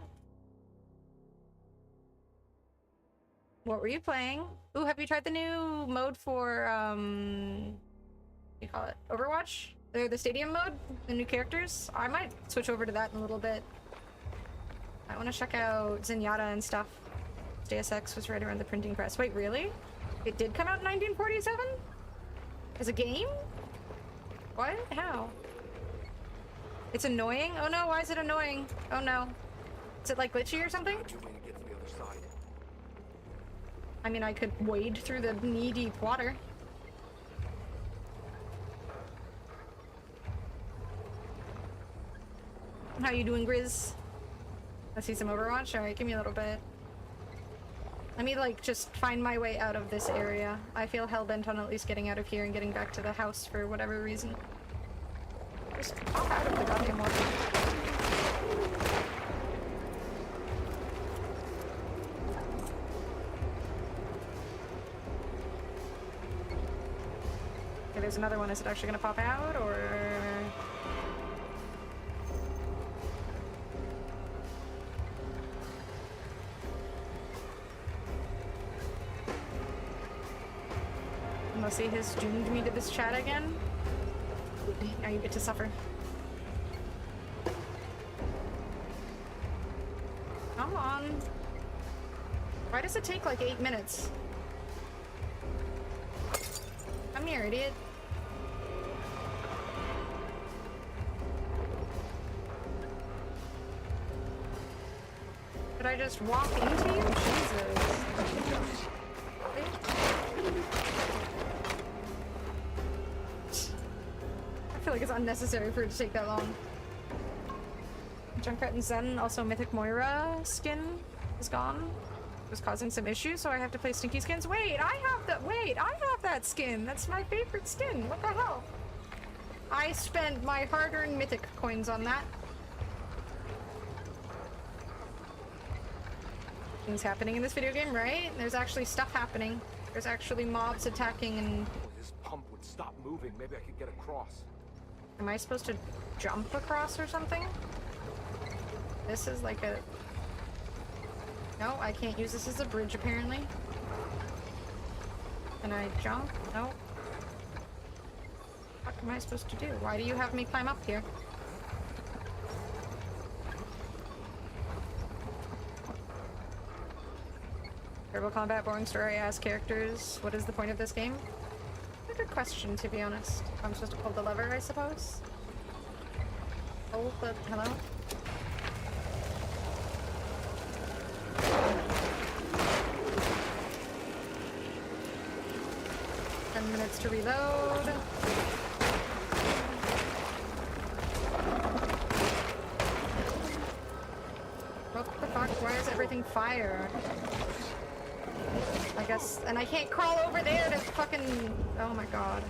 What were you playing? Ooh, have you tried the new mode for, what do you call it? Overwatch? The stadium mode? The new characters? I might switch over to that in a little bit. I want to check out Zenyatta and stuff. Deus Ex was right around the printing press. Wait, really? It did come out in 1947? As a game? What? How? It's annoying? Oh no, why is it annoying? Oh no. Is it like glitchy or something? I mean, I could wade through the knee-deep water. How you doing, Grizz? Let's see some Overwatch. Alright, give me a little bit. Let me, like, just find my way out of this area. I feel hell-bent on at least getting out of here and getting back to the house for whatever reason. Just pop out of the goddamn water. Okay, there's another one. Is it actually gonna pop out, or...? Unless he has doomed me to this chat again. Now you get to suffer. Come on. Why does it take like 8 minutes? Come here, idiot. Did I just walk into you? Jesus. I feel like it's unnecessary for it to take that long. Junkrat and Zen, also Mythic Moira skin is gone. It was causing some issues, so I have to play Stinky skins. Wait, I have that skin. That's my favorite skin. What the hell? I spent my hard-earned Mythic coins on that. Things happening in this video game, right? There's actually stuff happening. There's actually mobs attacking and... This pump would stop moving. Maybe I could get across. Am I supposed to jump across or something? This is like a... No, I can't use this as a bridge, apparently. Can I jump? No. What am I supposed to do? Why do you have me climb up here? Terrible combat, boring story, ass characters. What is the point of this game? A good question, to be honest. I'm supposed to pull the lever, I suppose? Oh, but hello? Minutes to reload. What the fuck? Why is everything fire? I guess, and I can't crawl over there to fucking... Oh my god.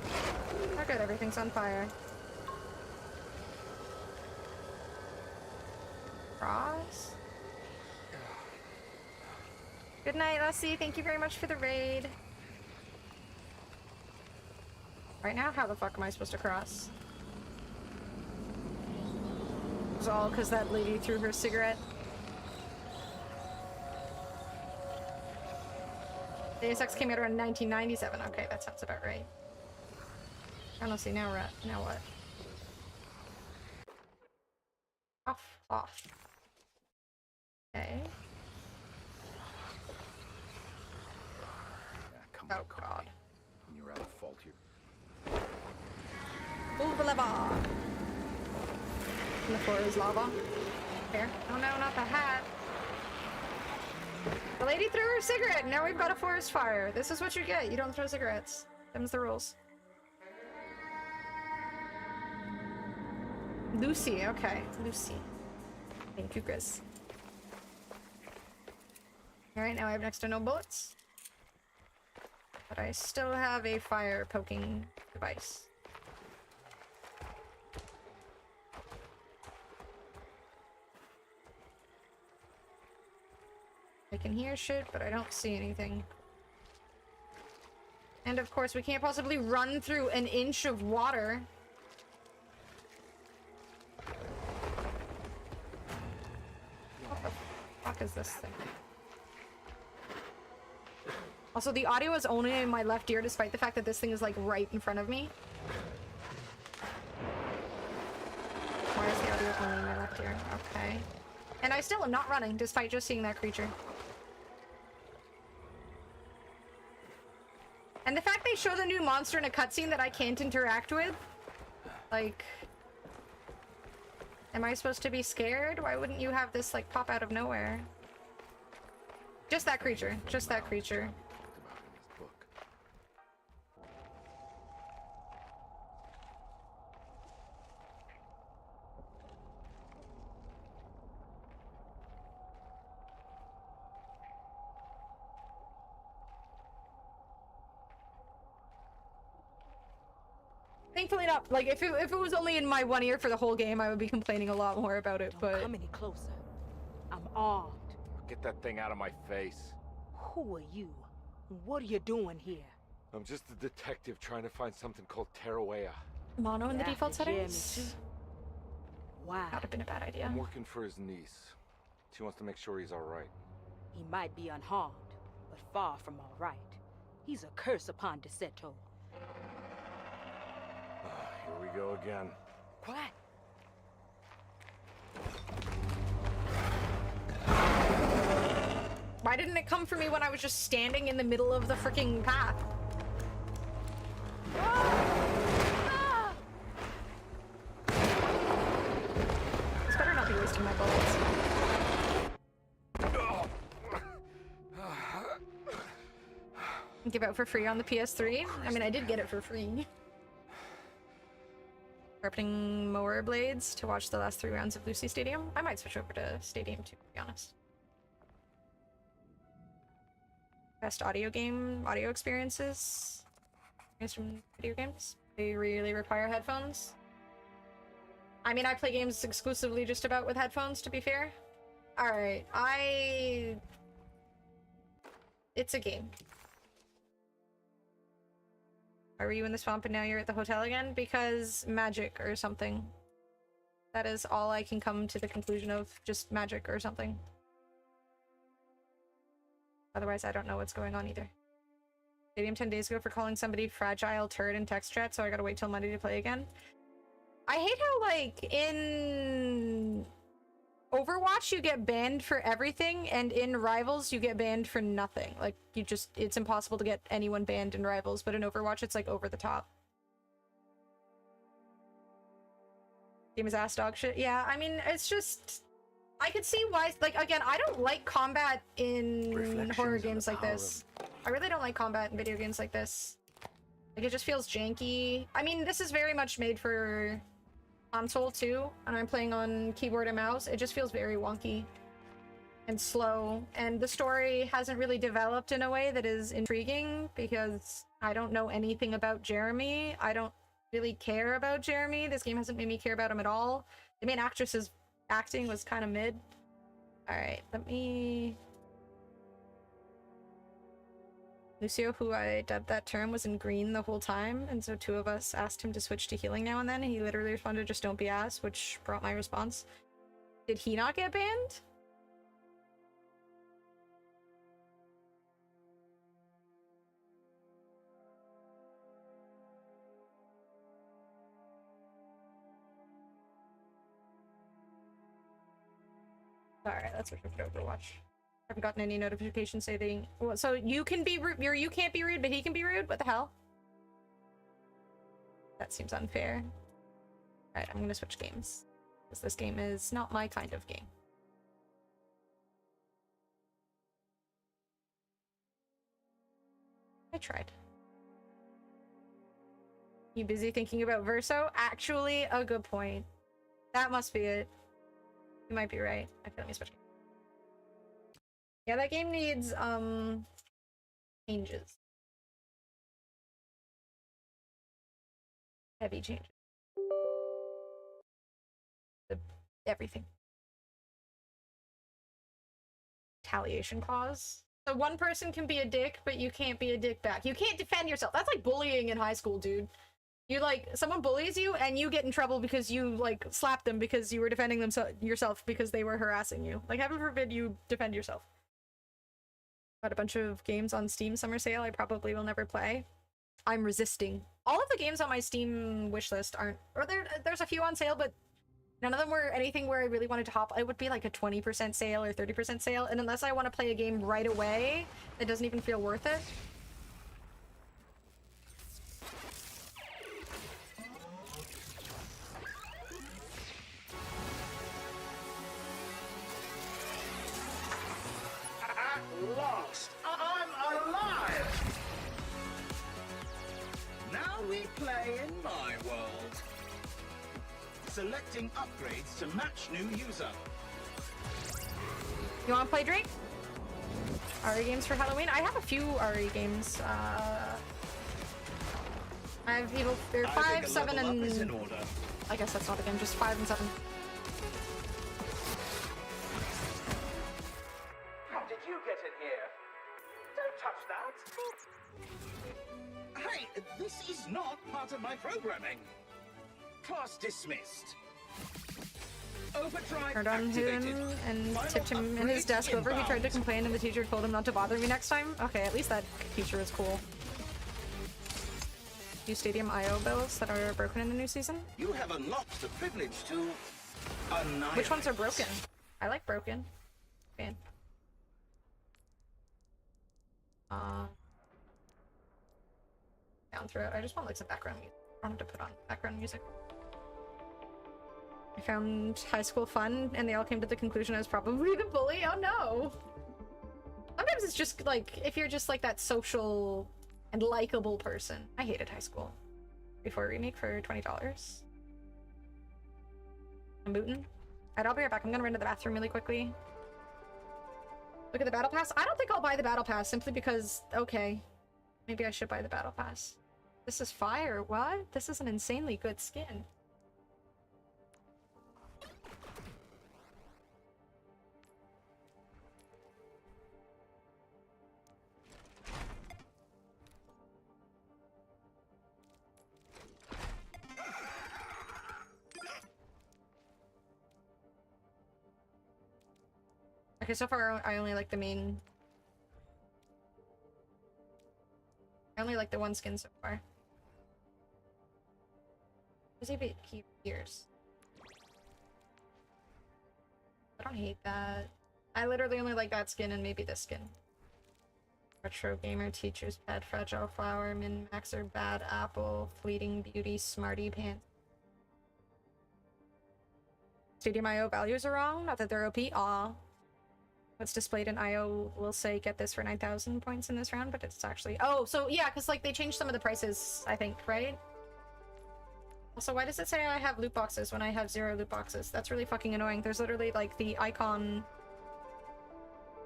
Oh good, everything's on fire. Cross? Good night, Lassie. Thank you very much for the raid. Right now, how the fuck am I supposed to cross? It was all because that lady threw her cigarette. Deus Ex came out around 1997. Okay, that sounds about right. I don't see, now what? Off. Okay. Oh god. You're out of fault here. Pull the lever! And the floor is lava. There. Oh no, not the hat. The lady threw her cigarette, and now we've got a forest fire. This is what you get. You don't throw cigarettes. Them's the rules. Lucy, okay. Lucy. Thank you, Chris. Alright, now I have next to no bullets. But I still have a fire poking device. I can hear shit, but I don't see anything. And of course, we can't possibly run through an inch of water. What the fuck is this thing? Also, the audio is only in my left ear, despite the fact that this thing is, like, right in front of me. Why is the audio only in my left ear? Okay. And I still am not running, despite just seeing that creature. And the fact they show the new monster in a cutscene that I can't interact with? Like... Am I supposed to be scared? Why wouldn't you have this, like, pop out of nowhere? Just that creature. Just that creature. Thankfully not. Like, if it was only in my one ear for the whole game, I would be complaining a lot more about it, but... Don't come any closer. I'm armed. Get that thing out of my face. Who are you? What are you doing here? I'm just a detective trying to find something called Teruea. Mono in the default settings? Me too. Why? That would have been a bad idea. I'm working for his niece. She wants to make sure he's alright. He might be unharmed, but far from alright. He's a curse upon Deseto. Here we go again. Quiet. didn't it come for me when I was just standing in the middle of the freaking path? Ah! This better not be wasting my bullets. Give out for free on the PS3? I mean, I did get it for free. Sharpening mower blades to watch the last 3 rounds of Lucy Stadium. I might switch over to Stadium too, to be honest. Best audio experiences from video games. They really require headphones. I mean, I play games exclusively just about with headphones, to be fair. Alright, it's a game. Why were you in the swamp and now you're at the hotel again? Because magic or something. That is all I can come to the conclusion of. Just magic or something. Otherwise, I don't know what's going on either. Stadium 10 days ago for calling somebody fragile turd in text chat, so I gotta wait till Monday to play again. I hate how, like, in Overwatch you get banned for everything, and in Rivals you get banned for nothing. Like, it's impossible to get anyone banned in Rivals, but in Overwatch it's, like, over the top. Game is ass dog shit. Yeah, I mean, it's just... I could see why, like, again, I don't like combat in horror games like this. I really don't like combat in video games like this. Like, it just feels janky. I mean, this is very much made for console too, and I'm playing on keyboard and mouse. It just feels very wonky and slow, and the story hasn't really developed in a way that is intriguing because I don't know anything about Jeremy. I don't really care about Jeremy. This game hasn't made me care about him at all. The main actress's acting was kind of mid. Alright, let me... Lucio, who I dubbed that term, was in green the whole time, and so 2 of us asked him to switch to healing now and then, and he literally responded, just don't be ass, which brought my response. Did he not get banned? Alright, let's switch over to Overwatch. I haven't gotten any notifications saying... Well, so you can be rude, or you can't be rude, but he can be rude? What the hell? That seems unfair. Alright, I'm gonna switch games. Because this game is not my kind of game. I tried. You busy thinking about Verso? Actually, a good point. That must be it. You might be right. Okay, let me switch. Yeah, that game needs, changes. Heavy changes. Everything. Retaliation clause. So one person can be a dick, but you can't be a dick back. You can't defend yourself. That's like bullying in high school, dude. You, like, someone bullies you, and you get in trouble because you, like, slapped them because you were defending yourself because they were harassing you. Like, heaven forbid you defend yourself. Got a bunch of games on Steam summer sale I probably will never play. I'm resisting. All of the games on my Steam wishlist aren't... Or there's a few on sale, but none of them were anything where I really wanted to hop. It would be like a 20% sale or 30% sale, and unless I want to play a game right away, it doesn't even feel worth it. Lost! I'm alive! Now we play in my world. Selecting upgrades to match new user. You want to play Drake? RE games for Halloween? I have a few RE games. I have Evil 5, 7, and... I guess that's not a game, just 5 and 7. How did you get in here? Don't touch that! Hey, this is not part of my programming. Class dismissed. Overdrive Turned on him and tipped him in his desk over. He tried to complain and the teacher told him not to bother me next time. Okay, at least that teacher is cool. New Stadium IO bills that are broken in the new season? You have unlocked the privilege to annihilate. Which ones are broken? I like broken. Fan. Down through it. I just want like some background music. I don't have to put on background music. I found high school fun, and they all came to the conclusion I was probably the bully. Oh no! Sometimes it's just like, if you're just like that social and likable person. I hated high school. Before a remake for $20. I'm booting. Alright, I'll be right back. I'm gonna run to the bathroom really quickly. Look at the battle pass. I don't think I'll buy the battle pass simply because, okay, maybe I should buy the battle pass. This is fire. What? This is an insanely good skin. Okay, so far I only like the main. I only like the one skin so far. Does he keep ears? I don't hate that. I literally only like that skin and maybe this skin. Retro Gamer, Teacher's Pet, Fragile Flower, Min Maxer, Bad Apple, Fleeting Beauty, Smarty Pants. Stadium IO values are wrong, not that they're OP. Aw. What's displayed in IO will say get this for 9,000 points in this round, but it's actually... Oh, so yeah, because like they changed some of the prices, I think, right? Also, why does it say I have loot boxes when I have 0 loot boxes? That's really fucking annoying. There's literally like the icon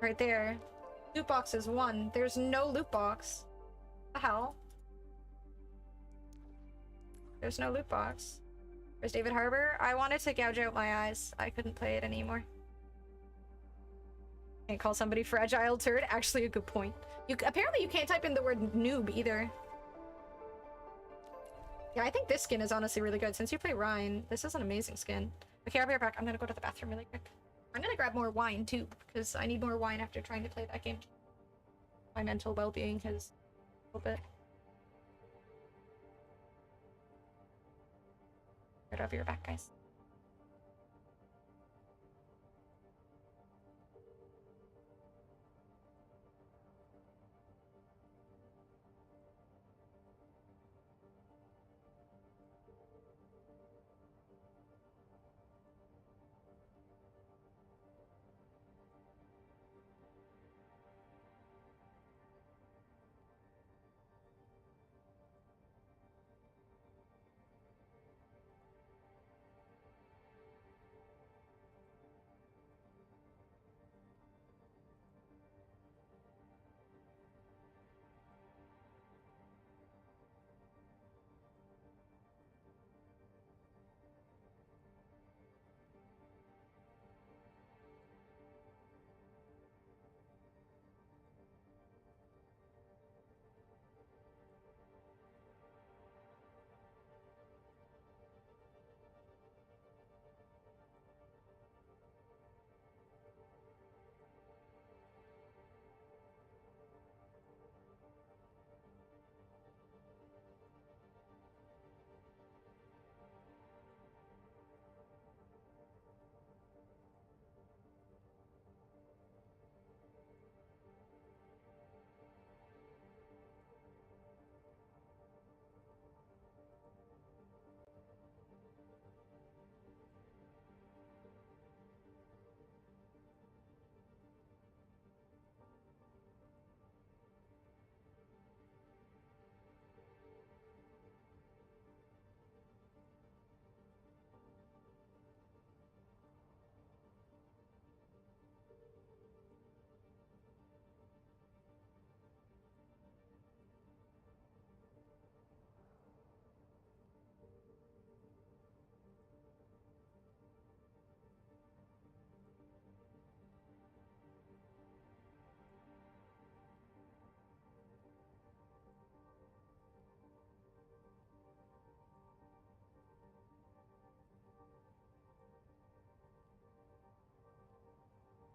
right there. Loot box is 1. There's no loot box. What the hell? There's no loot box. There's David Harbour. I wanted to gouge out my eyes. I couldn't play it anymore. Can't call somebody fragile turd. Actually, a good point. Apparently you can't type in the word noob either. Yeah, I think this skin is honestly really good. Since you play Ryan, this is an amazing skin. Okay, I'll be right back. I'm gonna go to the bathroom really quick. I'm gonna grab more wine too, because I need more wine after trying to play that game. My mental well-being has a little bit. Right, I'll be right back, guys.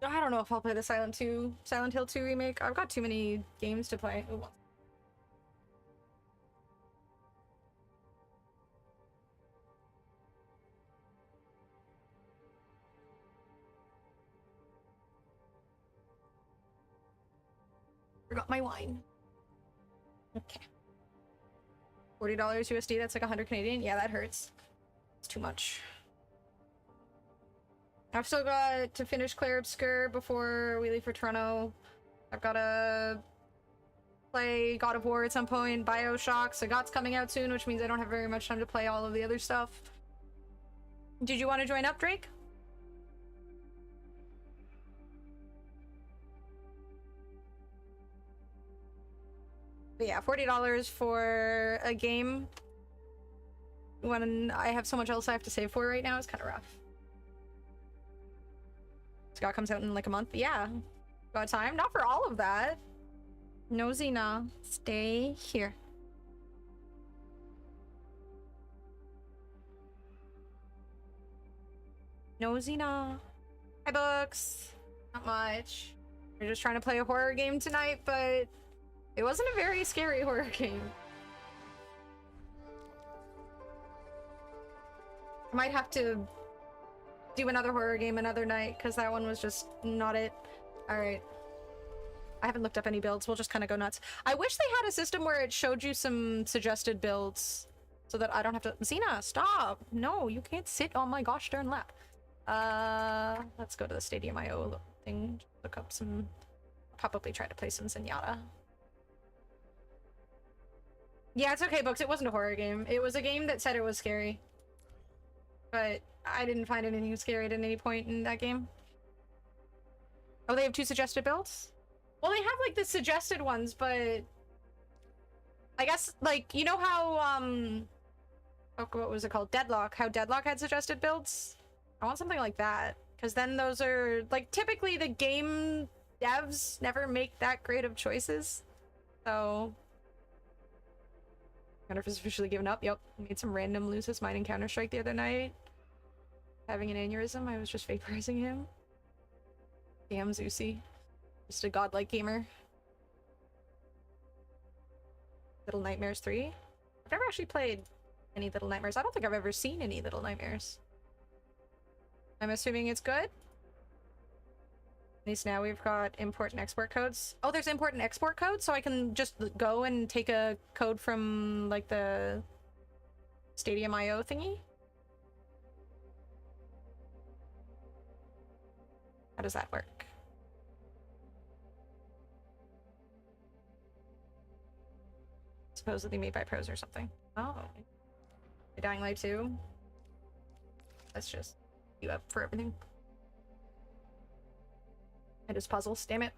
I don't know if I'll play the Silent Hill 2 remake. I've got too many games to play. Ooh. Forgot my wine. Okay. $40 USD, that's like 100 Canadian. Yeah, that hurts. It's too much. I've still got to finish Claire Obscure before we leave for Toronto. I've gotta play God of War at some point, Bioshock, Sagat's coming out soon, which means I don't have very much time to play all of the other stuff. Did you want to join up, Drake? But yeah, $40 for a game when I have so much else I have to save for right now is kind of rough. Scott comes out in like a month. Yeah, got time. Not for all of that. No, Xena. Stay here. No, Xena. Hi, books. Not much. We're just trying to play a horror game tonight, but it wasn't a very scary horror game. I might have to do another horror game another night, because that one was just not it. Alright. I haven't looked up any builds. We'll just kind of go nuts. I wish they had a system where it showed you some suggested builds so that I don't have to... Xena, stop! No, you can't sit on my gosh darn lap. Let's go to the Stadium IO thing. Look up some... Probably try to play some Zenyatta. Yeah, it's okay, Books. It wasn't a horror game. It was a game that said it was scary. But I didn't find anything scary at any point in that game. Oh, they have 2 suggested builds? Well, they have, like, the suggested ones, but... I guess, like, you know how, oh, what was it called? Deadlock. How Deadlock had suggested builds? I want something like that. Because then those are... Like, typically the game devs never make that great of choices. So... Wonder if it's officially given up. Yep. Made some random Lucis mine in Counter-Strike the other night. Having an aneurysm. I was just vaporizing him. Damn, Zeusy. Just a godlike gamer. Little Nightmares 3. I've never actually played any Little Nightmares. I don't think I've ever seen any Little Nightmares. I'm assuming it's good. At least now we've got import and export codes. Oh, there's import and export codes, so I can just go and take a code from, like, the Stadium IO thingy? How does that work? Supposedly made by pros or something. Oh. Dying Light 2? That's just you up for everything. It is puzzles, damn it.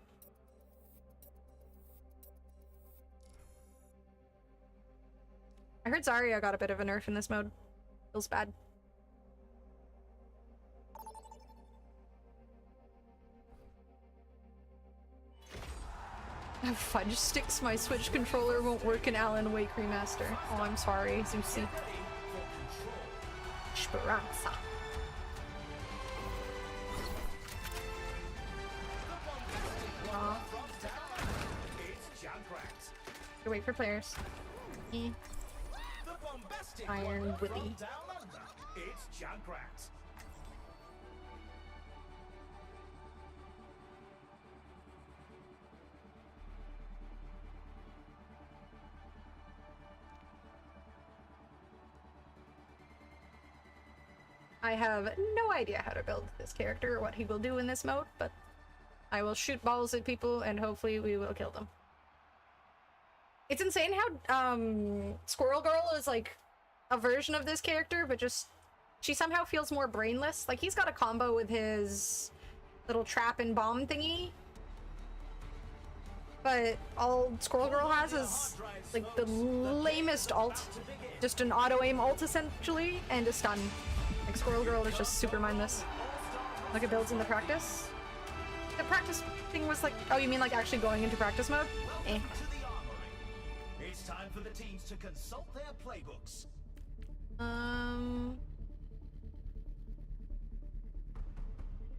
I heard Zarya got a bit of a nerf in this mode. Feels bad. Oh, fudge sticks, my Switch controller won't work in Alan Wake Remaster. Oh, I'm sorry, Zeusy. Speranza. Wait for players. Iron Willy. It's Junkrat. I have no idea how to build this character or what he will do in this mode, but I will shoot balls at people and hopefully we will kill them. It's insane how Squirrel Girl is like a version of this character, but just she somehow feels more brainless. Like he's got a combo with his little trap and bomb thingy, but all Squirrel Girl has is like the lamest ult, just an auto aim ult essentially, and a stun. Like Squirrel Girl is just super mindless. Like it builds in the practice. The practice thing was like, oh, you mean like actually going into practice mode? Eh. It's time for the teams to consult their playbooks.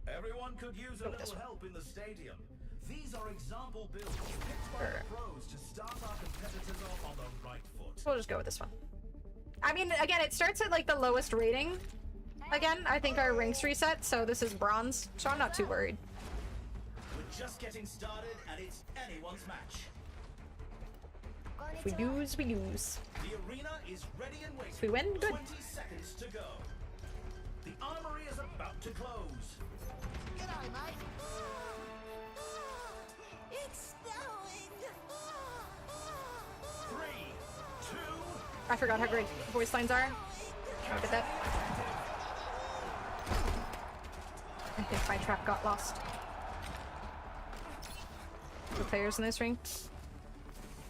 Everyone could use a little help in the stadium. These are example builds picked by the pros to start our competitors off on the right foot. We'll just go with this one. I mean, again, it starts at like the lowest rating. Again, I think our ranks reset, so this is bronze, so I'm not too worried. just getting started, and it's anyone's match. If we lose, we lose. The arena is ready and waiting. If we win, good. 20 seconds to go. The armory is about to close. G'day, mate. It's snowing. 3, 2. I forgot how great voice lines are. Look at that. I think my trap got lost. The players in this ring?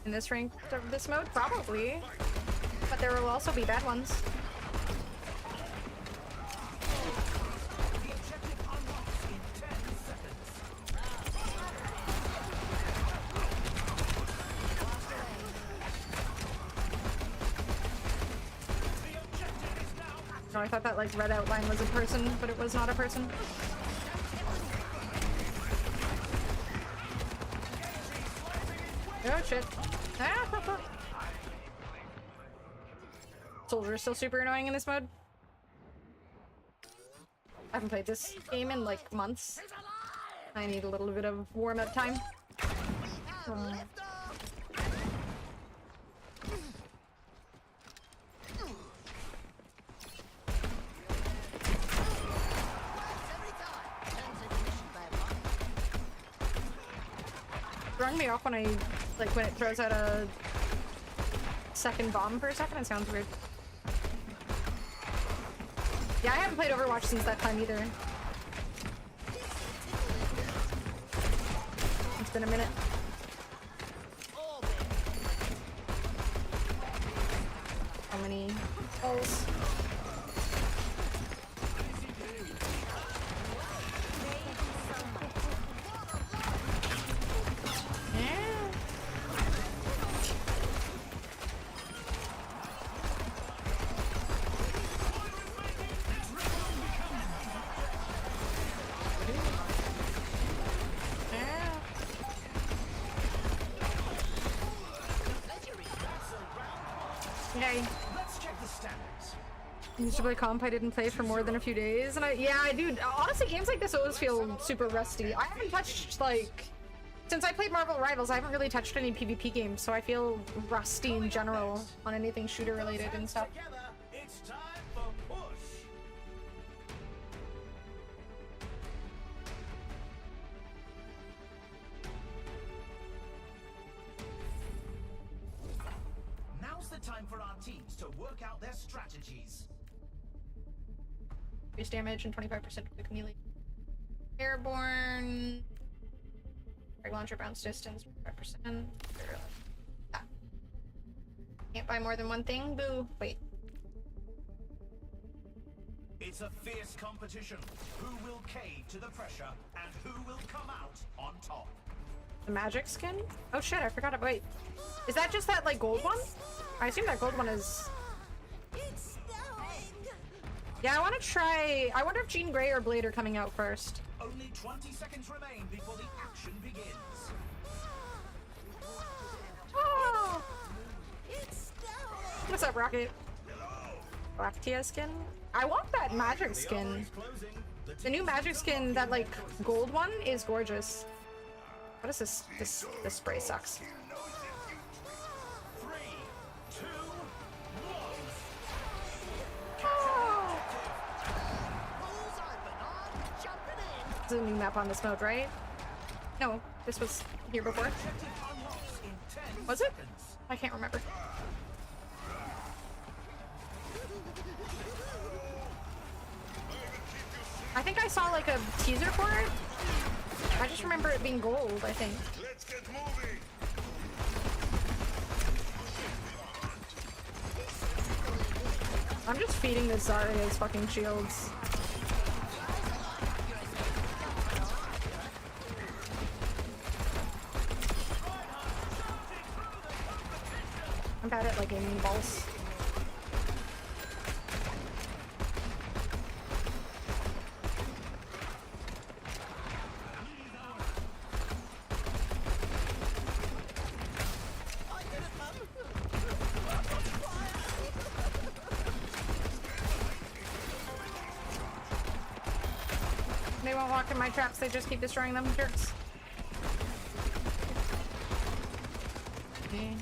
In this ring of this mode? Probably. But there will also be bad ones. No, I thought that like red outline was a person, but it was not a person. Oh shit. Ah, Soldier is still super annoying in this mode. I haven't played this game in like months. I need a little bit of warm-up time. Throwing me off when I, like, when it throws out a second bomb for a second, it sounds weird. Yeah, I haven't played Overwatch since that time either. It's been a minute. How many holes? Let's check the standings. I used to play comp, I didn't play for more than a few days, and dude, honestly, games like this always feel super rusty. I haven't touched, like, since I played Marvel Rivals, I haven't really touched any PvP games, so I feel rusty in general on anything shooter related and stuff. It's time for push. Now's the time for our teams to work out their strategies. Increase damage and 25% quick melee. Airborne. Frag launcher bounce distance, 5%. Ah. Can't buy more than one thing. Boo. Wait. It's a fierce competition. Who will cave to the pressure and who will come out on top? The magic skin? Oh shit, I forgot it. Wait. Is that just that, like, gold one? I assume that gold one is... Yeah, I want to try... I wonder if Jean Grey or Blade are coming out first. Only 20 seconds remain before the action begins. Oh! What's up, Rocket? Black Tia skin? I want that magic skin. The new magic skin, that, like, gold one, is gorgeous. What is this? This spray sucks. 3, 2, 1. This is a new map on this mode, right? No, this was here before. Was it? I can't remember. I think I saw like a teaser for it. I just remember it being gold, I think. Let's get moving. I'm just feeding this Zarya's fucking shields. I'm bad at like aiming balls. They won't walk in my traps, they just keep destroying them, jerks. me.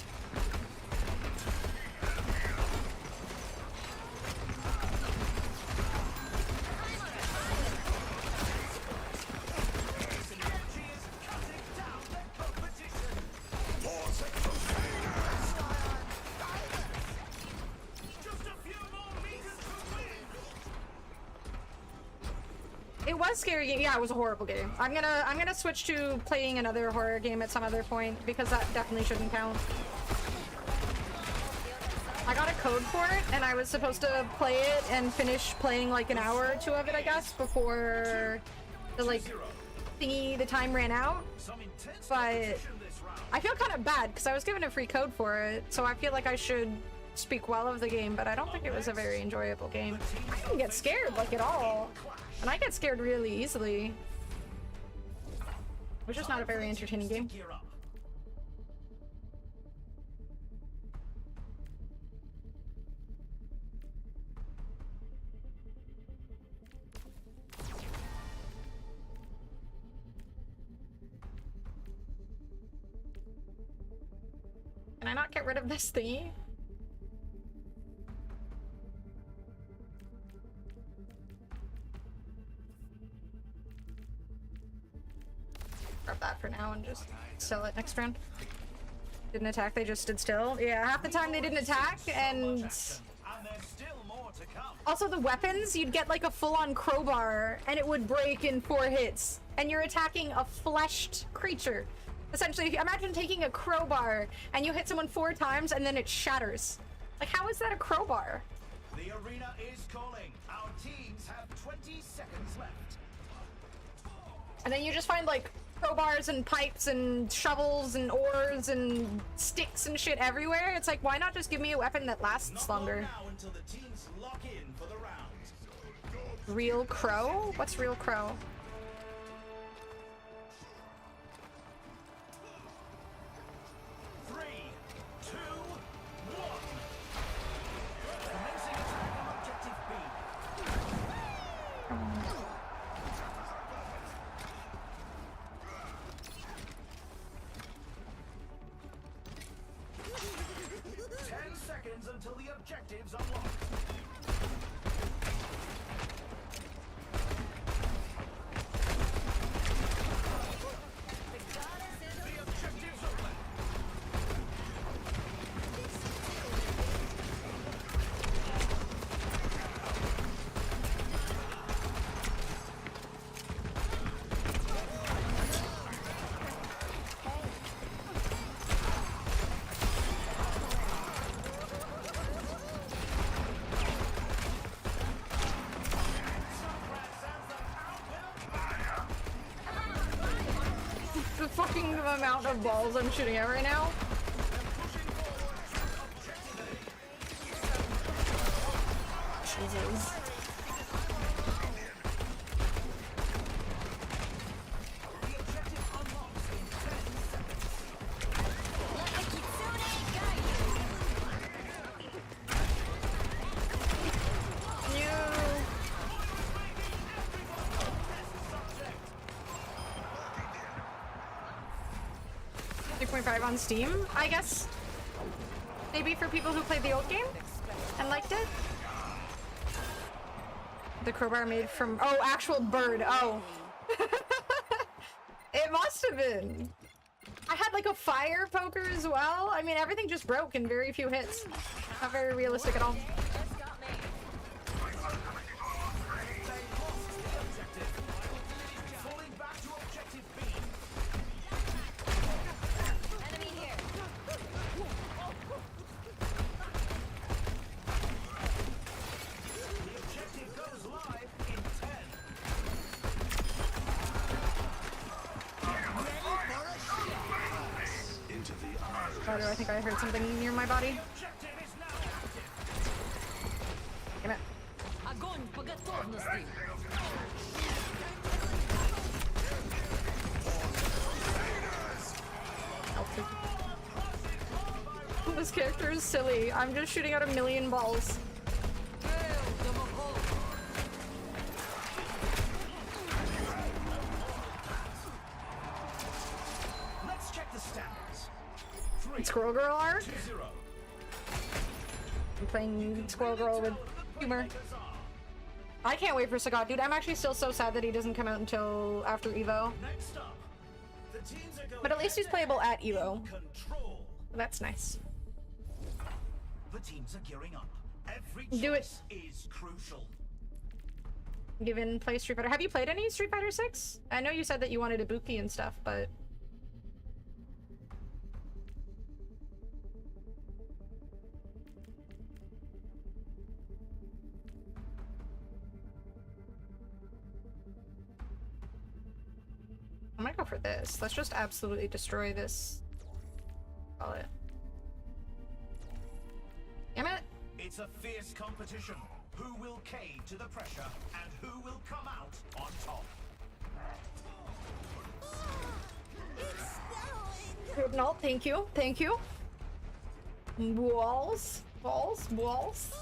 It was scary. Yeah, it was a horrible game. I'm gonna switch to playing another horror game at some other point because that definitely shouldn't count. I got a code for it and I was supposed to play it and finish playing like an hour or two of it, I guess, before the like thingy, the time ran out. But I feel kind of bad because I was given a free code for it, so I feel like I should speak well of the game, but I don't think it was a very enjoyable game. I didn't get scared like at all. And I get scared really easily. It was just not a very entertaining game. Can I not get rid of this thingy? Grab that for now and just sell it next round. Didn't attack, they just stood still. Yeah, half the time they didn't attack, and also the weapons, you'd get like a full-on crowbar and it would break in 4 hits, and you're attacking a fleshed creature. Essentially, if you imagine taking a crowbar and you hit someone 4 times and then it shatters. Like, how is that a crowbar? The arena is calling. Our teams have 20 seconds left. And then you just find like crowbars and pipes and shovels and oars and sticks and shit everywhere. It's like, why not just give me a weapon that lasts longer? Until the teams lock in for the round. Real crow? What's real crow? Until the objectives unlocked. The objectives open. The fucking amount of balls I'm shooting at right now. Jesus. On Steam, I guess. Maybe for people who played the old game and liked it. The crowbar made from, oh, actual bird. Oh. It must have been. I had like a fire poker as well. I mean, everything just broke in very few hits. Not very realistic at all. I think I heard something near my body. Damn it. This character is silly. I'm just shooting out 1,000,000 balls. Squirrel Girl arc. I'm playing Squirrel Girl with humor. I can't wait for Sagat, dude. I'm actually still so sad that he doesn't come out until after Evo. But at least he's playable at Evo. That's nice. The teams are gearing up. Every Do it. Is crucial. Give in, play Street Fighter. Have you played any Street Fighter 6? I know you said that you wanted Ibuki and stuff, but... I might go for this. Let's just absolutely destroy this. Call it. Damn it! It's a fierce competition. Who will cave to the pressure and who will come out on top? Good null, thank you, thank you. Walls, walls, walls.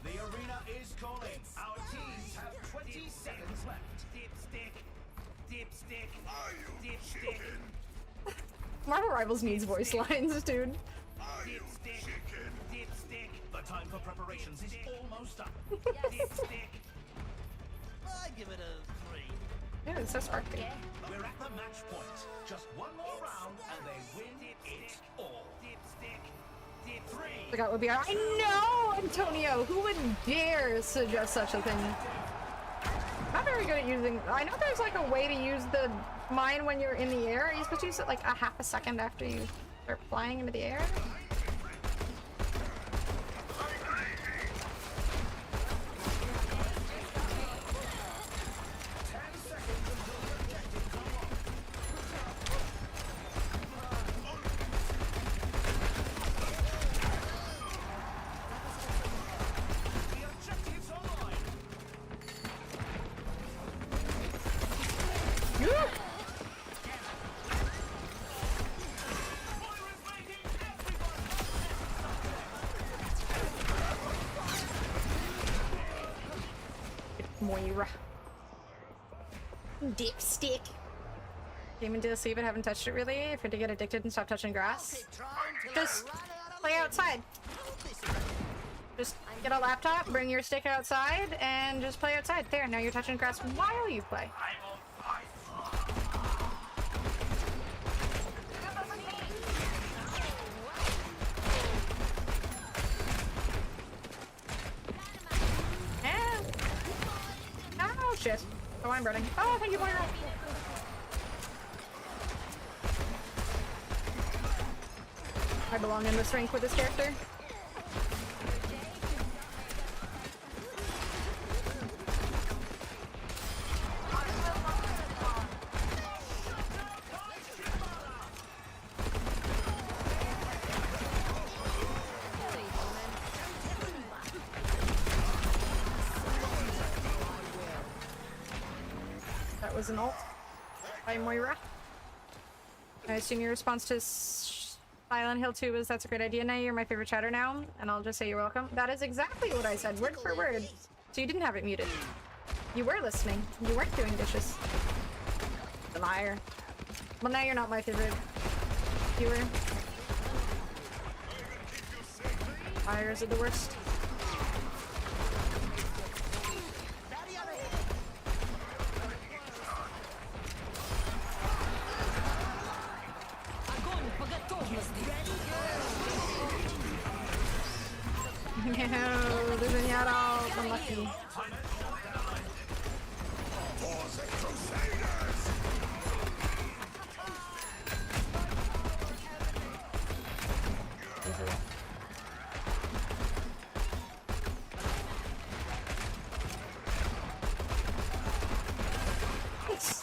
The arena is calling. Our teams have 20 seconds left. Dipstick, dipstick, dipstick. Marvel Rivals needs voice lines, dude. Dipstick, dipstick. The time for preparations is almost up. Dipstick. I give it a 3. Yeah, it's so sparkly. We're at the match point. Just one more round and they win it all. Dipstick, dip 3. Forgot would be. I know, Antonio. Who would dare suggest such a thing? Not very good at using. I know there's like a way to use the mine when you're in the air. Are you supposed to use it like a half a second after you start flying into the air? Moira. Dipstick. Came into the sea but haven't touched it really. If you're to get addicted and stop touching grass, just play outside. Just get a laptop, bring your stick outside, and just play outside. There, now you're touching grass while you play. Oh shit. Oh, I'm running. Oh, thank you, Moira. I belong in this rank with this character. That was an ult by Moira. I assume your response to Silent Hill 2 is that's a great idea. Now you're my favorite chatter now, and I'll just say you're welcome. That is exactly what I said, word for word. So you didn't have it muted. You were listening. You weren't doing dishes. The liar. Well, now you're not my favorite viewer. Liars are the worst. No, diseñado, unlucky.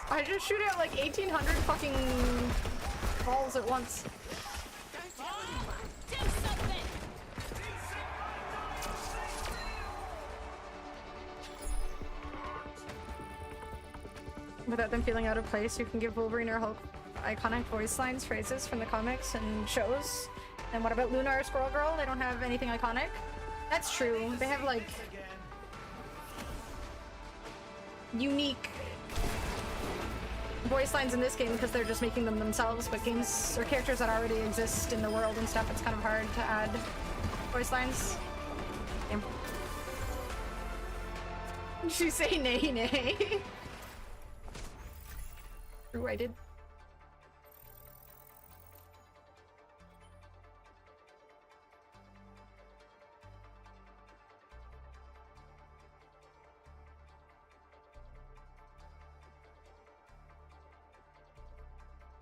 I just shoot at like 1,800 fucking balls at once. Without them feeling out of place, you can give Wolverine or Hulk iconic voice lines, phrases from the comics and shows. And what about Luna or Squirrel Girl? They don't have anything iconic. That's true. They have like voice lines in this game because they're just making them themselves, but games or characters that already exist in the world and stuff, it's kind of hard to add voice lines. Damn. Did you say nay nay? True, I did.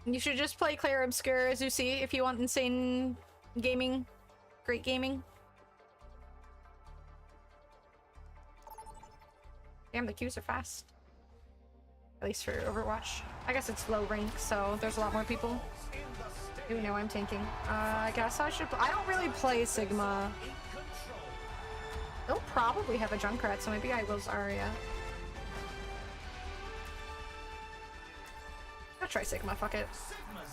You should just play Claire Obscure, Zusi, if you want insane gaming. Great gaming. Damn, the queues are fast. At least for Overwatch. I guess it's low rank, so there's a lot more people. Ooh, no, I'm tanking. I guess I should... I don't really play Sigma. They'll probably have a Junkrat, so maybe I will Zarya. I'll try Sigma, fuck it.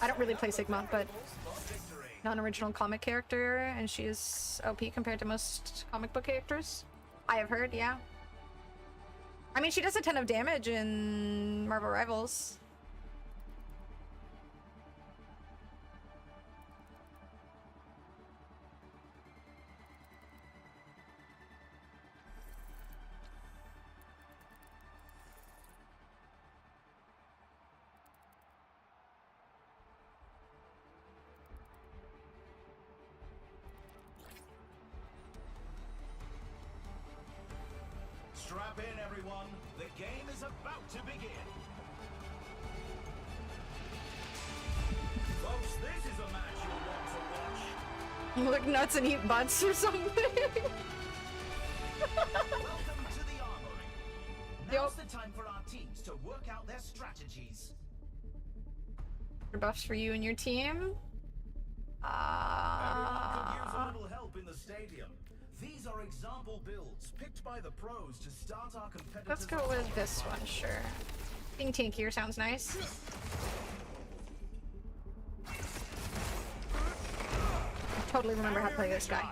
I don't really play Sigma, but non-original comic character, and she is OP compared to most comic book characters. I have heard, yeah. I mean, she does a ton of damage in Marvel Rivals. Strap in, everyone. The game is about to begin. Folks, this is a match you'll want to watch. Look nuts and eat butts or something. Welcome to the armory. Now's the time for our teams to work out their strategies. Buffs for you and your team. Everyone could use a little help in the stadium. These are example builds picked by the pros to start our competitors. Let's go with this one, sure. Being tankier sounds nice. I totally remember how to play this guy.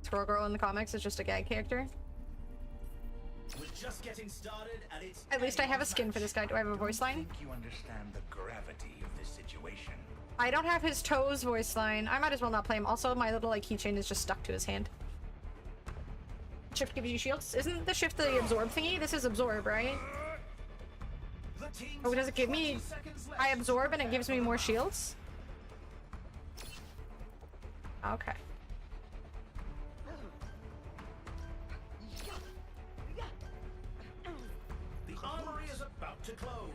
Squirrel Girl in the comics is just a gag character. We're just getting started, and it's At least I have a skin for this guy. Do I have a voice line? I think you understand the gravity of this situation. I don't have his toes voice line. I might as well not play him. Also, my little like keychain is just stuck to his hand. Shift gives you shields. Isn't the shift the absorb thingy? This is absorb, right? Oh, does it give me... I absorb and it gives me more shields? Okay. The armory is about to close.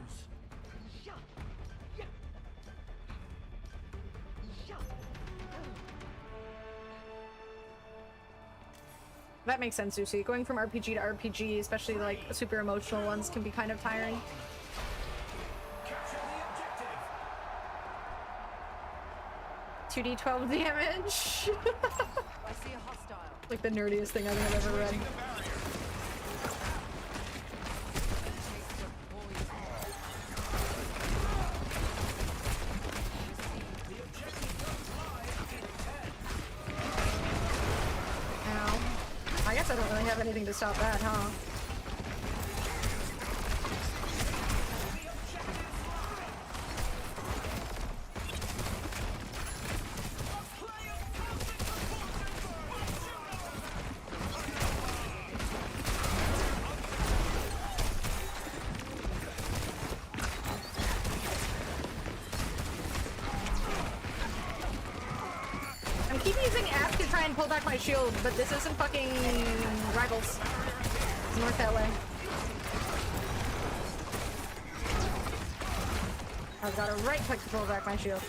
That makes sense, Lucy. Going from RPG to RPG, especially like super emotional ones, can be kind of tiring. Capture the objective. 2d12 damage. I see a hostile. Like the nerdiest thing I think I've ever read. I guess I don't really have anything to stop that, huh? I'm keep using F to try and pull back my shield, but this isn't fucking Rivals. It's North LA. I've got a right click to pull back my shield.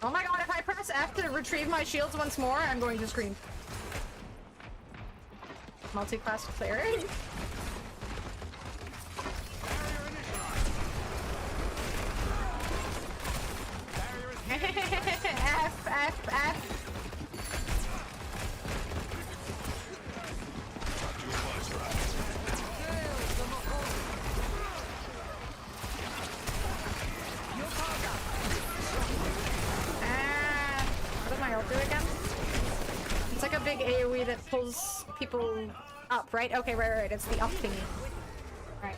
Oh my god, if I press F to retrieve my shields once more, I'm going to scream. Multi-class cleric? F, F, F. What does my ult do again? It's like a big AoE that pulls people up, right? Okay, right. It's the up thingy. Right.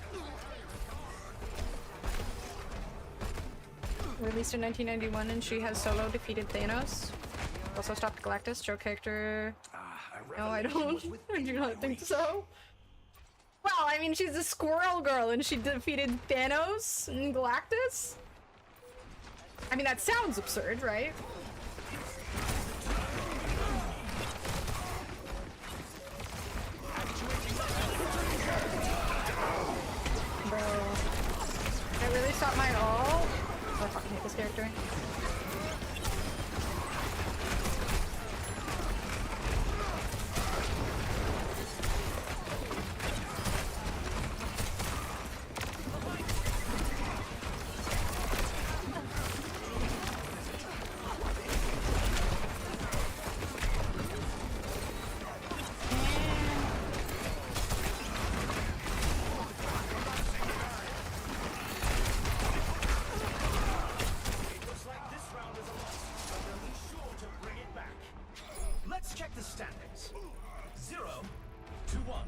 Released in 1991, and she has solo defeated Thanos. Also stopped Galactus. Joe character. No, I don't. I do not think so. Well, I mean, she's a squirrel girl, and she defeated Thanos and Galactus. I mean, that sounds absurd, right? Bro. Did I really stop my ult? I fucking hate this character.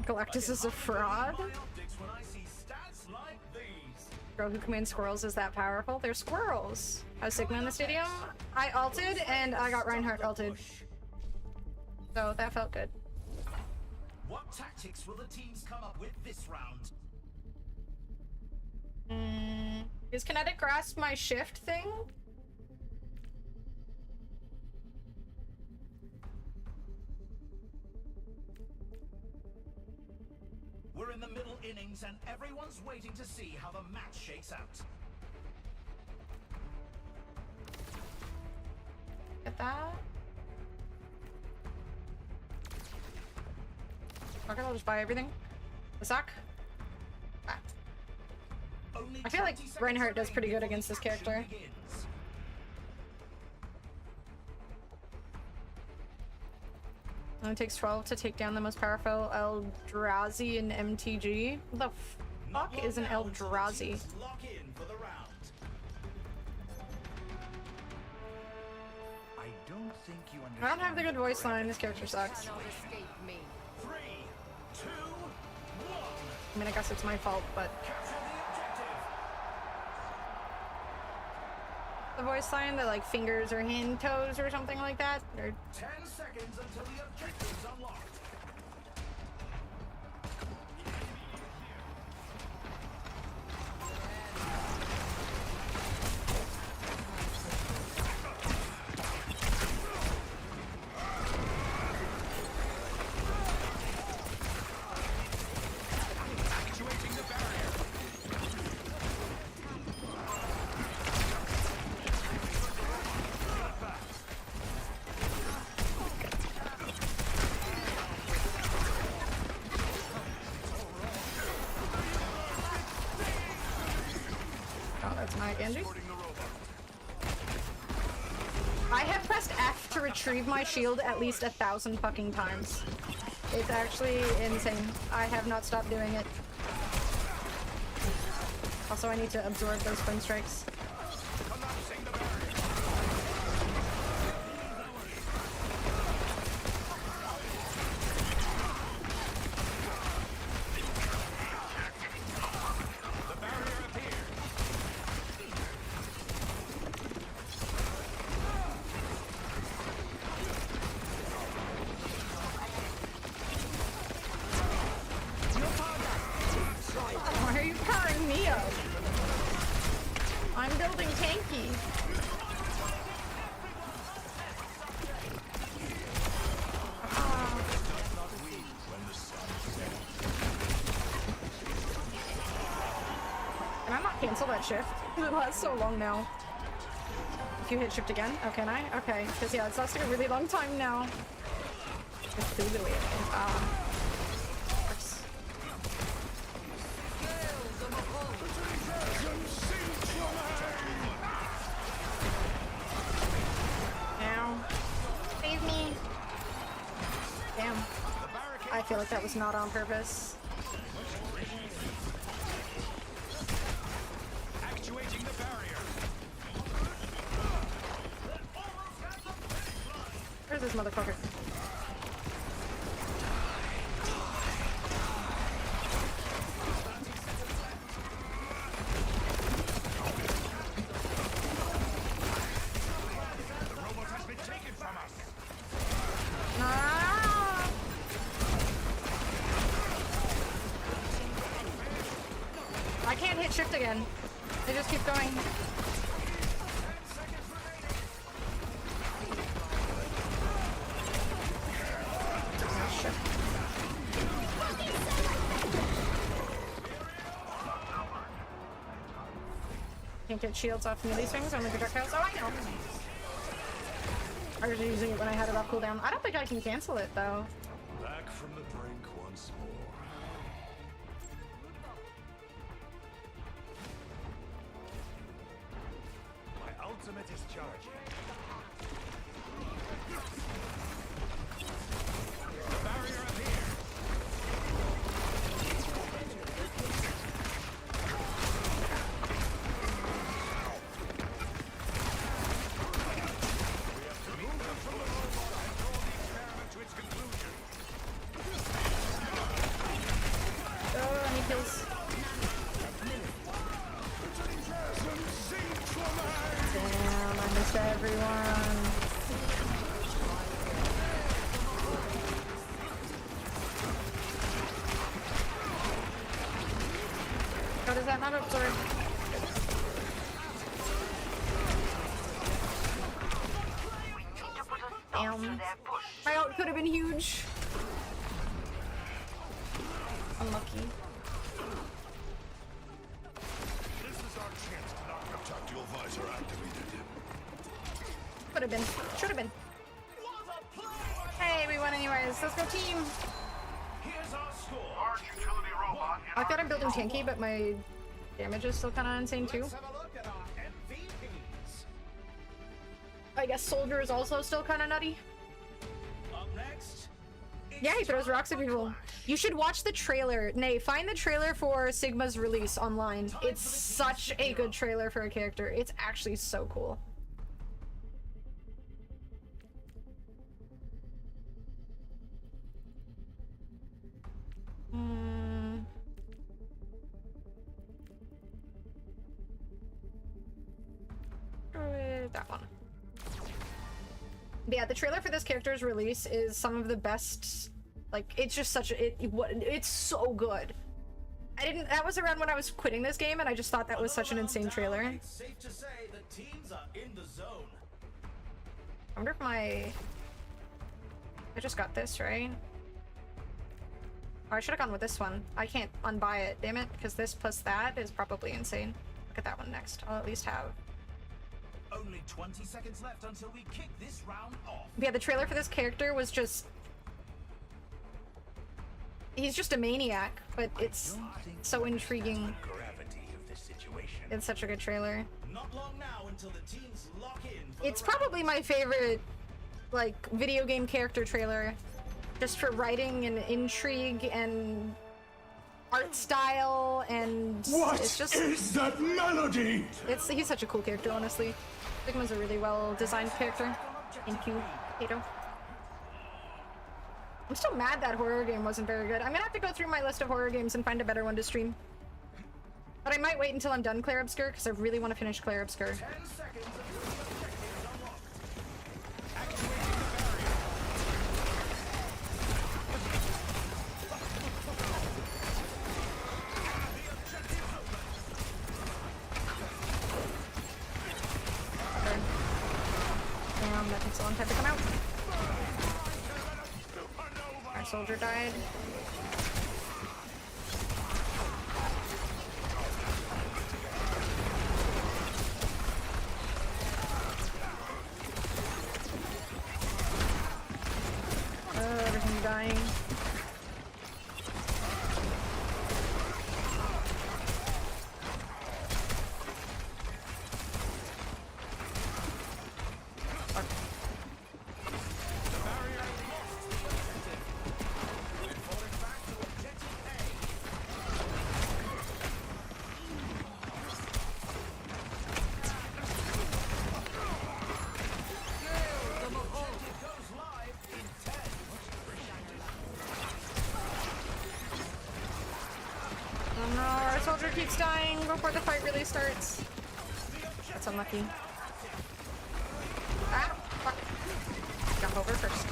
Galactus is a fraud? Girl who commands squirrels is that powerful? They're squirrels. I was Sigma in the stadium. I ulted and I got Reinhardt ulted. So that felt good. What tactics will the teams come up with this round? Is kinetic grasp my shift thing? We're in the middle innings and everyone's waiting to see how the match shakes out. Get that? Okay, I'll just buy everything. The sock? Ah. I feel like Reinhardt does pretty good against this character. It takes 12 to take down the most powerful Eldrazi in MTG. What the fuck is an Eldrazi? I don't have the good voice line. This character sucks. I mean, I guess it's my fault, but the voice line, the like fingers or hand toes or something like that. Or 10 seconds until the objective's unlocked. I have pressed F to retrieve my shield at least 1,000 fucking times. It's actually insane. I have not stopped doing it. Also, I need to absorb those twin strikes. Why are you powering me up? I'm building tanky. Can I not cancel that shift? It lasts so long now. If you hit shift again? Oh, can I? Okay, because yeah, it's lasting a really long time now. I feel like that was not on purpose. Actuating the barrier. Where's this motherfucker? The robot has been taken from us. Ah! I can't hit shift again. They just keep going. Oh, shit. Can't get shields off melee swings, only projectiles. Oh, I know. I was using it when I had it off cooldown. I don't think I can cancel it though. Back from the brink once more. My ultimate is charging. The barrier appears. Oh, I need kills. Damn, I missed everyone. How does that not absorb? Damn. My ult could have been huge. Unlucky. This is our chance to knock the tactical visor activated. Could have been. Should have been. Hey, we won anyways. Let's go team. Here's our score. Large utility robot. I thought I'm building tanky, but my damage is still kind of insane too. Let's have a look at our MVPs. I guess Soldier is also still kind of nutty. Up next. Yeah, he throws rocks at people. You should watch the trailer. Nay, find the trailer for Sigma's release online. It's such a good trailer for a character. It's actually so cool. That one. But yeah, the trailer for this character's release is some of the best. Like, it's just such a, it's so good. That was around when I was quitting this game, and I just thought that was such an insane trailer. It's safe to say the teams are in the zone. I wonder if I just got this, right? Oh, I should have gone with this one. I can't unbuy it, damn it, because this plus that is probably insane. Look at that one next. I'll at least have. Only 20 seconds left until we kick this round off. Yeah, the trailer for this character was just... He's just a maniac, but it's so intriguing. It's such a good trailer. Not long now until the teams lock in. It's probably my favorite, like, video game character trailer. Just for writing and intrigue and art style and it's just... is that melody? He's such a cool character, honestly. Sigma's a really well designed character. Thank you, Kato. I'm still mad that horror game wasn't very good. I'm gonna have to go through my list of horror games and find a better one to stream. But I might wait until I'm done Claire Obscure because I really want to finish Claire Obscure. 10 seconds until the objective is unlocked. Damn, that takes a long time to come out. Our soldier died. Everything's dying. our soldier keeps dying before the fight really starts. That's unlucky. Ah, fuck. Jump over first.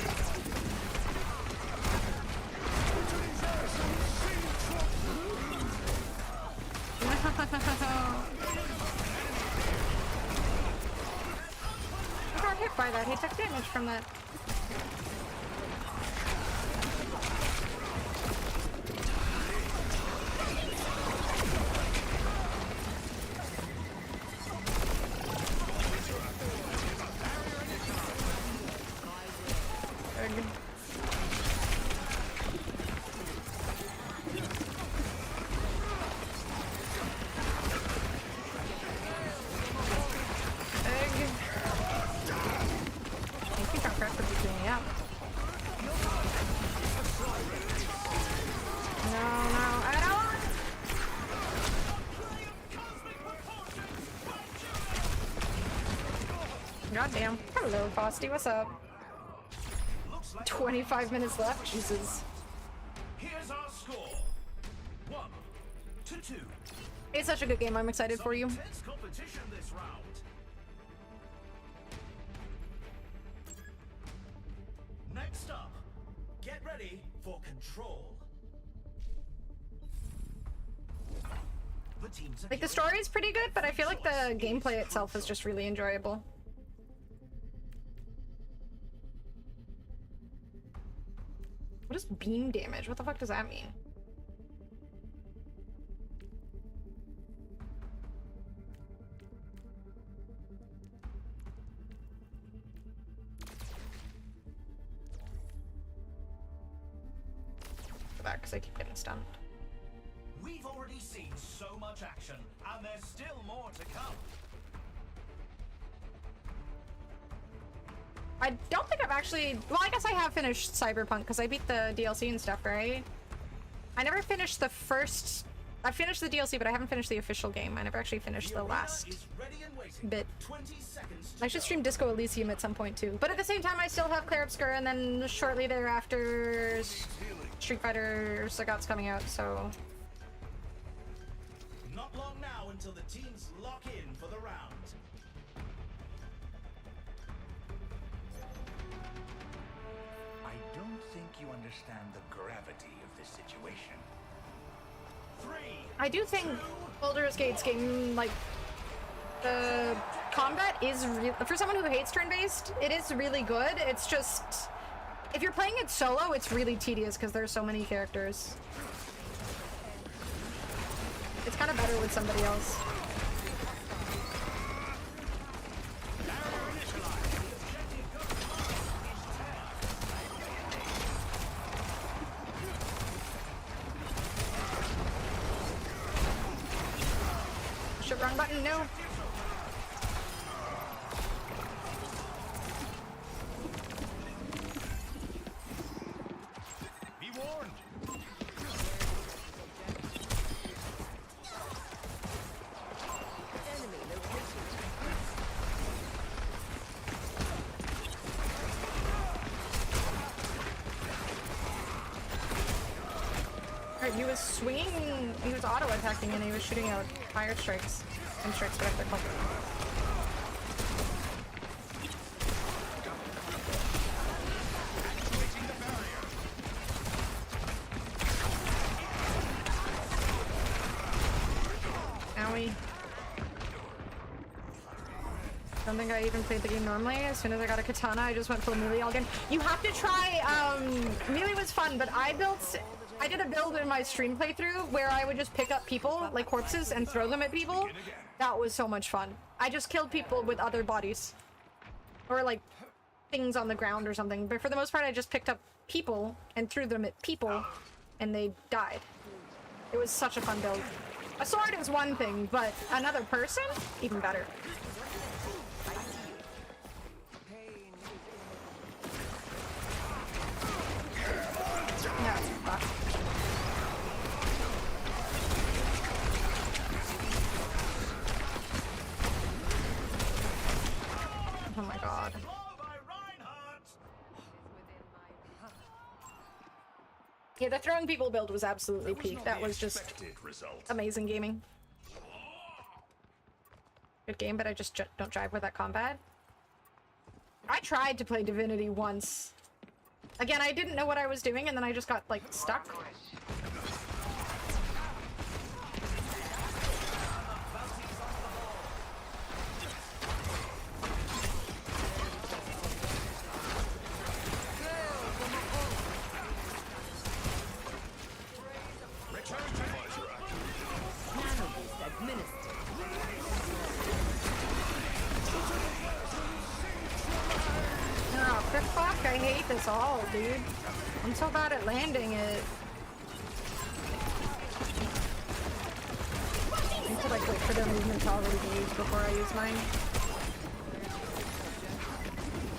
I got hit by that. He took damage from that. Goddamn. Hello, Frosty. What's up? 25 minutes left. Jesus. Here's our score. 1-2. It's such a good game. I'm excited for you. Intense competition this round. Next up, get ready for Control. The teams Like, the story is pretty good, but I feel like the gameplay itself is just really enjoyable. What is beam damage? What the fuck does that mean? Go back, because I keep getting stunned. We've already seen so much action, and there's still more to come. I don't think I've actually... Well, I guess I have finished Cyberpunk, because I beat the DLC and stuff, right? I never finished the first... I finished the DLC, but I haven't finished the official game. I never actually finished the last bit. I should stream Disco Elysium at some point, too. But at the same time, I still have Clair Obscur, and then shortly thereafter, Street Fighter Sagat's coming out, so... Not long now until the teams lock in for the round. I don't think you understand the gravity of this situation. 3. I do think Baldur's Gate's game, like, the combat is real. For someone who hates turn-based, it is really good. It's just, if you're playing it solo, it's really tedious because there's so many characters. It's kind of better with somebody else. Shit, wrong button, no. Be warned. Alright, he was swinging, he was auto-attacking and he was shooting out fire strikes. And strikes, whatever they're called. Owie. Don't think I even played the game normally. As soon as I got a katana, I just went full melee all again. You have to try, melee was fun, but I did a build in my stream playthrough where I would just pick up people, like corpses, and throw them at people. That was so much fun. I just killed people with other bodies. Or like, things on the ground or something. But for the most part, I just picked up people and threw them at people, and they died. It was such a fun build. A sword is one thing, but another person? Even better. Yeah, fuck. Oh my god. Yeah, the throwing people build was absolutely peak. That was just amazing gaming. Good game, but I just don't jive with that combat. I tried to play Divinity once. Again, I didn't know what I was doing, and then I just got, like, stuck. Oh, for fuck, I hate this all, dude. I'm so bad at landing it. I need to like wait for their movement to already be used before I use mine.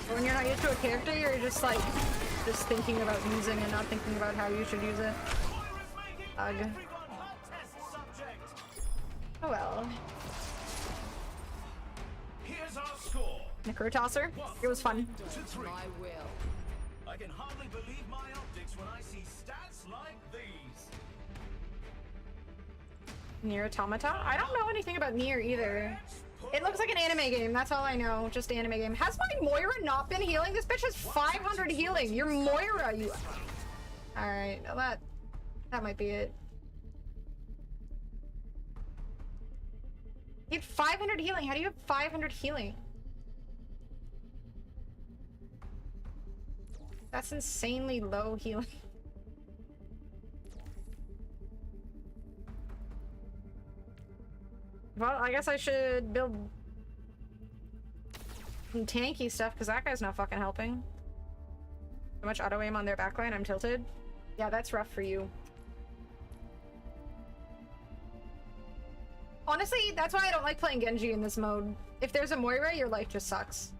But when you're not used to a character, you're just like, just thinking about using and not thinking about how you should use it. Ugh. Oh well. Here's our score. Necrotosser. It was fun. My will. I can hardly believe my optics when I see stats like these. Nier Automata? I don't know anything about Nier either. It looks like an anime game, that's all I know. Just anime game. Has my Moira not been healing? This bitch has 500 healing. You're Moira, you... Alright, that might be it. You had 500 healing. How do you have 500 healing? That's insanely low healing. Well, I guess I should build some tanky stuff because that guy's not fucking helping. So much auto aim on their backline, I'm tilted. Yeah, that's rough for you. Honestly, that's why I don't like playing Genji in this mode. If there's a Moira, your life just sucks.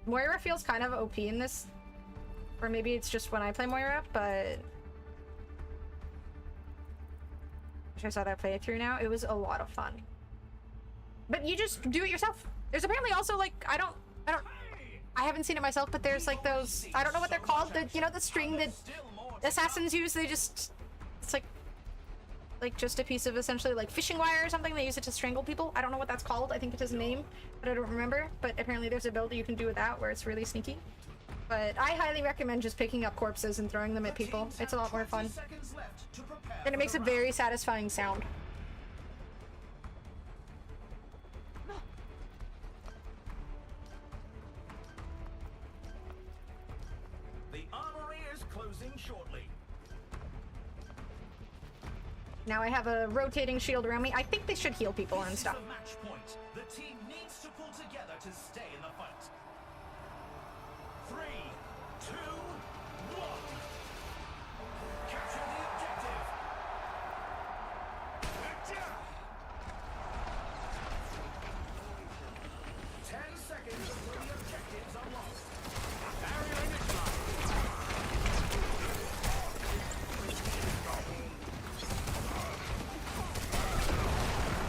Moira feels kind of OP in this. Or maybe it's just when I play Moira, but... I saw that playthrough now. It was a lot of fun. But you just do it yourself. There's apparently also like, I haven't seen it myself, but there's like those, I don't know what they're called, you know the string that assassins use? They just, it's like just a piece of essentially like fishing wire or something. They use it to strangle people. I don't know what that's called. I think it has a name, but I don't remember. But apparently there's a build you can do with that where it's really sneaky. But I highly recommend just picking up corpses and throwing them at people. It's a lot more fun. And it makes a very satisfying sound. The armory is closing shortly. Now I have a rotating shield around me. I think they should heal people and stuff. Match point. The team needs to pull together to stay in the fight. 3, 2, 1. Capture the objective. 10 seconds until the objectives are lost. Barrier initialized.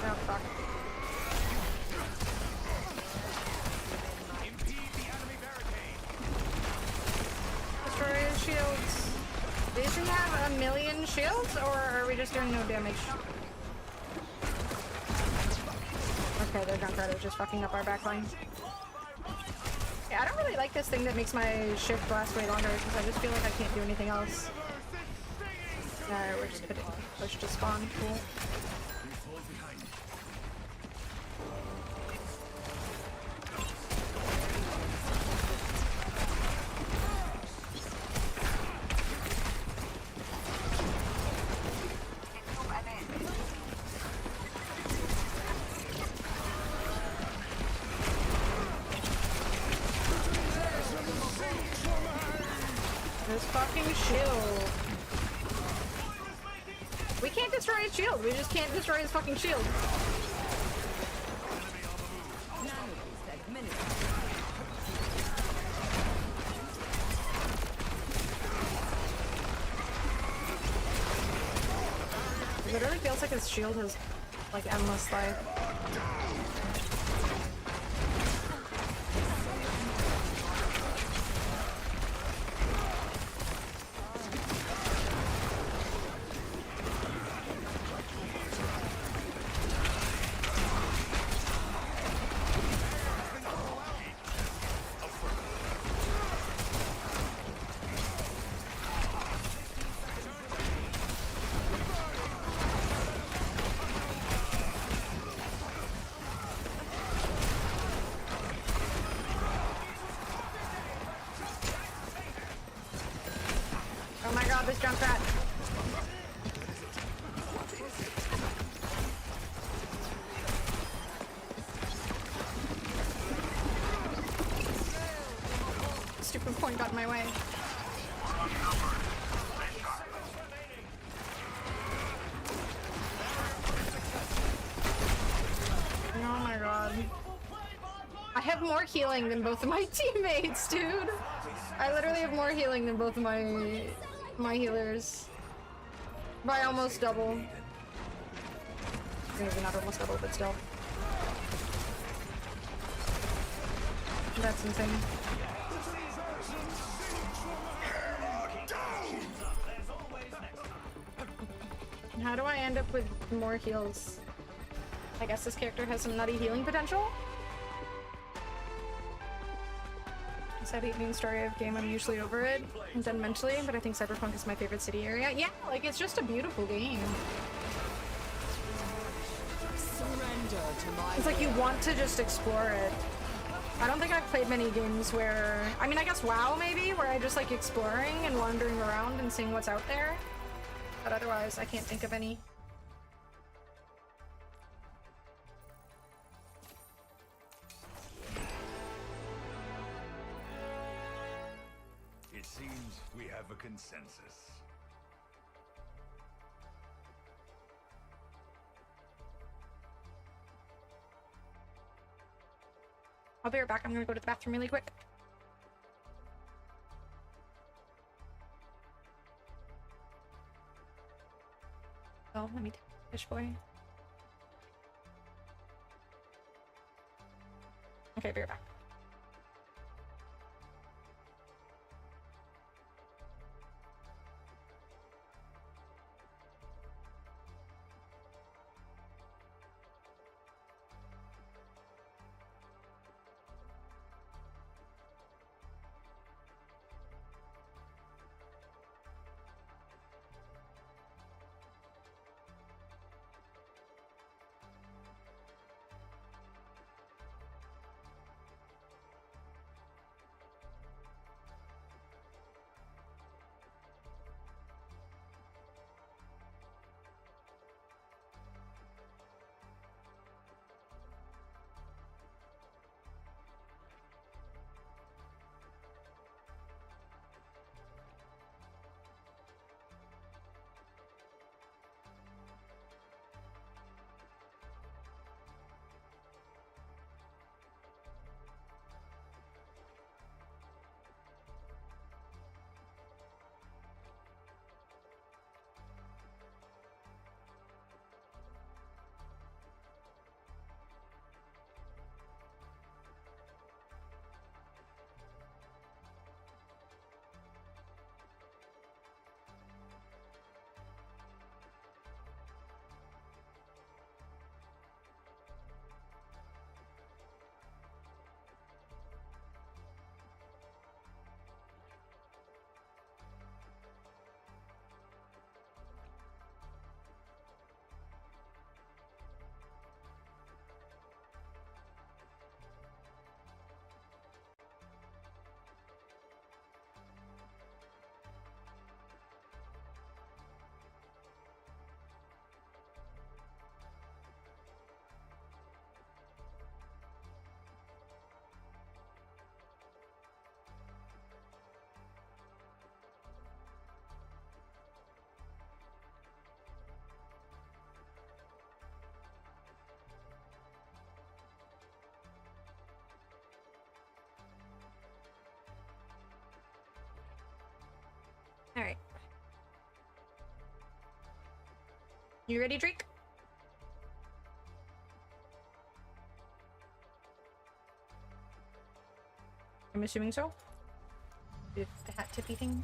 Oh, fuck. Impede the enemy barricade. Destroy his shields. Does he have a million shields, or are we just doing no damage? Okay, their Junkrat is just fucking up our backline. Yeah, I don't really like this thing that makes my shift last way longer, because I just feel like I can't do anything else. Alright, we're just hitting push to spawn. Cool. This fucking shield. We can't destroy his shield. We just can't destroy his fucking shield. It literally feels like his shield has like endless life. this Junkrat. Stupid point got in my way. Oh my god. I have more healing than both of my teammates, dude. I literally have more healing than both of my healers. By almost double. Maybe not almost double, but still. That's insane. How do I end up with more heals? I guess this character has some nutty healing potential? Sad evening story of game, I'm usually over it. I'm done mentally, but I think Cyberpunk is my favorite city area. Yeah, like it's just a beautiful game. It's like you want to just explore it. I don't think I've played many games where, I mean, I guess WoW maybe, where I just like exploring and wandering around and seeing what's out there. But otherwise, I can't think of any. It seems we have a consensus. I'll be right back. I'm gonna go to the bathroom really quick. Oh, let me take fish boy. Okay, be right back. All right. You ready, Drake? I'm assuming so. The hat tippy thing.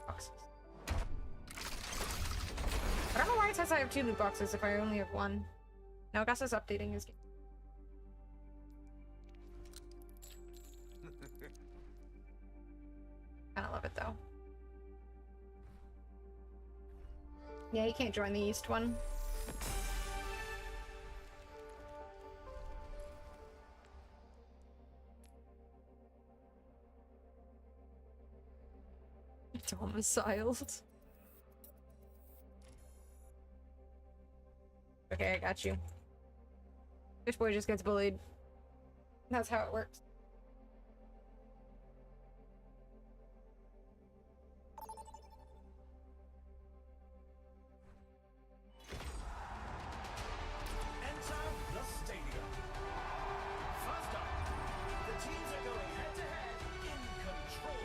Boxes. I don't know why it says I have 2 loot boxes if I only have 1. Now Gus is updating his game. Kinda love it though. Yeah, you can't join the east one. Domiciled. Okay, I got you. Fish boy just gets bullied. That's how it works. Enter the stadium. First up, the teams are going head-to-head in control.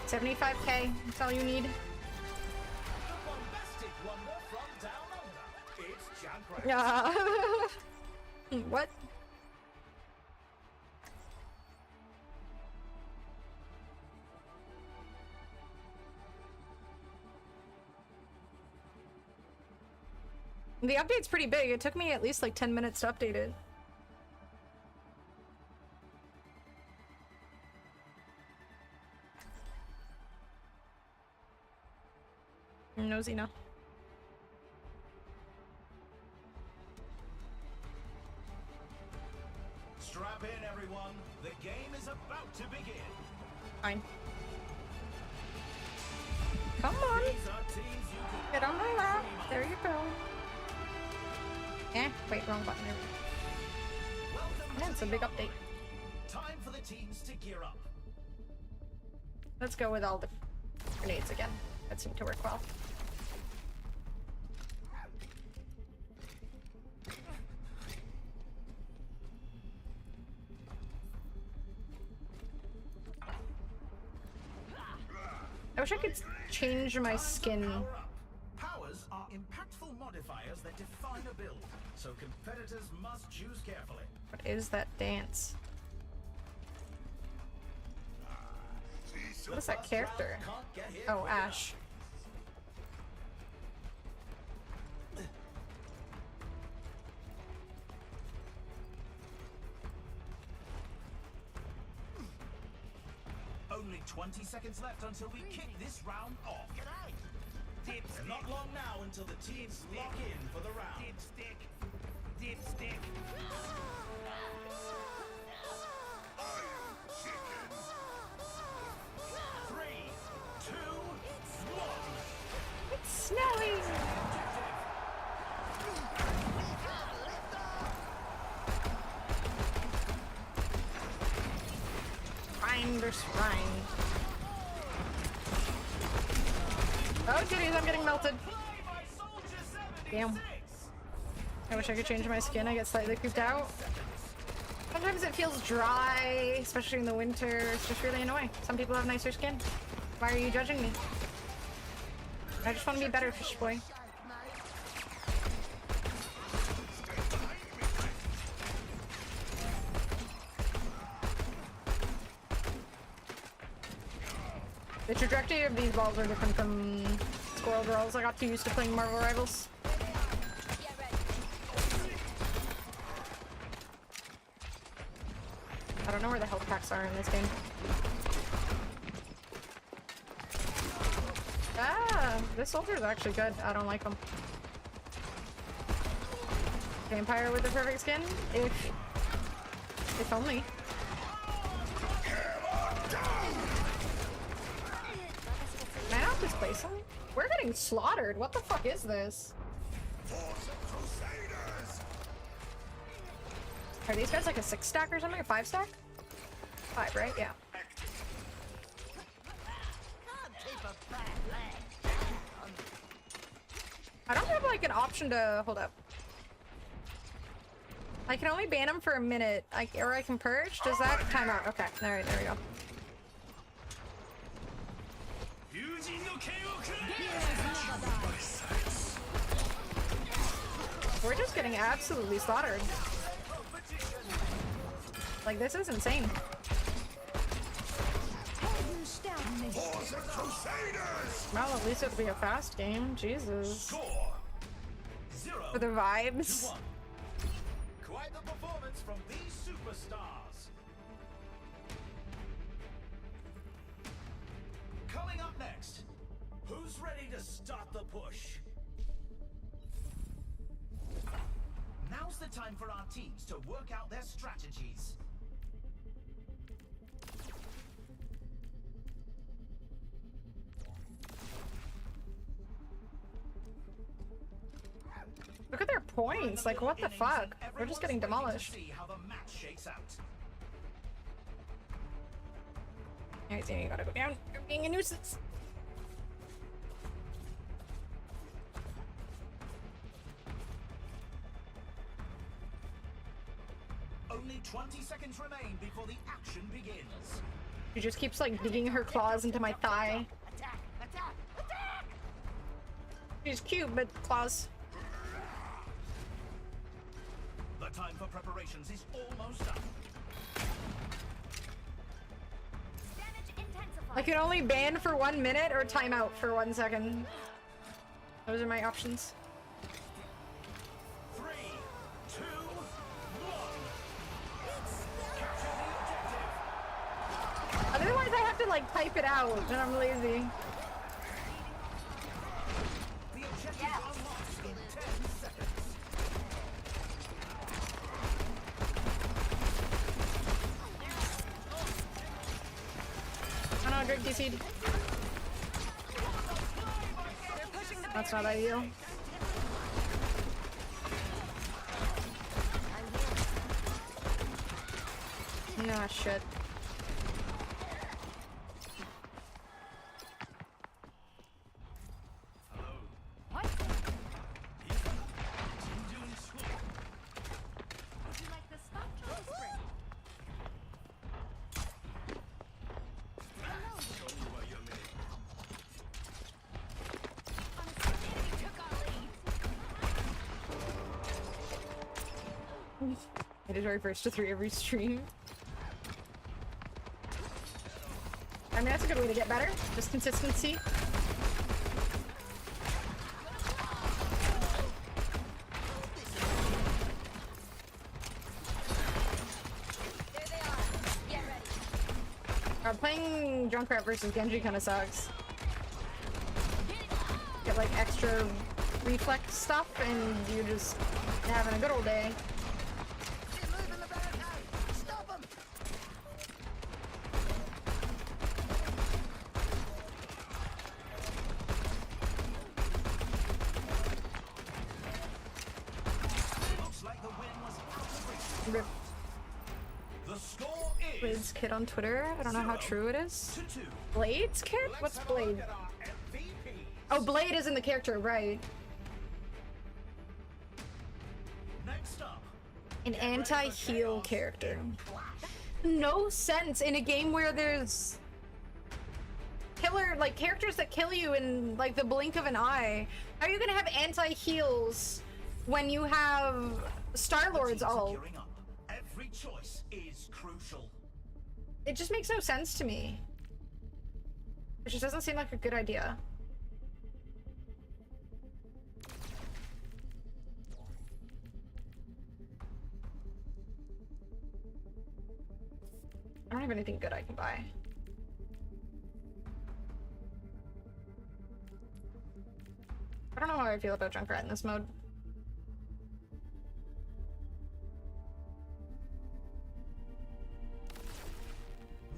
75k, that's all you need. The bombastic wonder from down under. It's Jack Rice. What? The update's pretty big. It took me at least like 10 minutes to update it. No, Xena. Strap in, everyone. The game is about to begin. Fine. Come on. These are teams you could Get on my lap. There you go. Wait, wrong button. There we go. Yeah, it's a big update. Time for the teams to gear up. Let's go with all the grenades again. That seemed to work well. I wish I could change my skin. Powers are impactful modifiers that define a build, so competitors must choose carefully. What is that dance? What is that character? Oh, Ash. Only 20 seconds left until we kick this round off. Dipstick. Not long now until the teams lock in for the round. Dipstick. Dipstick. Three, two, one. It's snowing. Grinders grind. Oh, goodies, I'm getting melted. Damn. I wish I could change my skin. I get slightly creeped out. Sometimes it feels dry, especially in the winter. It's just really annoying. Some people have nicer skin. Why are you judging me? I just want to be better, fish boy. The trajectory of these balls are different from Squirrel Girls. I got too used to playing Marvel Rivals. I don't know where the health packs are in this game. Ah, this soldier is actually good. I don't like him. Vampire with the perfect skin? If only. Man, I'll just play some. We're getting slaughtered. What the fuck is this? Are these guys like a 6-stack or something? A 5-stack? 5, right? Yeah. I don't have like an option to hold up. I can only ban them for a minute. Or I can purge. Does that time out? Okay. Alright, there we go. We're just getting absolutely slaughtered. Like, this is insane. Well, at least it'll be a fast game. Jesus. For the vibes. Quite the performance from these superstars. Coming up next, who's ready to start the push? Now's the time for our teams to work out their strategies. points. Like, what the fuck? We're just getting demolished. Alright, so you gotta go down. You're being a nuisance. Only 20 seconds remain before the action begins. She just keeps like digging her claws into my thigh. Attack! Attack! Attack! She's cute, but claws. The time for preparations is almost up. I can only ban for 1 minute or timeout for 1 second. Those are my options. 3, 2, 1. Otherwise I have to like type it out and I'm lazy. The objective unlocks in 10 seconds. Oh no, drink DC'd. That's not ideal. Yeah, shit. Mandatory first to 3 every stream. I mean, that's a good way to get better. Just consistency. Playing Junkrat versus Genji kind of sucks. Get like extra reflex stuff and you're just having a good old day. Rip. The score is Blade's kid on Twitter. I don't know how true it is. Blade's kid? What's Blade? Oh, Blade is in the character, right? Next up, An anti-heal character. No sense in a game where there's killer, like characters that kill you in like the blink of an eye. How are you gonna have anti-heals when you have Star-Lord's ult? every choice is crucial. It just makes no sense to me. It just doesn't seem like a good idea. I don't have anything good I can buy. I don't know how I feel about Junkrat in this mode.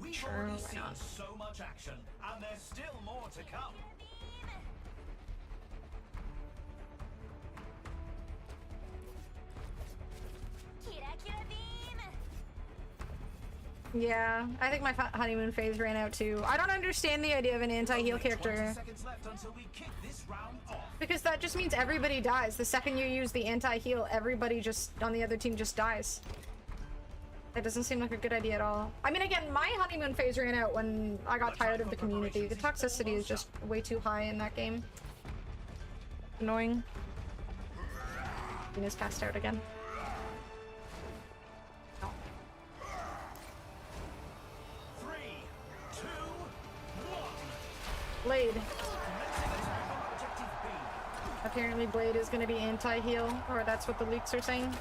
We've Sure, already why seen not? so much action, and there's still more to come. Yeah, I think my honeymoon phase ran out too. I don't understand the idea of an anti-heal character. Seconds left until we kick this round off. Because that just means everybody dies. The second you use the anti-heal, everybody just on the other team just dies. That doesn't seem like a good idea at all. I mean, again, my honeymoon phase ran out when I got tired of the community. The toxicity is just way too high in that game. Annoying. Venus passed out again. Oh. 3, 2, 1. Blade. Apparently Blade is going to be anti-heal, or that's what the leaks are saying.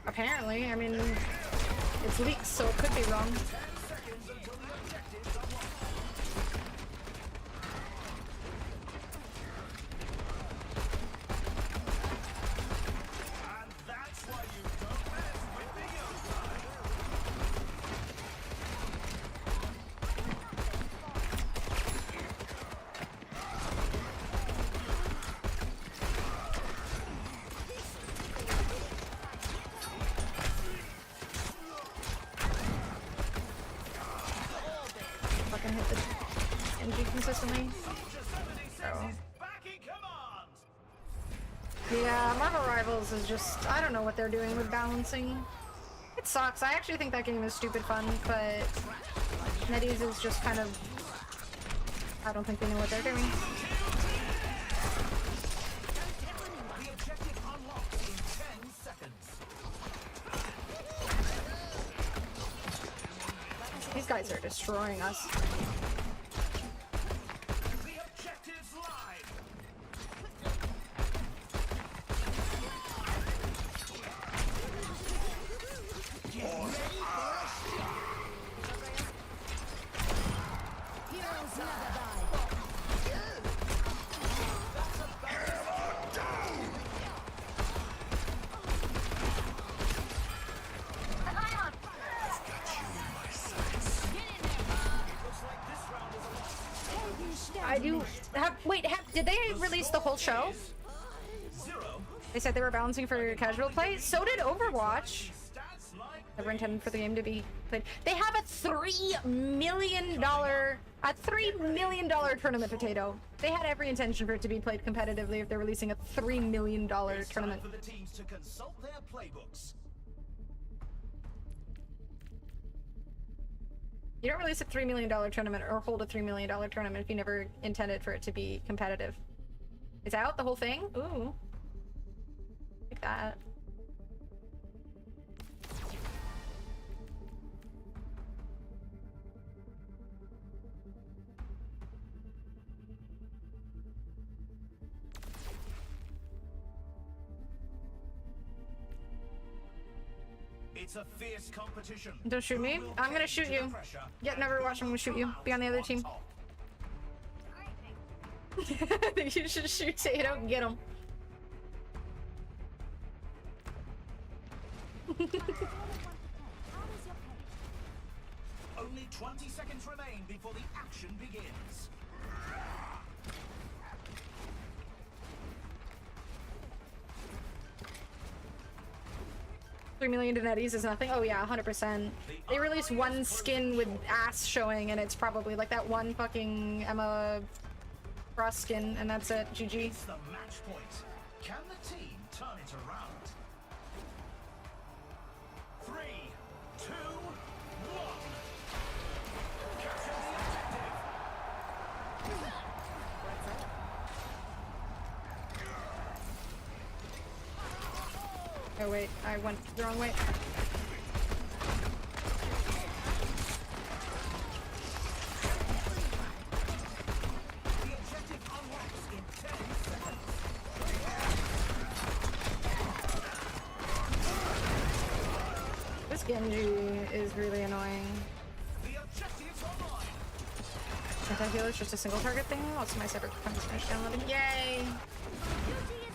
Apparently, I mean, it's leaks, so it could be wrong. gonna hit the NG consistently. So. Yeah, Marvel Rivals is just, I don't know what they're doing with balancing. It sucks. I actually think that game is stupid fun, but NetEase is just kind of, I don't think they know what they're doing. These guys are destroying us. Did they release the whole show? They said they were balancing for casual play. So did Overwatch. Never intended for the game to be played. They have a $3 million tournament, Potato. They had every intention for it to be played competitively if they're releasing a $3 million tournament. For the teams to consult their playbooks. You don't release a $3 million tournament or hold a $3 million tournament if you never intended for it to be competitive. It's out, the whole thing? Ooh. Like that. It's a fierce competition. Don't shoot me. I'm gonna shoot you. Yeah, never watch. I'm gonna shoot you. Be on the other team. You should shoot Tato and get him. Only 20 seconds remain before the action begins. $3 million to NetEase is nothing. Oh yeah, 100%. They released one skin with ass showing, and it's probably like that one fucking Emma Frost skin, and that's it. GG. It's the match point. Can the team turn it around? 3, 2, 1. Capture the objective. Oh wait, I went the wrong way. The objective unlocks in 10 seconds. This Genji is really annoying. The objective's online. Anti-healer is just a single target thing. Lots of my cyber defense finish downloading. Yay!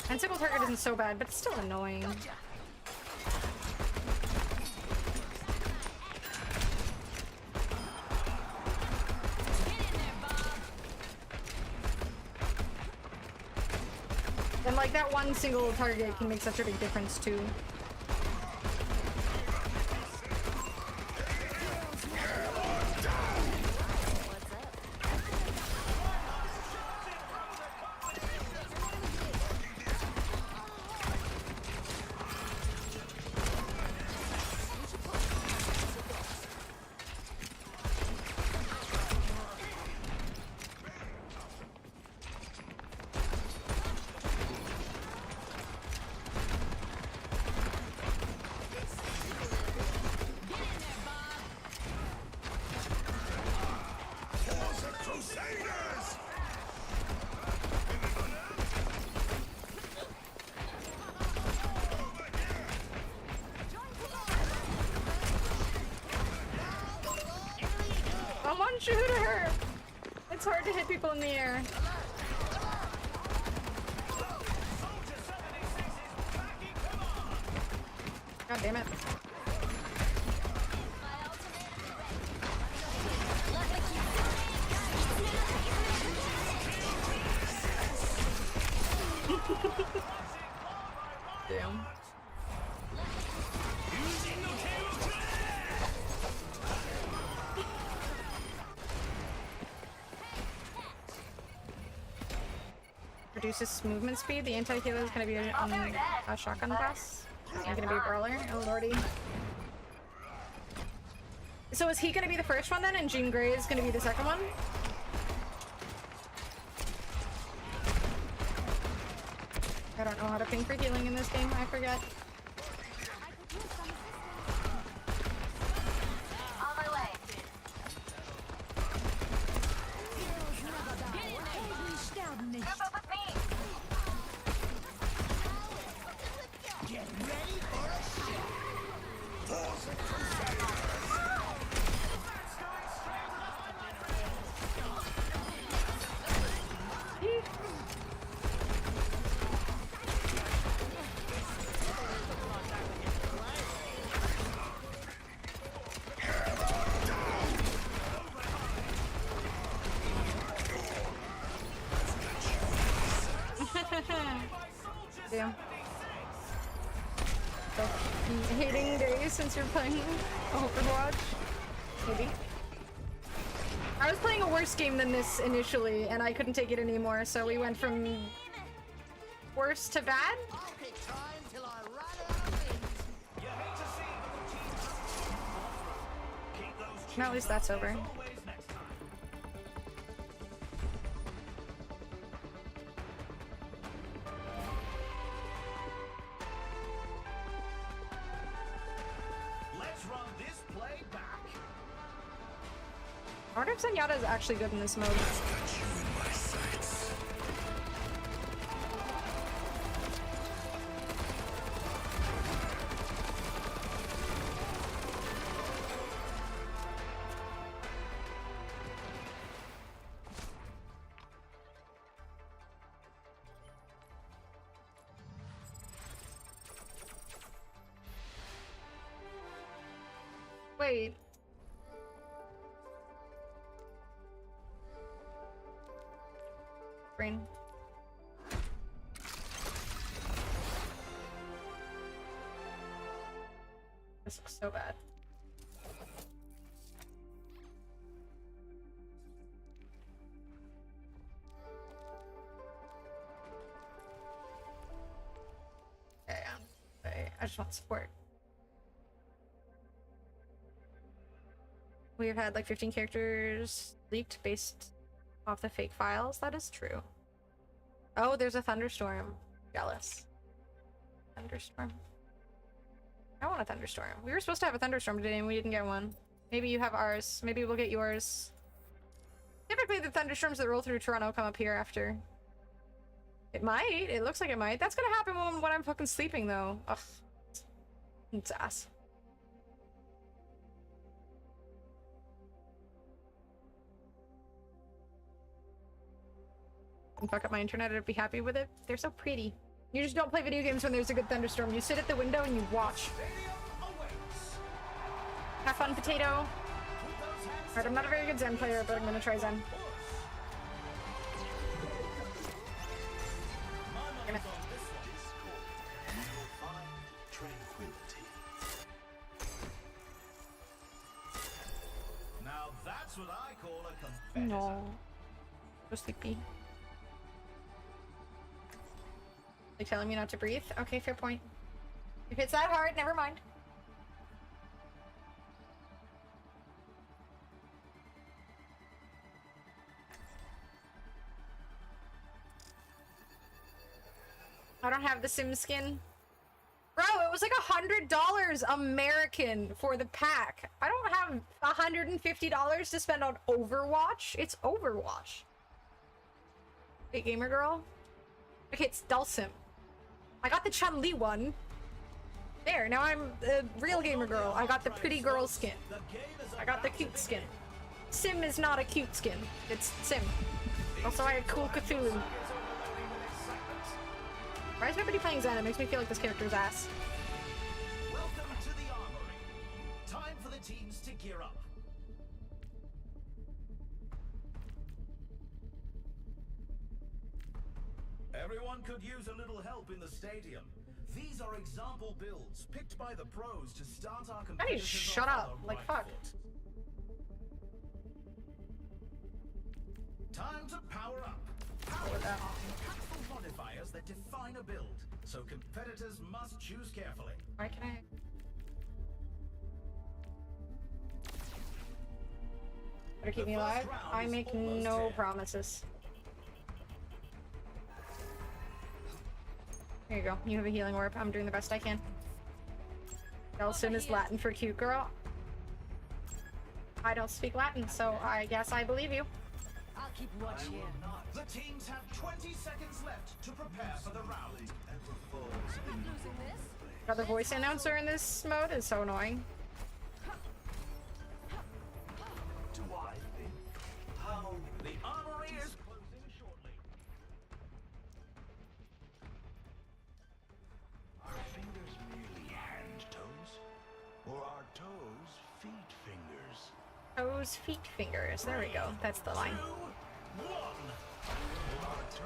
And single target isn't so bad, but it's still annoying. And like that one single target can make such a big difference too. Someone shoot her! It's hard to hit people in the air. God damn it. Damn. reduces movement speed. The anti-healer is going to be on a shotgun pass. He's going to be a brawler. Oh lordy. So is he going to be the first one then, and Jean Grey is going to be the second one? I don't know how to ping for healing in this game. I forget. Damn. Hating days since you're playing Overwatch? Maybe. I was playing a worse game than this initially, and I couldn't take it anymore, so we went from worse to bad? No, at least that's over. I wonder if Zenyatta is actually good in this mode. Wait. Brain. This looks so bad. Yeah, I just want support. We've had like 15 characters leaked based off the fake files. That is true. Oh, there's a thunderstorm. Jealous. Thunderstorm. I want a thunderstorm. We were supposed to have a thunderstorm today and we didn't get one. Maybe you have ours. Maybe we'll get yours. Typically the thunderstorms that roll through Toronto come up here after. It might. It looks like it might. That's gonna happen when I'm fucking sleeping though. Ugh. It's ass. And fuck up my internet, I'd be happy with it. They're so pretty. You just don't play video games when there's a good thunderstorm. You sit at the window and you watch. Have fun, potato. Alright, I'm not a very good Zen player, but I'm gonna try Zen. Now that's what I call a competitor. No. So sleepy. Like telling me not to breathe? Okay, fair point. If it's that hard, never mind. I don't have the Sim skin. Bro, it was like $100 American for the pack. I don't have $150 to spend on Overwatch. It's Overwatch. Hey, gamer girl. Okay, it's Dulcim. I got the Chun-Li one. There, now I'm a real gamer girl. I got the pretty girl skin. I got the cute skin. Sim is not a cute skin. It's Sim. Also, I had cool Cthulhu. Why is nobody playing Zen? It makes me feel like this character's ass. Welcome to the armory. Time for the teams to gear up. Everyone could use a little help in the stadium. These are example builds picked by the pros to start our competitors. I need to shut up. Like, fuck. Time to power up. Power up. that define a build, so competitors must choose carefully. Why can I? Better keep me alive. I make no promises. There you go. You have a healing orb. I'm doing the best I can. Elson is Latin for cute girl. I don't speak Latin, so I guess I believe you. I'll keep watch here. The teams have 20 seconds left to prepare for the round. The voice announcer in this mode is so annoying. Do I think? How the armory is closing shortly. Are fingers merely hand toes? Or are toes feet fingers? Toes, feet, fingers. There we go. That's the line. 2, 1.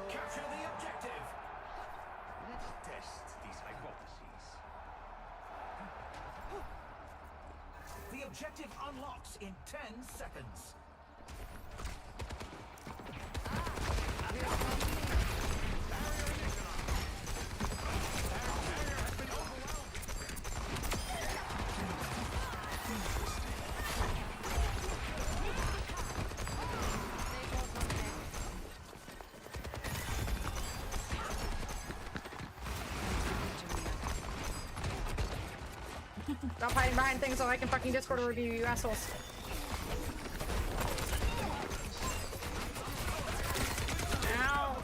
Capture the objective. Let's test these hypotheses. The objective unlocks in 10 seconds. Stop hiding behind things so I can fucking Discord review you assholes. Ow.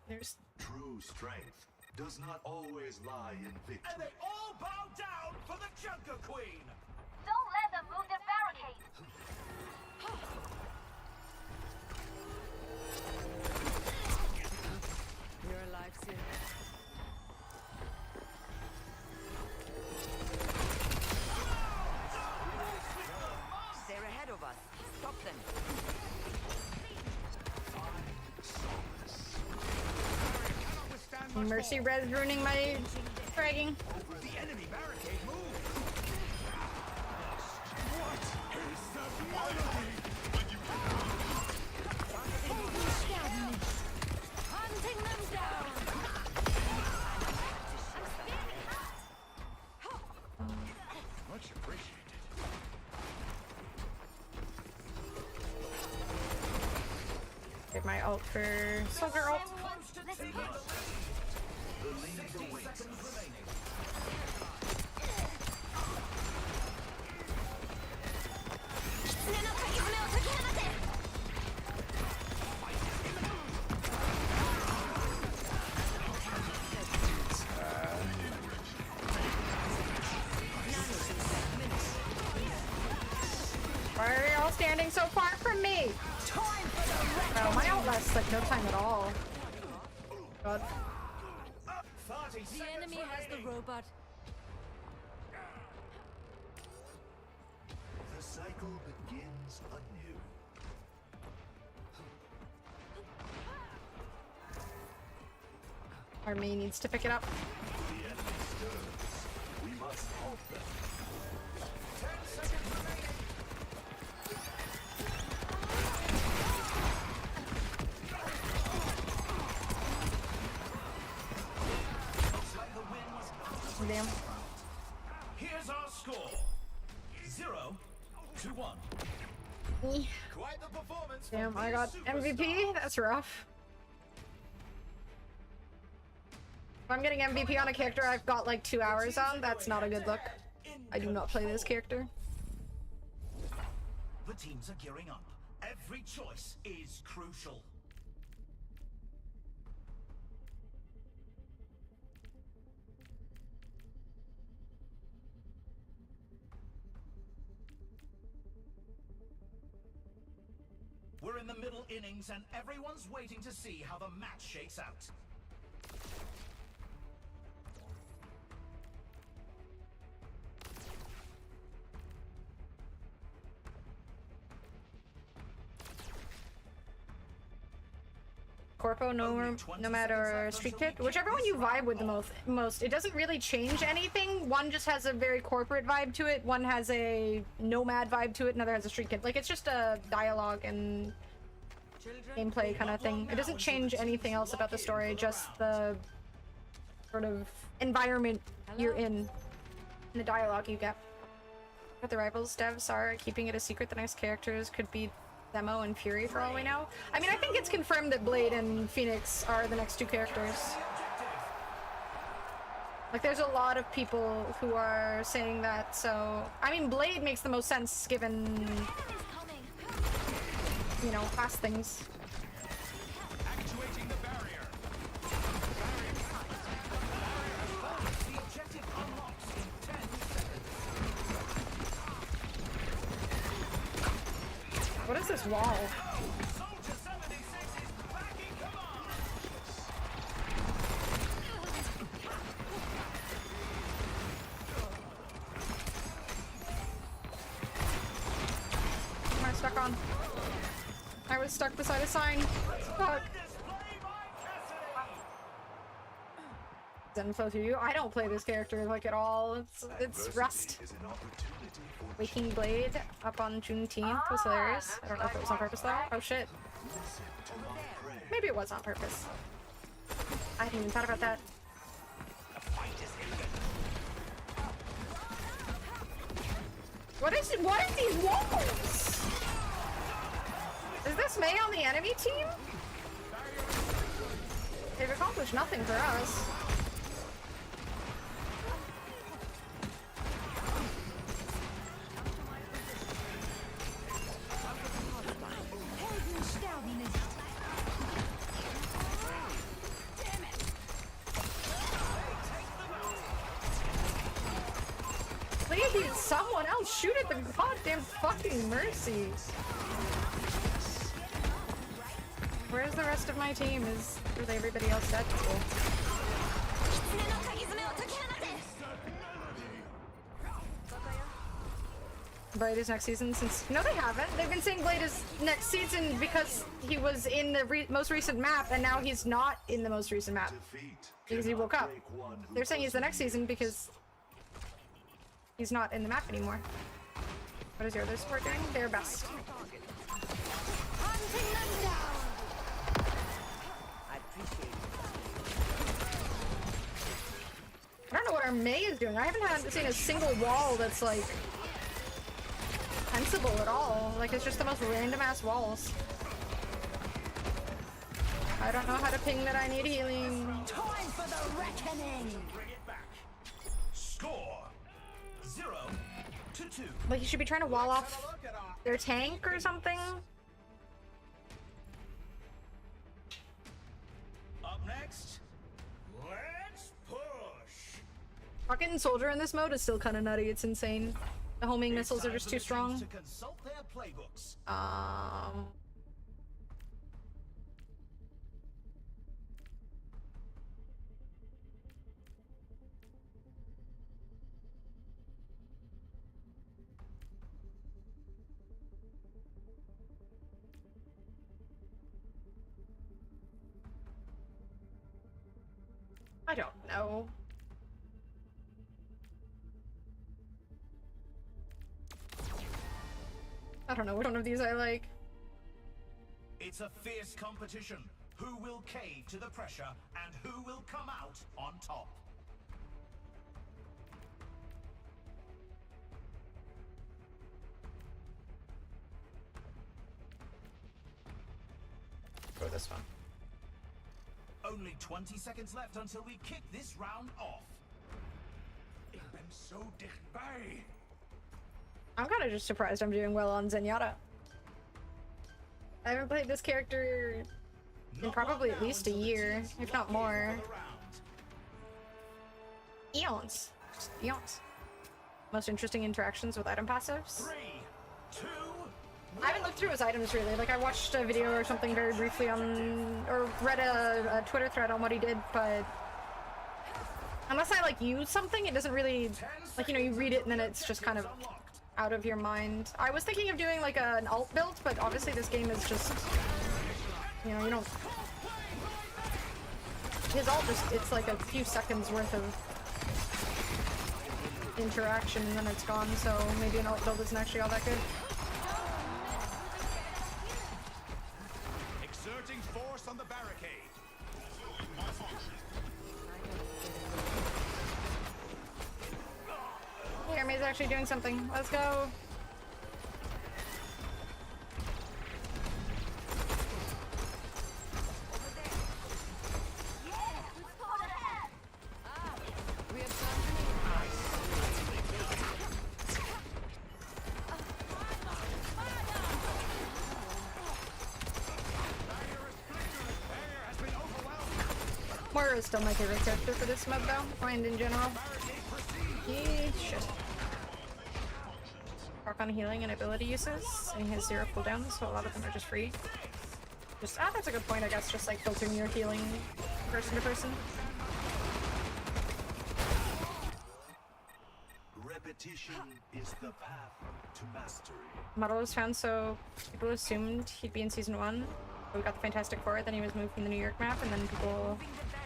There's True strength does not always lie in victory. And they all bow down for the Junker Queen. Don't let them move their barricade. You're alive, Sid. They're ahead of us. Stop them. Mercy Red ruining my fragging. The enemy barricade moved. What is that melody? Hunting them down. Much appreciated. Get my ult for soldier ult. The lead awaits us. Why are y'all standing so far from me? Oh, my ult lasts like no time at all. God. The enemy has the robot. The cycle begins anew. Our main needs to pick it up. The enemy stirs. We must halt them. 10 seconds remaining. Looks like the win was Damn. Here's our score. 0-1. Quite the performance. Damn, I got MVP? That's rough. If I'm getting MVP on a character I've got like 2 hours on, that's not a good look. I do not play this character. The teams are gearing up. Every choice is crucial. We're in the middle innings and everyone's waiting to see how the match shakes out. Corpo, Nomad, or Street Kid. Whichever one you vibe with the most. It doesn't really change anything. One just has a very corporate vibe to it. One has a Nomad vibe to it. Another has a Street Kid. Like, it's just a dialogue and gameplay kind of thing. It doesn't change anything else about the story, just the sort of environment you're in and the dialogue you get. But the Rivals devs are keeping it a secret. The next characters could be Demo and Fury for all we know. I mean, I think it's confirmed that Blade and Phoenix are the next two characters. Like, there's a lot of people who are saying that, so... I mean, Blade makes the most sense given, you know, past things. Actuating the barrier. The objective unlocks in 10 seconds. What is this wall? Am I stuck on? I was stuck beside a sign. Fuck. Zen flow through you. I don't play this character like at all. It's Rust. Waking Blade up on Juneteenth was hilarious. I don't know if it was on purpose though. Oh shit. Maybe it was on purpose. I hadn't even thought about that. What is these walls? Is this May on the enemy team? They've accomplished nothing for us. Please, someone else shoot at the goddamn fucking Mercy. Where's the rest of my team? Is everybody else dead? Cool. Blade is next season since... No, they haven't. They've been saying Blade is next season because he was in the most recent map, and now he's not in the most recent map. Because he woke up. They're saying he's the next season because he's not in the map anymore. What is your other support doing? Their best. I don't know what our May is doing. I haven't seen a single wall that's like sensible at all. Like, it's just the most random ass walls. I don't know how to ping that I need healing. Time for the reckoning. Bring it back. Score 0-2. Like, you should be trying to wall off their tank or something. Up next, let's push. Fucking soldier in this mode is still kind of nutty. It's insane. The homing missiles are just too strong. To consult their playbooks. I don't know. I don't know which one of these I like. It's a fierce competition. Who will cave to the pressure and who will come out on top? Go this one. Only 20 seconds left until we kick this round off. Ich bin so dicht bei. I'm kind of just surprised I'm doing well on Zenyatta. I haven't played this character in probably at least a year, if not more. Eons. Just eons. Most interesting interactions with item passives? 3, 2, I haven't looked through his items really. Like, I watched a video or something very briefly on, or read a Twitter thread on what he did, but unless I like use something, it doesn't really, like, you know, you read it and then it's just kind of out of your mind. I was thinking of doing like an alt build, but obviously this game is just, you know, you don't his ult just, it's like a few seconds worth of interaction and then it's gone, so maybe an ult build isn't actually all that good. Exerting force on the barricade. Hey, Army's actually doing something. Let's go. Moira is still my favorite character for this mode though, and in general. Shit. Work on healing and ability uses, and he has 0 cooldowns, so a lot of them are just free. Just, that's a good point, I guess, just like filtering your healing person to person. Repetition is the path to mastery. Model was found, so people assumed he'd be in season 1. We got the Fantastic Four, then he was moved from the New York map, and then people...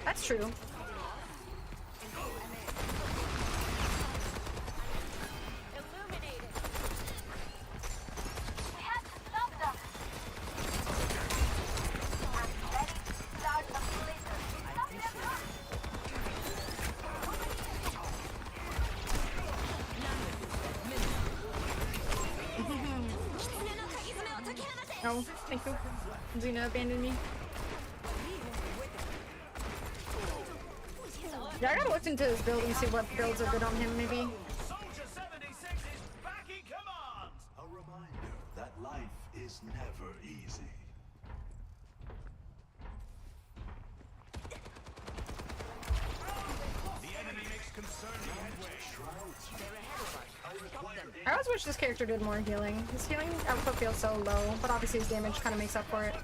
That's true. Oh, thank you. Xena abandoned me. Yeah, I gotta look into his build and see what builds are good on him, maybe. Soldier 76 is back in command! A reminder that life is never easy. The enemy makes concerning headway. I always wish this character did more healing. His healing output feels so low, but obviously his damage kind of makes up for it.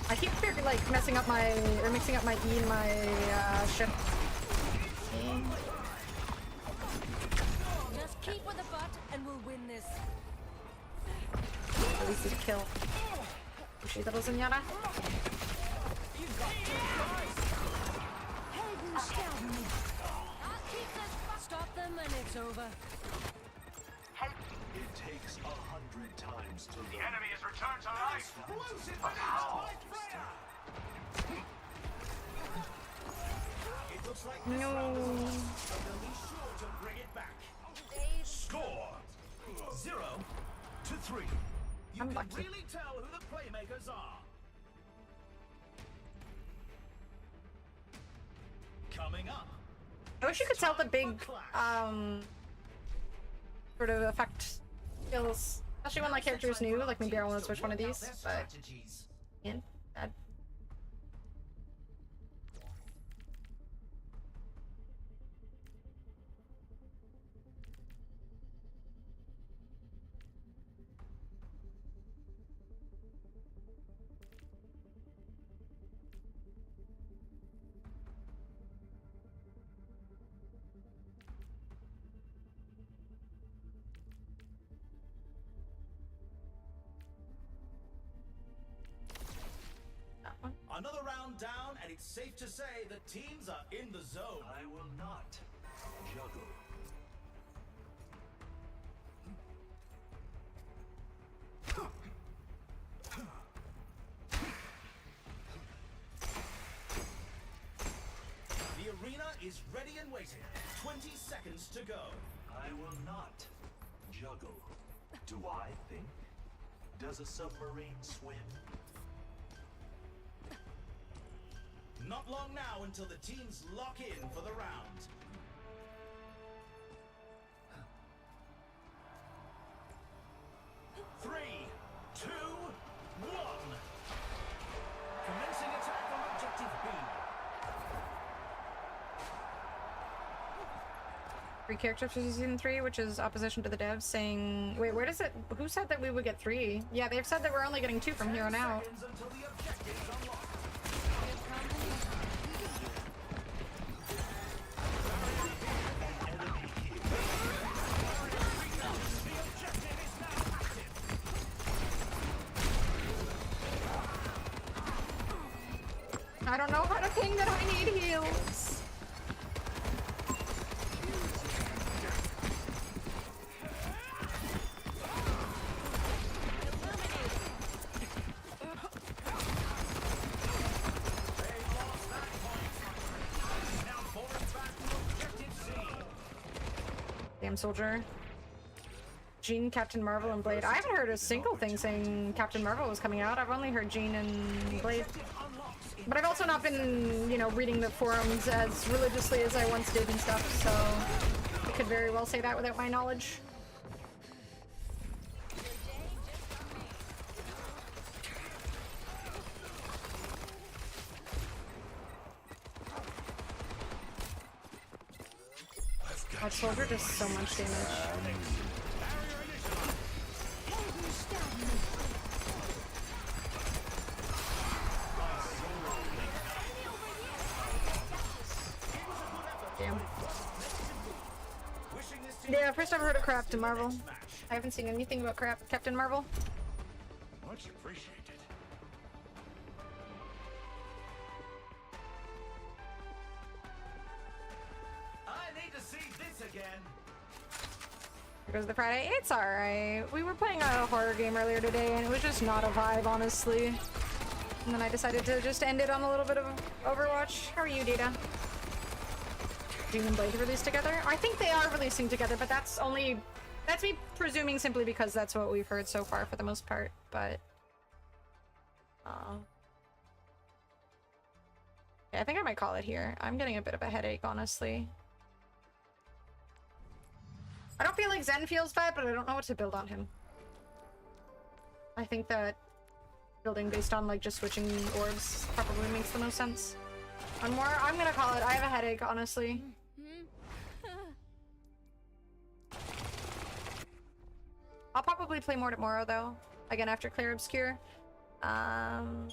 I keep like messing up my, or mixing up my E and my ship. Just keep with the butt and we'll win this. At least it's a kill. Appreciate that, señora. Stop them and it's over. It takes 100 times to the enemy has returned to life. Explosive by Freya. It looks like this round is lost, but they'll be sure to bring it back. Score 0-3. You can really tell who the playmakers are. Coming up. I wish you could tell the big, sort of effect skills, especially when like characters new. Like maybe I want to switch one of these, but yeah, bad. Another round down, and it's safe to say the teams are in the zone. I will not juggle. The arena is ready and waiting. 20 seconds to go. I will not juggle. Do I think? Does a submarine swim? Not long now until the teams lock in for the round. Three, two, one. Commencing attack on objective B. 3 characters for season 3, which is opposition to the devs saying, wait, where does it, who said that we would get 3? Yeah, they've said that we're only getting 2 from here on out. I don't know how to ping that I need heals. Damn soldier. Jean, Captain Marvel, and Blade. I haven't heard a single thing saying Captain Marvel was coming out. I've only heard Jean and Blade. But I've also not been, you know, reading the forums as religiously as I once did and stuff, so I could very well say that without my knowledge. That soldier does so much damage. Damn. Yeah, first I've heard of Captain Marvel. I haven't seen anything about Captain Marvel. Much appreciated. I need to see this again. Here goes the Friday. It's alright. We were playing a horror game earlier today and it was just not a vibe, honestly. And then I decided to just end it on a little bit of Overwatch. How are you, Data? Jean and Blade released together? I think they are releasing together, but that's me presuming simply because that's what we've heard so far for the most part, but... yeah, I think I might call it here. I'm getting a bit of a headache, honestly. I don't feel like Zen feels bad, but I don't know what to build on him. I think that building based on, like, just switching orbs probably makes the most sense. One more? I'm gonna call it. I have a headache, honestly. I'll probably play more tomorrow, though. Again, after Clear Obscure. Alright.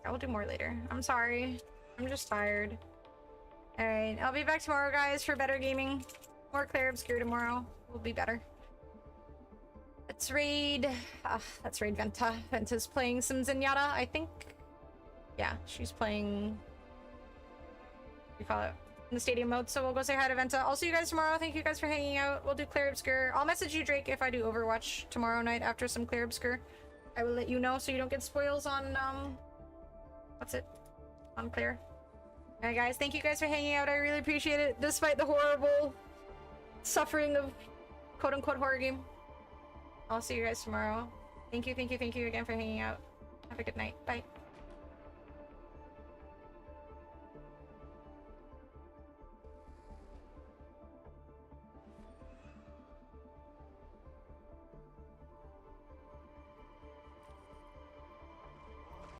I will do more later. I'm sorry. I'm just tired. Alright, I'll be back tomorrow, guys, for better gaming. More Clear Obscure tomorrow. Will be better. Let's raid... let's raid Venta. Venta's playing some Zenyatta, I think. Yeah, she's playing... what do you call it? In the stadium mode, so we'll go say hi to Venta. I'll see you guys tomorrow. Thank you guys for hanging out. We'll do Clear Obscure. I'll message you, Drake, if I do Overwatch tomorrow night after some Clear Obscure. I will let you know so you don't get spoils on, what's it? On Clear. Alright, guys. Thank you guys for hanging out. I really appreciate it, despite the horrible suffering of quote-unquote horror game. I'll see you guys tomorrow. Thank you again for hanging out. Have a good night. Bye.